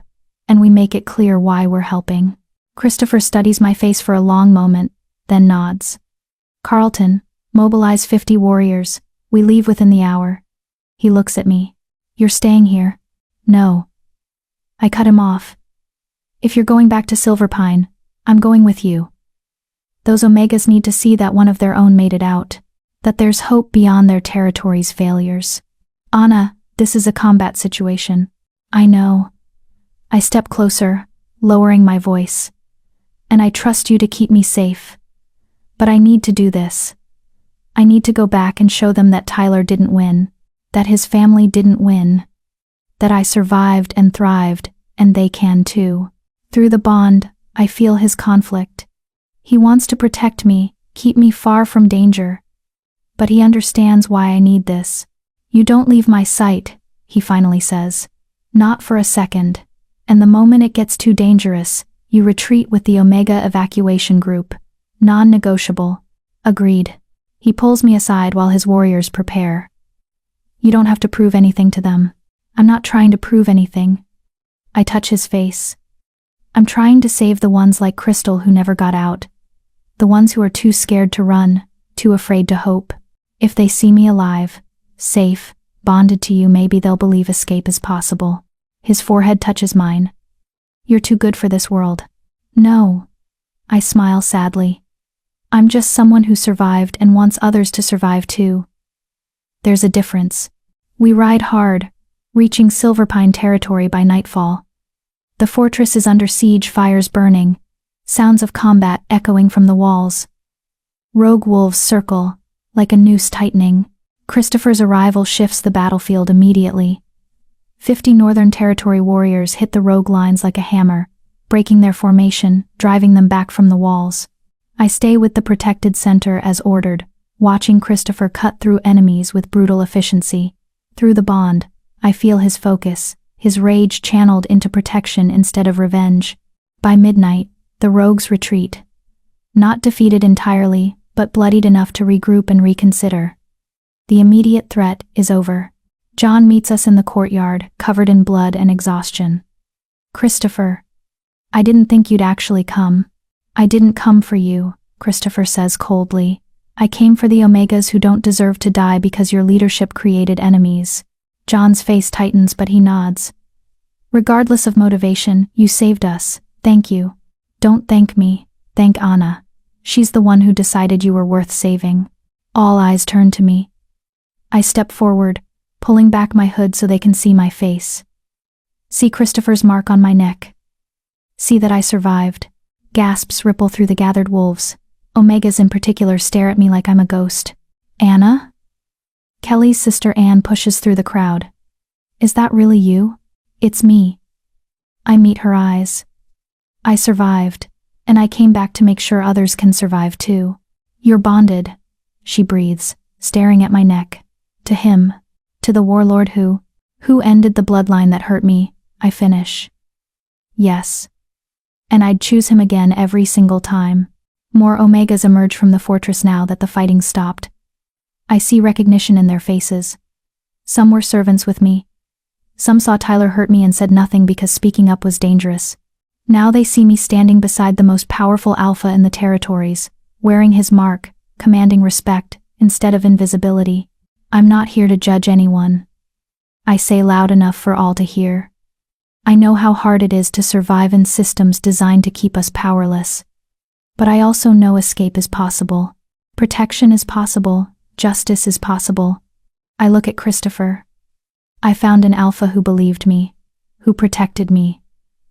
And we make it clear why we're helping. Christopher studies my face for a long moment, then nods. Carlton, mobilize 50 warriors. We leave within the hour. He looks at me. You're staying here? No. I cut him off. If you're going back to Silverpine, I'm going with you. Those Omegas need to see that one of their own made it out. That there's hope beyond their territory's failures. Anna, this is a combat situation. I know. I step closer, lowering my voice. And I trust you to keep me safe. But I need to do this. I need to go back and show them that Tyler didn't win. That his family didn't win. That I survived and thrived, and they can too. Through the bond, I feel his conflict. He wants to protect me, keep me far from danger. But he understands why I need this. You don't leave my sight, he finally says. Not for a second. And the moment it gets too dangerous, you retreat with the Omega evacuation group. Non-negotiable. Agreed. He pulls me aside while his warriors prepare. You don't have to prove anything to them. I'm not trying to prove anything. I touch his face. I'm trying to save the ones like Crystal who never got out. The ones who are too scared to run, too afraid to hope. If they see me alive, safe, bonded to you, maybe they'll believe escape is possible. His forehead touches mine. You're too good for this world. No. I smile sadly. I'm just someone who survived and wants others to survive too. There's a difference. We ride hard, reaching Silverpine territory by nightfall. The fortress is under siege, fires burning, sounds of combat echoing from the walls. Rogue wolves circle, like a noose tightening. Christopher's arrival shifts the battlefield immediately. 50 Northern Territory warriors hit the rogue lines like a hammer, breaking their formation, driving them back from the walls. I stay with the protected center as ordered, watching Christopher cut through enemies with brutal efficiency. Through the bond, I feel his focus, his rage channeled into protection instead of revenge. By midnight, the rogues retreat. Not defeated entirely, but bloodied enough to regroup and reconsider. The immediate threat is over. John meets us in the courtyard, covered in blood and exhaustion. Christopher, I didn't think you'd actually come. I didn't come for you, Christopher says coldly. I came for the Omegas who don't deserve to die because your leadership created enemies. John's face tightens, but he nods. Regardless of motivation, you saved us. Thank you. Don't thank me. Thank Anna. She's the one who decided you were worth saving. All eyes turn to me. I step forward, pulling back my hood so they can see my face. See Christopher's mark on my neck. See that I survived. Gasps ripple through the gathered wolves. Omegas in particular stare at me like I'm a ghost. Anna? Kelly's sister Anne pushes through the crowd. Is that really you? It's me. I meet her eyes. I survived, and I came back to make sure others can survive too. You're bonded, she breathes, staring at my neck. To him. To the warlord who ended the bloodline that hurt me, I finish. Yes. And I'd choose him again every single time. More Omegas emerge from the fortress now that the fighting stopped. I see recognition in their faces. Some were servants with me. Some saw Tyler hurt me and said nothing because speaking up was dangerous. Now they see me standing beside the most powerful alpha in the territories, wearing his mark, commanding respect, instead of invisibility. I'm not here to judge anyone. I say loud enough for all to hear. I know how hard it is to survive in systems designed to keep us powerless. But I also know escape is possible. Protection is possible. Justice is possible. I look at Christopher. I found an alpha who believed me, who protected me,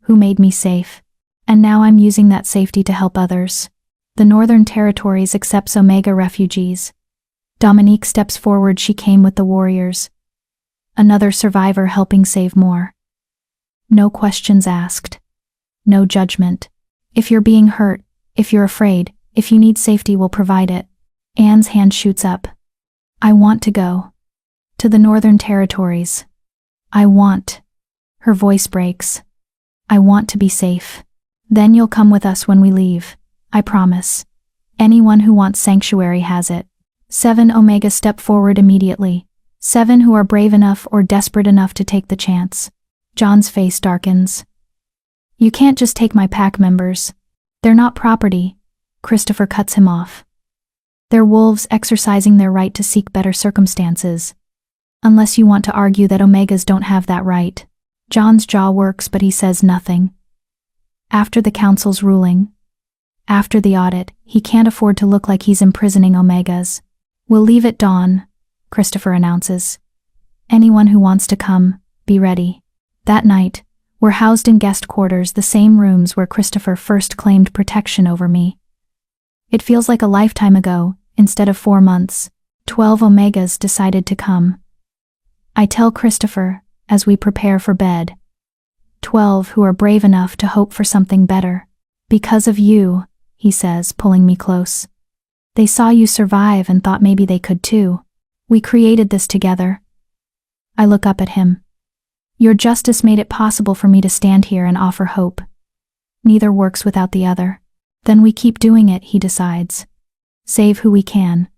who made me safe. And now I'm using that safety to help others. The Northern Territories accepts Omega refugees. Dominique steps forward. She came with the warriors. Another survivor helping save more. No questions asked. No judgment. If you're being hurt, if you're afraid, if you need safety, we'll provide it. Anne's hand shoots up. I want to go. To the Northern Territories. I want. Her voice breaks. I want to be safe. Then you'll come with us when we leave. I promise. Anyone who wants sanctuary has it. 7 Omega step forward immediately. 7 who are brave enough or desperate enough to take the chance. John's face darkens. You can't just take my pack members. They're not property. Christopher cuts him off. They're wolves exercising their right to seek better circumstances. Unless you want to argue that Omegas don't have that right. John's jaw works, but he says nothing. After the council's ruling, after the audit, he can't afford to look like he's imprisoning Omegas. We'll leave at dawn, Christopher announces. Anyone who wants to come, be ready. That night, we're housed in guest quarters, the same rooms where Christopher first claimed protection over me. It feels like a lifetime ago. Instead of 4 months, 12 Omegas decided to come. I tell Christopher, as we prepare for bed. 12 who are brave enough to hope for something better. Because of you, he says, pulling me close. They saw you survive and thought maybe they could too. We created this together. I look up at him. Your justice made it possible for me to stand here and offer hope. Neither works without the other. Then we keep doing it, he decides. Save who we can.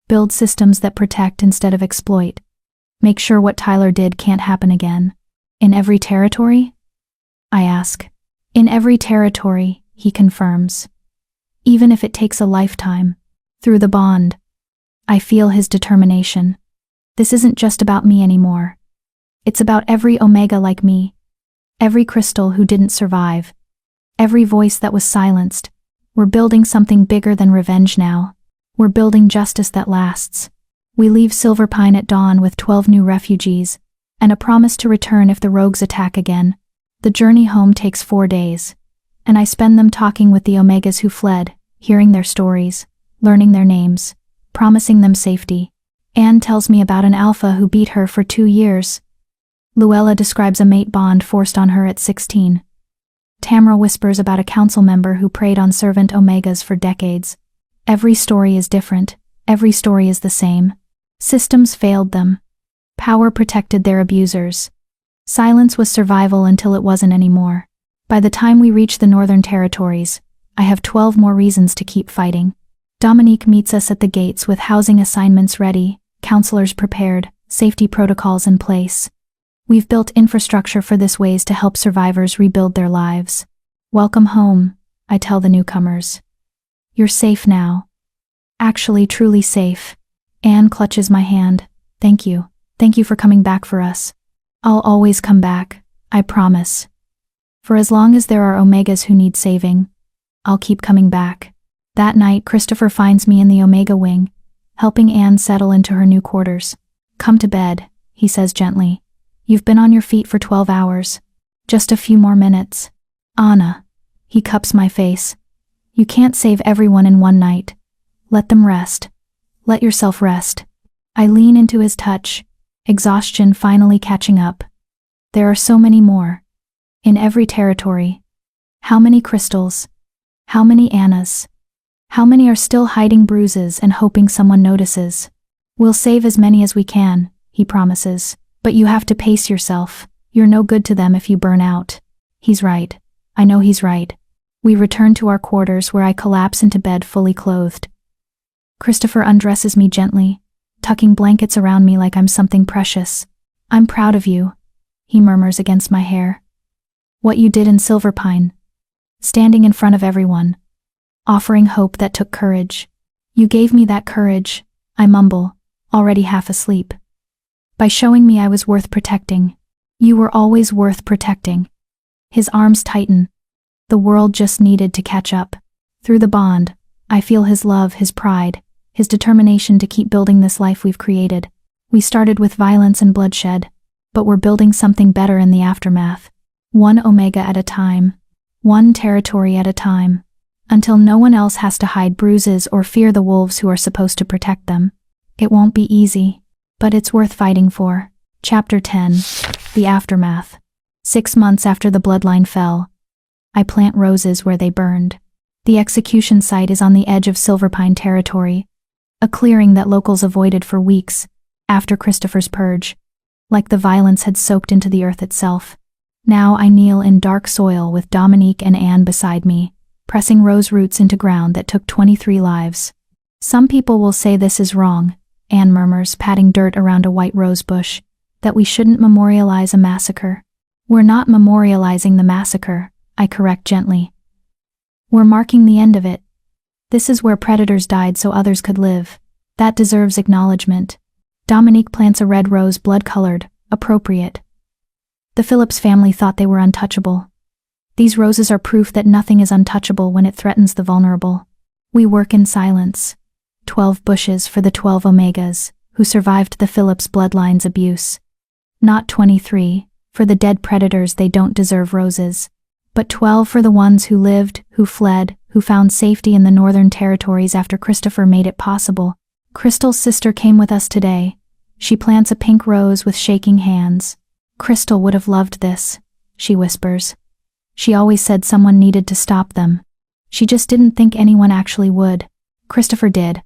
Build systems that protect instead of exploit. Make sure what Tyler did can't happen again. In every territory? I ask. In every territory, he confirms. Even if it takes a lifetime. Through the bond. I feel his determination. This isn't just about me anymore. It's about every Omega like me. Every crystal who didn't survive. Every voice that was silenced. We're building something bigger than revenge now. We're building justice that lasts. We leave Silverpine at dawn with 12 new refugees, and a promise to return if the rogues attack again. The journey home takes 4 days, and I spend them talking with the Omegas who fled, hearing their stories, learning their names, promising them safety. Anne tells me about an alpha who beat her for 2 years. Luella describes a mate bond forced on her at 16. Tamra whispers about a council member who preyed on servant Omegas for decades. Every story is different. Every story is the same. Systems failed them. Power protected their abusers. Silence was survival until it wasn't anymore. By the time we reach the Northern Territories, I have 12 more reasons to keep fighting. Dominique meets us at the gates with housing assignments ready, counselors prepared, safety protocols in place. We've built infrastructure for this ways to help survivors rebuild their lives. Welcome home, I tell the newcomers. You're safe now. Actually, truly safe. Anne clutches my hand. Thank you. Thank you for coming back for us. I'll always come back, I promise. For as long as there are Omegas who need saving, I'll keep coming back. That night, Christopher finds me in the Omega wing, helping Anne settle into her new quarters. Come to bed, he says gently. You've been on your feet for 12 hours. Just a few more minutes. Anna. He cups my face. You can't save everyone in one night. Let them rest. Let yourself rest. I lean into his touch, exhaustion finally catching up. There are so many more. In every territory. How many crystals? How many Annas? How many are still hiding bruises and hoping someone notices? We'll save as many as we can, he promises. But you have to pace yourself. You're no good to them if you burn out. He's right. I know he's right. We return to our quarters where I collapse into bed fully clothed. Christopher undresses me gently, tucking blankets around me like I'm something precious. I'm proud of you, he murmurs against my hair. What you did in Silverpine. Standing in front of everyone. Offering hope that took courage. You gave me that courage, I mumble, already half asleep. By showing me I was worth protecting. You were always worth protecting. His arms tighten. The world just needed to catch up. Through the bond, I feel his love, his pride, his determination to keep building this life we've created. We started with violence and bloodshed, but we're building something better in the aftermath. One Omega at a time. One territory at a time. Until no one else has to hide bruises or fear the wolves who are supposed to protect them. It won't be easy, but it's worth fighting for. Chapter 10. The Aftermath. 6 months after the Bloodline fell, I plant roses where they burned. The execution site is on the edge of Silverpine territory, a clearing that locals avoided for weeks after Christopher's purge, like the violence had soaked into the earth itself. Now I kneel in dark soil with Dominique and Anne beside me, pressing rose roots into ground that took 23 lives. Some people will say this is wrong, Anne murmurs, patting dirt around a white rose bush, that we shouldn't memorialize a massacre. We're not memorializing the massacre, I correct gently. We're marking the end of it. This is where predators died so others could live. That deserves acknowledgement. Dominique plants a red rose, blood-colored, appropriate. The Phillips family thought they were untouchable. These roses are proof that nothing is untouchable when it threatens the vulnerable. We work in silence. 12 bushes for the 12 Omegas, who survived the Phillips bloodline's abuse. Not 23, for the dead predators they don't deserve roses. But 12 for the ones who lived, who fled, who found safety in the Northern Territories after Christopher made it possible. Crystal's sister came with us today. She plants a pink rose with shaking hands. Crystal would have loved this, she whispers. She always said someone needed to stop them. She just didn't think anyone actually would. Christopher did.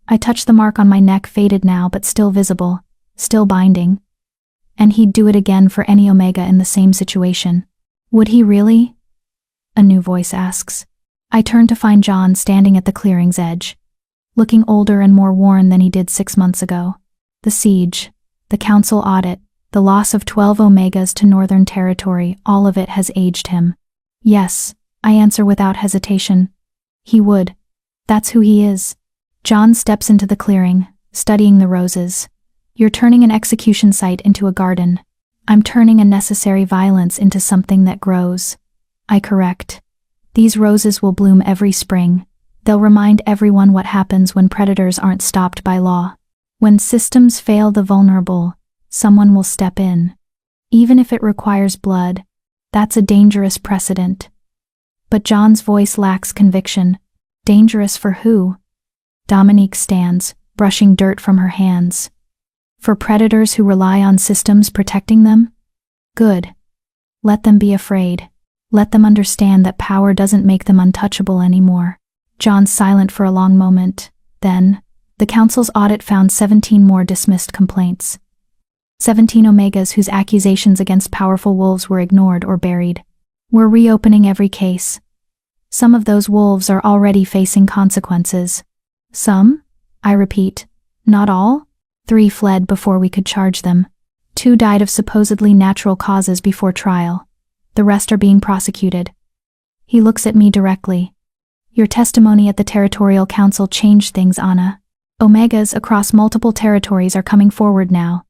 I touch the mark on my neck, faded now but still visible, still binding. And he'd do it again for any Omega in the same situation. Would he really? A new voice asks. I turn to find John standing at the clearing's edge, looking older and more worn than he did 6 months ago. The siege, the council audit, the loss of 12 Omegas to Northern Territory, all of it has aged him. Yes, I answer without hesitation. He would. That's who he is. John steps into the clearing, studying the roses. You're turning an execution site into a garden. I'm turning unnecessary violence into something that grows. I correct. These roses will bloom every spring. They'll remind everyone what happens when predators aren't stopped by law. When systems fail the vulnerable, someone will step in. Even if it requires blood, that's a dangerous precedent. But John's voice lacks conviction. Dangerous for who? Dominique stands, brushing dirt from her hands. For predators who rely on systems protecting them? Good. Let them be afraid. Let them understand that power doesn't make them untouchable anymore. John's silent for a long moment. Then, the council's audit found 17 more dismissed complaints. 17 Omegas whose accusations against powerful wolves were ignored or buried. We're reopening every case. Some of those wolves are already facing consequences. Some? I repeat. Not all? 3 fled before we could charge them. 2 died of supposedly natural causes before trial. The rest are being prosecuted. He looks at me directly. Your testimony at the Territorial Council changed things, Anna. Omegas across multiple territories are coming forward now.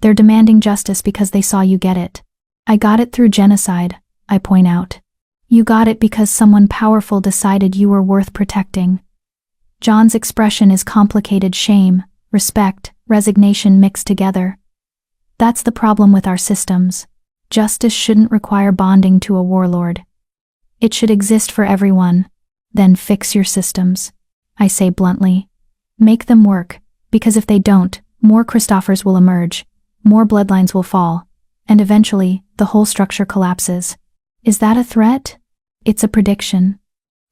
They're demanding justice because they saw you get it. I got it through genocide, I point out. You got it because someone powerful decided you were worth protecting. John's expression is complicated: shame, respect, resignation mixed together. That's the problem with our systems. Justice shouldn't require bonding to a warlord. It should exist for everyone. Then fix your systems, I say bluntly. Make them work, because if they don't, more Christophers will emerge, more bloodlines will fall, and eventually, the whole structure collapses. Is that a threat? It's a prediction.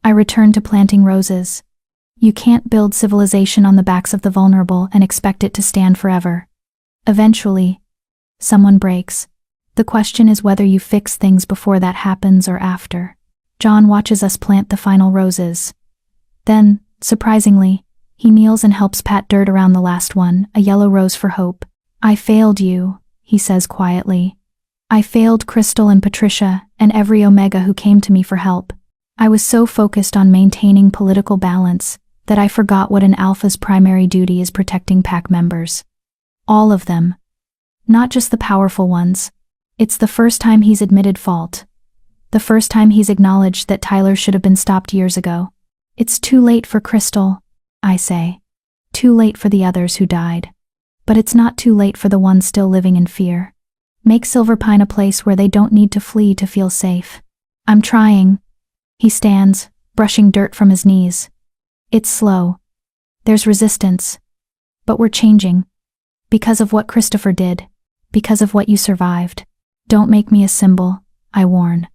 I return to planting roses. You can't build civilization on the backs of the vulnerable and expect it to stand forever. Eventually, someone breaks. The question is whether you fix things before that happens or after. John watches us plant the final roses. Then, surprisingly, he kneels and helps pat dirt around the last one, a yellow rose for hope. I failed you, he says quietly. I failed Crystal and Patricia and every Omega who came to me for help. I was so focused on maintaining political balance that I forgot what an alpha's primary duty is: protecting pack members. All of them. Not just the powerful ones. It's the first time he's admitted fault. The first time he's acknowledged that Tyler should have been stopped years ago. It's too late for Crystal, I say. Too late for the others who died. But it's not too late for the ones still living in fear. Make Silverpine a place where they don't need to flee to feel safe. I'm trying. He stands, brushing dirt from his knees. It's slow. There's resistance. But we're changing. Because of what Christopher did. Because of what you survived. Don't make me a symbol, I warn.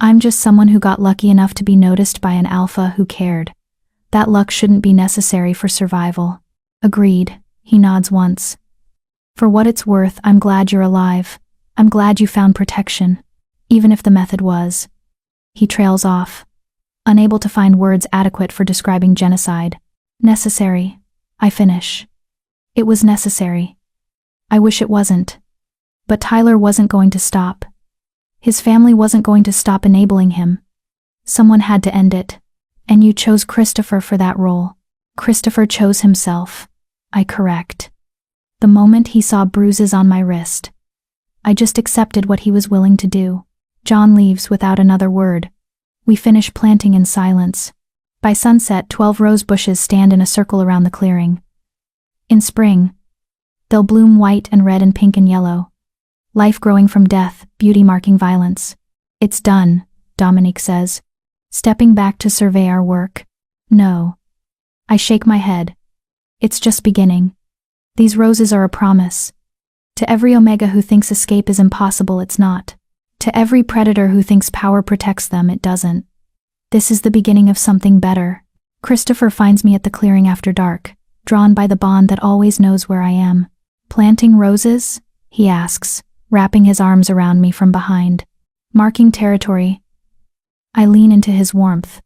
I'm just someone who got lucky enough to be noticed by an alpha who cared. That luck shouldn't be necessary for survival. Agreed, he nods once. For what it's worth, I'm glad you're alive. I'm glad you found protection. Even if the method was. He trails off. Unable to find words adequate for describing genocide. Necessary. I finish. It was necessary. I wish it wasn't. But Tyler wasn't going to stop. His family wasn't going to stop enabling him. Someone had to end it. And you chose Christopher for that role. Christopher chose himself. I correct. The moment he saw bruises on my wrist. I just accepted what he was willing to do. John leaves without another word. We finish planting in silence. By sunset, 12 rose bushes stand in a circle around the clearing. In spring, they'll bloom white and red and pink and yellow. Life growing from death, beauty marking violence. It's done, Dominique says, stepping back to survey our work. No. I shake my head. It's just beginning. These roses are a promise. To every Omega who thinks escape is impossible, it's not. To every predator who thinks power protects them, it doesn't. This is the beginning of something better. Christopher finds me at the clearing after dark, drawn by the bond that always knows where I am. Planting roses? He asks, wrapping his arms around me from behind. Marking territory. I lean into his warmth.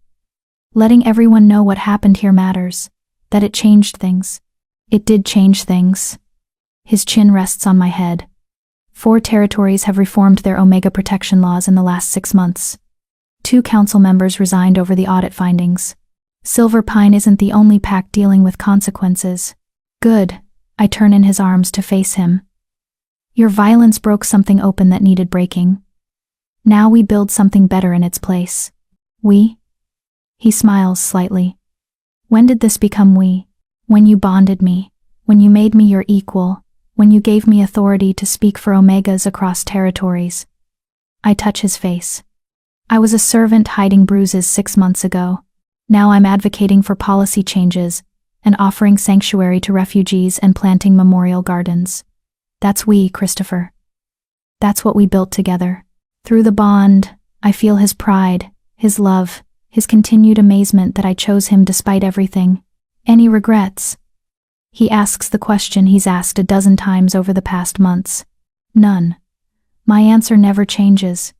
Letting everyone know what happened here matters. That it changed things. It did change things. His chin rests on my head. 4 territories have reformed their Omega protection laws in the last 6 months. 2 council members resigned over the audit findings. Silverpine isn't the only pack dealing with consequences. Good. I turn in his arms to face him. Your violence broke something open that needed breaking. Now we build something better in its place. We? He smiles slightly. When did this become we? When you bonded me. When you made me your equal. When you gave me authority to speak for Omegas across territories. I touch his face. I was a servant hiding bruises 6 months ago. Now I'm advocating for policy changes and offering sanctuary to refugees and planting memorial gardens. That's we, Christopher. That's what we built together. Through the bond, I feel his pride, his love, his continued amazement that I chose him despite everything. Any regrets? He asks the question he's asked a dozen times over the past months. None. My answer never changes.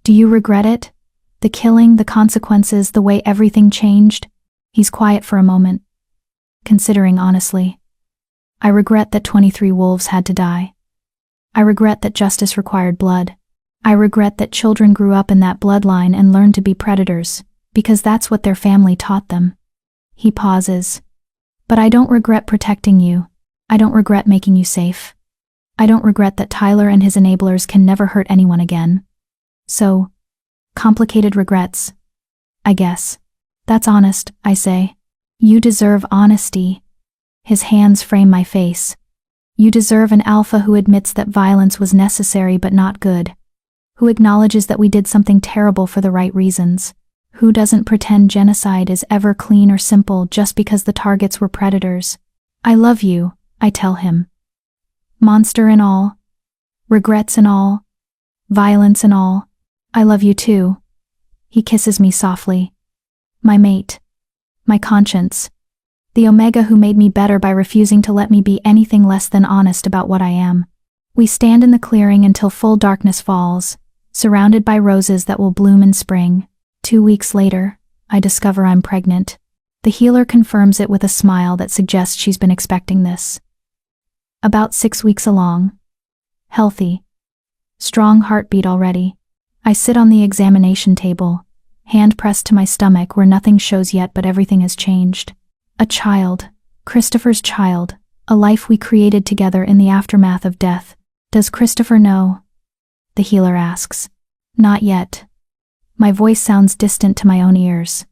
Do you regret it? The killing, the consequences, the way everything changed? He's quiet for a moment, considering honestly. I regret that 23 wolves had to die. I regret that justice required blood. I regret that children grew up in that bloodline and learned to be predators, because that's what their family taught them. He pauses. But I don't regret protecting you. I don't regret making you safe. I don't regret that Tyler and his enablers can never hurt anyone again. So, complicated regrets. I guess. That's honest, I say. You deserve honesty. His hands frame my face. You deserve an alpha who admits that violence was necessary but not good. Who acknowledges that we did something terrible for the right reasons. Who doesn't pretend genocide is ever clean or simple just because the targets were predators. I love you, I tell him. Monster and all. Regrets and all. Violence and all. I love you too. He kisses me softly. My mate. My conscience. The Omega who made me better by refusing to let me be anything less than honest about what I am. We stand in the clearing until full darkness falls, surrounded by roses that will bloom in spring. 2 weeks later, I discover I'm pregnant. The healer confirms it with a smile that suggests she's been expecting this. About 6 weeks along. Healthy. Strong heartbeat already. I sit on the examination table, hand pressed to my stomach where nothing shows yet but everything has changed. A child. Christopher's child. A life we created together in the aftermath of death. Does Christopher know? The healer asks. Not yet. My voice sounds distant to my own ears.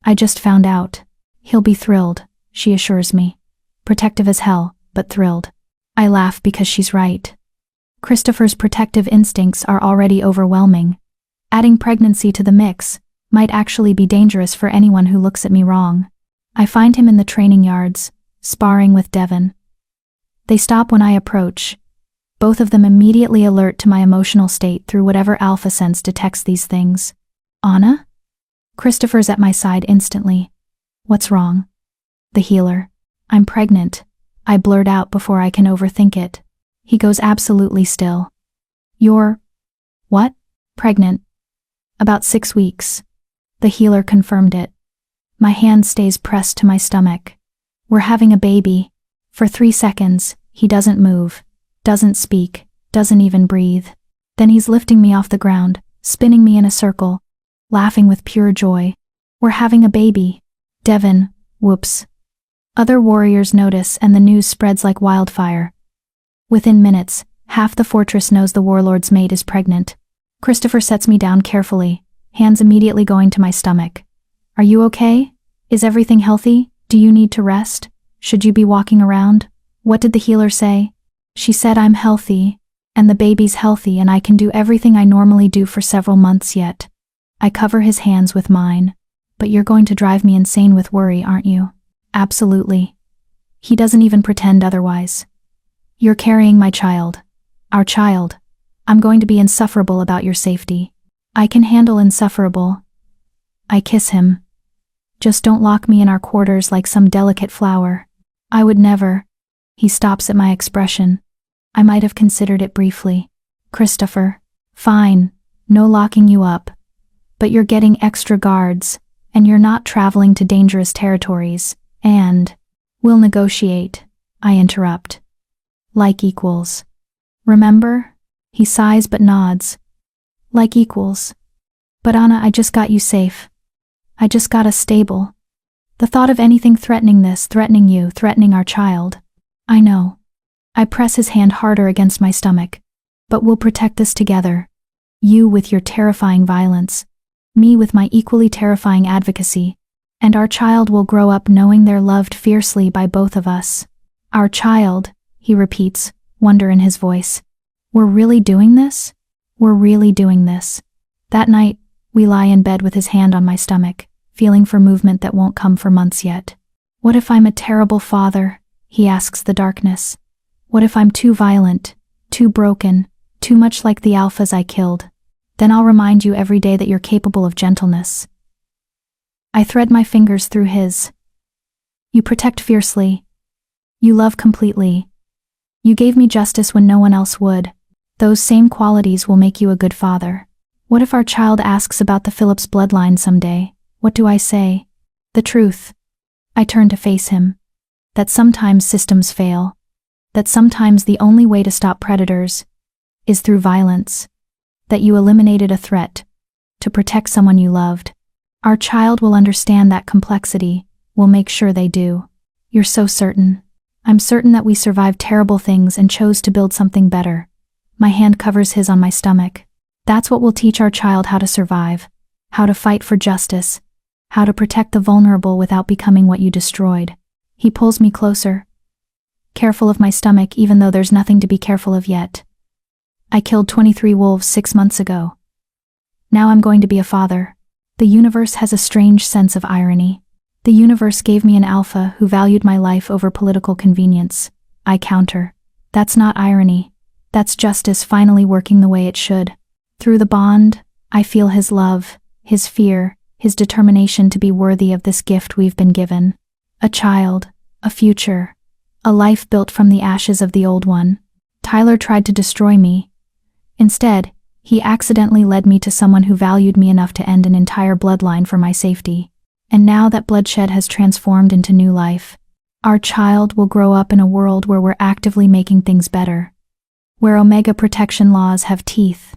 I just found out. He'll be thrilled, she assures me. Protective as hell, but thrilled. I laugh because she's right. Christopher's protective instincts are already overwhelming. Adding pregnancy to the mix might actually be dangerous for anyone who looks at me wrong. I find him in the training yards, sparring with Devon. They stop when I approach, both of them immediately alert to my emotional state through whatever alpha sense detects these things. Anna? Christopher's at my side instantly. What's wrong? The healer. I'm pregnant. I blurt out before I can overthink it. He goes absolutely still. You're… what? Pregnant. About 6 weeks. The healer confirmed it. My hand stays pressed to my stomach. We're having a baby. For 3 seconds, he doesn't move, doesn't speak, doesn't even breathe. Then he's lifting me off the ground, spinning me in a circle, laughing with pure joy. We're having a baby. Devon, whoops. Other warriors notice and the news spreads like wildfire. Within minutes, half the fortress knows the warlord's mate is pregnant. Christopher sets me down carefully, hands immediately going to my stomach. Are you okay? Is everything healthy? Do you need to rest? Should you be walking around? What did the healer say? She said I'm healthy, and the baby's healthy and I can do everything I normally do for several months yet. I cover his hands with mine. But you're going to drive me insane with worry, aren't you? Absolutely. He doesn't even pretend otherwise. You're carrying my child. Our child. I'm going to be insufferable about your safety. I can handle insufferable. I kiss him. Just don't lock me in our quarters like some delicate flower. I would never. He stops at my expression. I might have considered it briefly. Christopher. Fine. No locking you up. But you're getting extra guards, and you're not traveling to dangerous territories, and… we'll negotiate. I interrupt. Like equals. Remember? He sighs but nods. Like equals. But Anna, I just got you safe. I just got us stable. The thought of anything threatening this, threatening you, threatening our child. I know. I press his hand harder against my stomach. But we'll protect this together. You with your terrifying violence. Me with my equally terrifying advocacy. And our child will grow up knowing they're loved fiercely by both of us. Our child, he repeats, wonder in his voice. We're really doing this? We're really doing this. That night, we lie in bed with his hand on my stomach, feeling for movement that won't come for months yet. What if I'm a terrible father? He asks the darkness. What if I'm too violent, too broken, too much like the alphas I killed? Then I'll remind you every day that you're capable of gentleness. I thread my fingers through his. You protect fiercely. You love completely. You gave me justice when no one else would. Those same qualities will make you a good father. What if our child asks about the Phillips bloodline someday? What do I say? The truth. I turn to face him. That sometimes systems fail. That sometimes the only way to stop predators is through violence. That you eliminated a threat to protect someone you loved. Our child will understand that complexity. We'll make sure they do. You're so certain. I'm certain that we survived terrible things and chose to build something better. My hand covers his on my stomach. That's what will teach our child how to survive, how to fight for justice, how to protect the vulnerable without becoming what you destroyed. He pulls me closer, careful of my stomach even though there's nothing to be careful of yet. I killed 23 wolves 6 months ago. Now I'm going to be a father. The universe has a strange sense of irony. The universe gave me an alpha who valued my life over political convenience. I counter. That's not irony. That's justice finally working the way it should. Through the bond, I feel his love, his fear, his determination to be worthy of this gift we've been given. A child, a future, a life built from the ashes of the old one. Tyler tried to destroy me. Instead, he accidentally led me to someone who valued me enough to end an entire bloodline for my safety. And now that bloodshed has transformed into new life, our child will grow up in a world where we're actively making things better. Where Omega protection laws have teeth.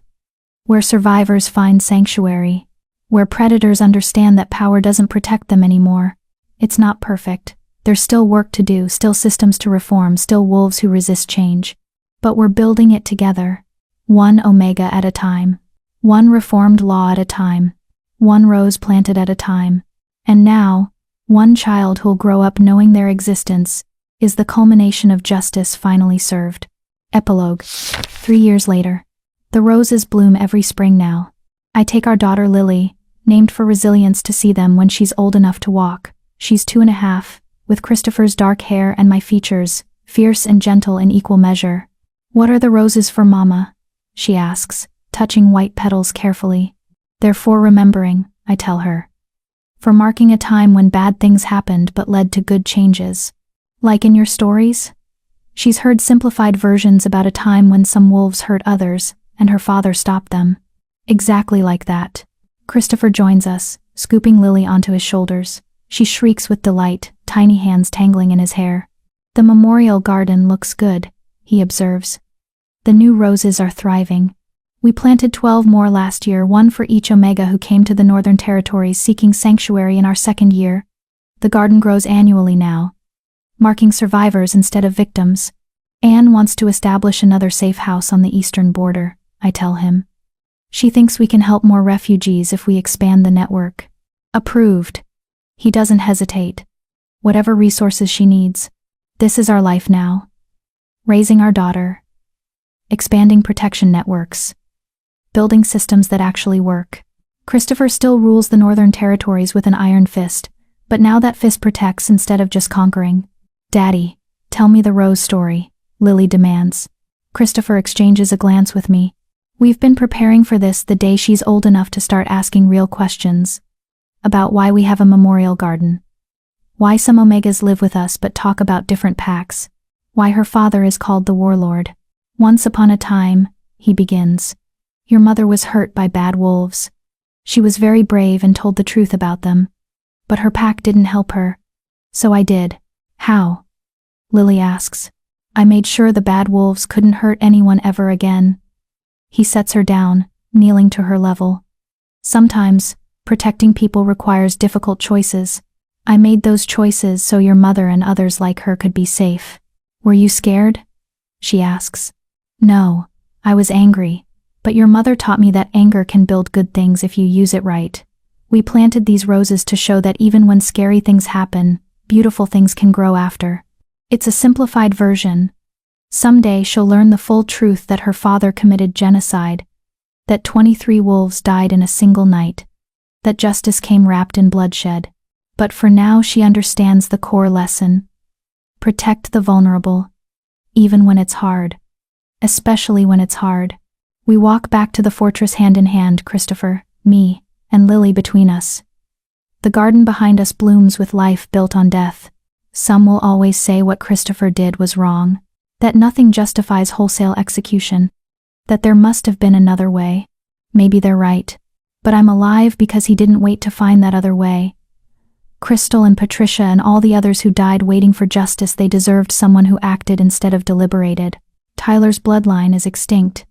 Where survivors find sanctuary. Where predators understand that power doesn't protect them anymore. It's not perfect. There's still work to do, still systems to reform, still wolves who resist change. But we're building it together. One Omega at a time. One reformed law at a time. one rose planted at a time. And now, one child who'll grow up knowing their existence is the culmination of justice finally served. Epilogue. 3 years later. The roses bloom every spring now. I take our daughter Lily, named for resilience, to see them when she's old enough to walk. She's 2.5, with Christopher's dark hair and my features, fierce and gentle in equal measure. "What are the roses for, Mama?" she asks, touching white petals carefully. "They're for remembering," I tell her. "For marking a time when bad things happened but led to good changes. Like in your stories?" She's heard simplified versions about a time when some wolves hurt others, and her father stopped them. Exactly like that. Christopher joins us, scooping Lily onto his shoulders. She shrieks with delight, tiny hands tangling in his hair. "The memorial garden looks good," he observes. "The new roses are thriving. We planted 12 more last year, one for each Omega who came to the Northern Territories seeking sanctuary in our 2nd year. The garden grows annually now, marking survivors instead of victims. Anne wants to establish another safe house on the eastern border," I tell him. "She thinks we can help more refugees if we expand the network." "Approved." He doesn't hesitate. "Whatever resources she needs. This is our life now. Raising our daughter. Expanding protection networks. Building systems that actually work." Christopher still rules the Northern Territories with an iron fist, but now that fist protects instead of just conquering. "Daddy, tell me the rose story," Lily demands. Christopher exchanges a glance with me. We've been preparing for this the day she's old enough to start asking real questions. About why we have a memorial garden. Why some Omegas live with us but talk about different packs. Why her father is called the Warlord. "Once upon a time," he begins, "your mother was hurt by bad wolves. She was very brave and told the truth about them. But her pack didn't help her. So I did." "How?" Lily asks. "I made sure the bad wolves couldn't hurt anyone ever again." He sets her down, kneeling to her level. "Sometimes, protecting people requires difficult choices. I made those choices so your mother and others like her could be safe." "Were you scared?" she asks. "No, I was angry. But your mother taught me that anger can build good things if you use it right. We planted these roses to show that even when scary things happen, beautiful things can grow after." It's a simplified version. Someday she'll learn the full truth that her father committed genocide, that 23 wolves died in a single night, that justice came wrapped in bloodshed. But for now she understands the core lesson. Protect the vulnerable, even when it's hard. Especially when it's hard. We walk back to the fortress hand in hand, Christopher, me, and Lily between us. The garden behind us blooms with life built on death. Some will always say what Christopher did was wrong, that nothing justifies wholesale execution, that there must have been another way. Maybe they're right, but I'm alive because he didn't wait to find that other way. Crystal and Patricia and all the others who died waiting for justice, they deserved someone who acted instead of deliberated. Tyler's bloodline is extinct.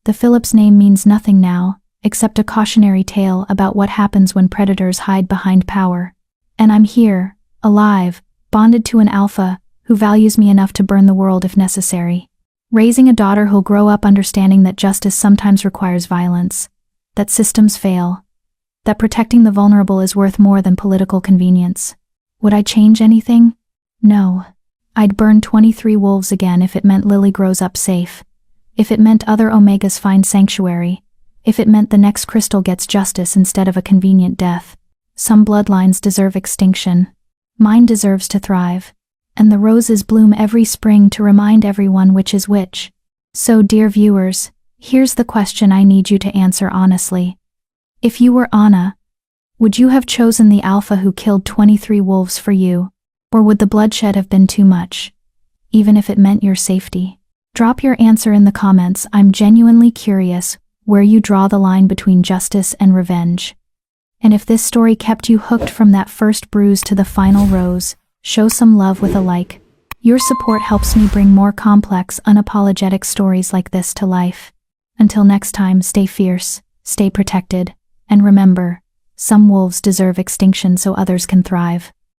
The Phillips name means nothing now, except a cautionary tale about what happens when predators hide behind power. And I'm here, alive, bonded to an alpha who values me enough to burn the world if necessary. Raising a daughter who'll grow up understanding that justice sometimes requires violence, that systems fail, that protecting the vulnerable is worth more than political convenience. Would I change anything? No. I'd burn 23 wolves again if it meant Lily grows up safe, if it meant other Omegas find sanctuary, if it meant the next Crystal gets justice instead of a convenient death. Some bloodlines deserve extinction. Mine deserves to thrive. And the roses bloom every spring to remind everyone which is which. So, dear viewers, here's the question I need you to answer honestly. If you were Anna, would you have chosen the alpha who killed 23 wolves for you? Or would the bloodshed have been too much, even if it meant your safety? Drop your answer in the comments. I'm genuinely curious where you draw the line between justice and revenge. And if this story kept you hooked from that first bruise to the final rose, show some love with a like. Your support helps me bring more complex, unapologetic stories like this to life. Until next time, stay fierce, stay protected, and remember, some wolves deserve extinction so others can thrive.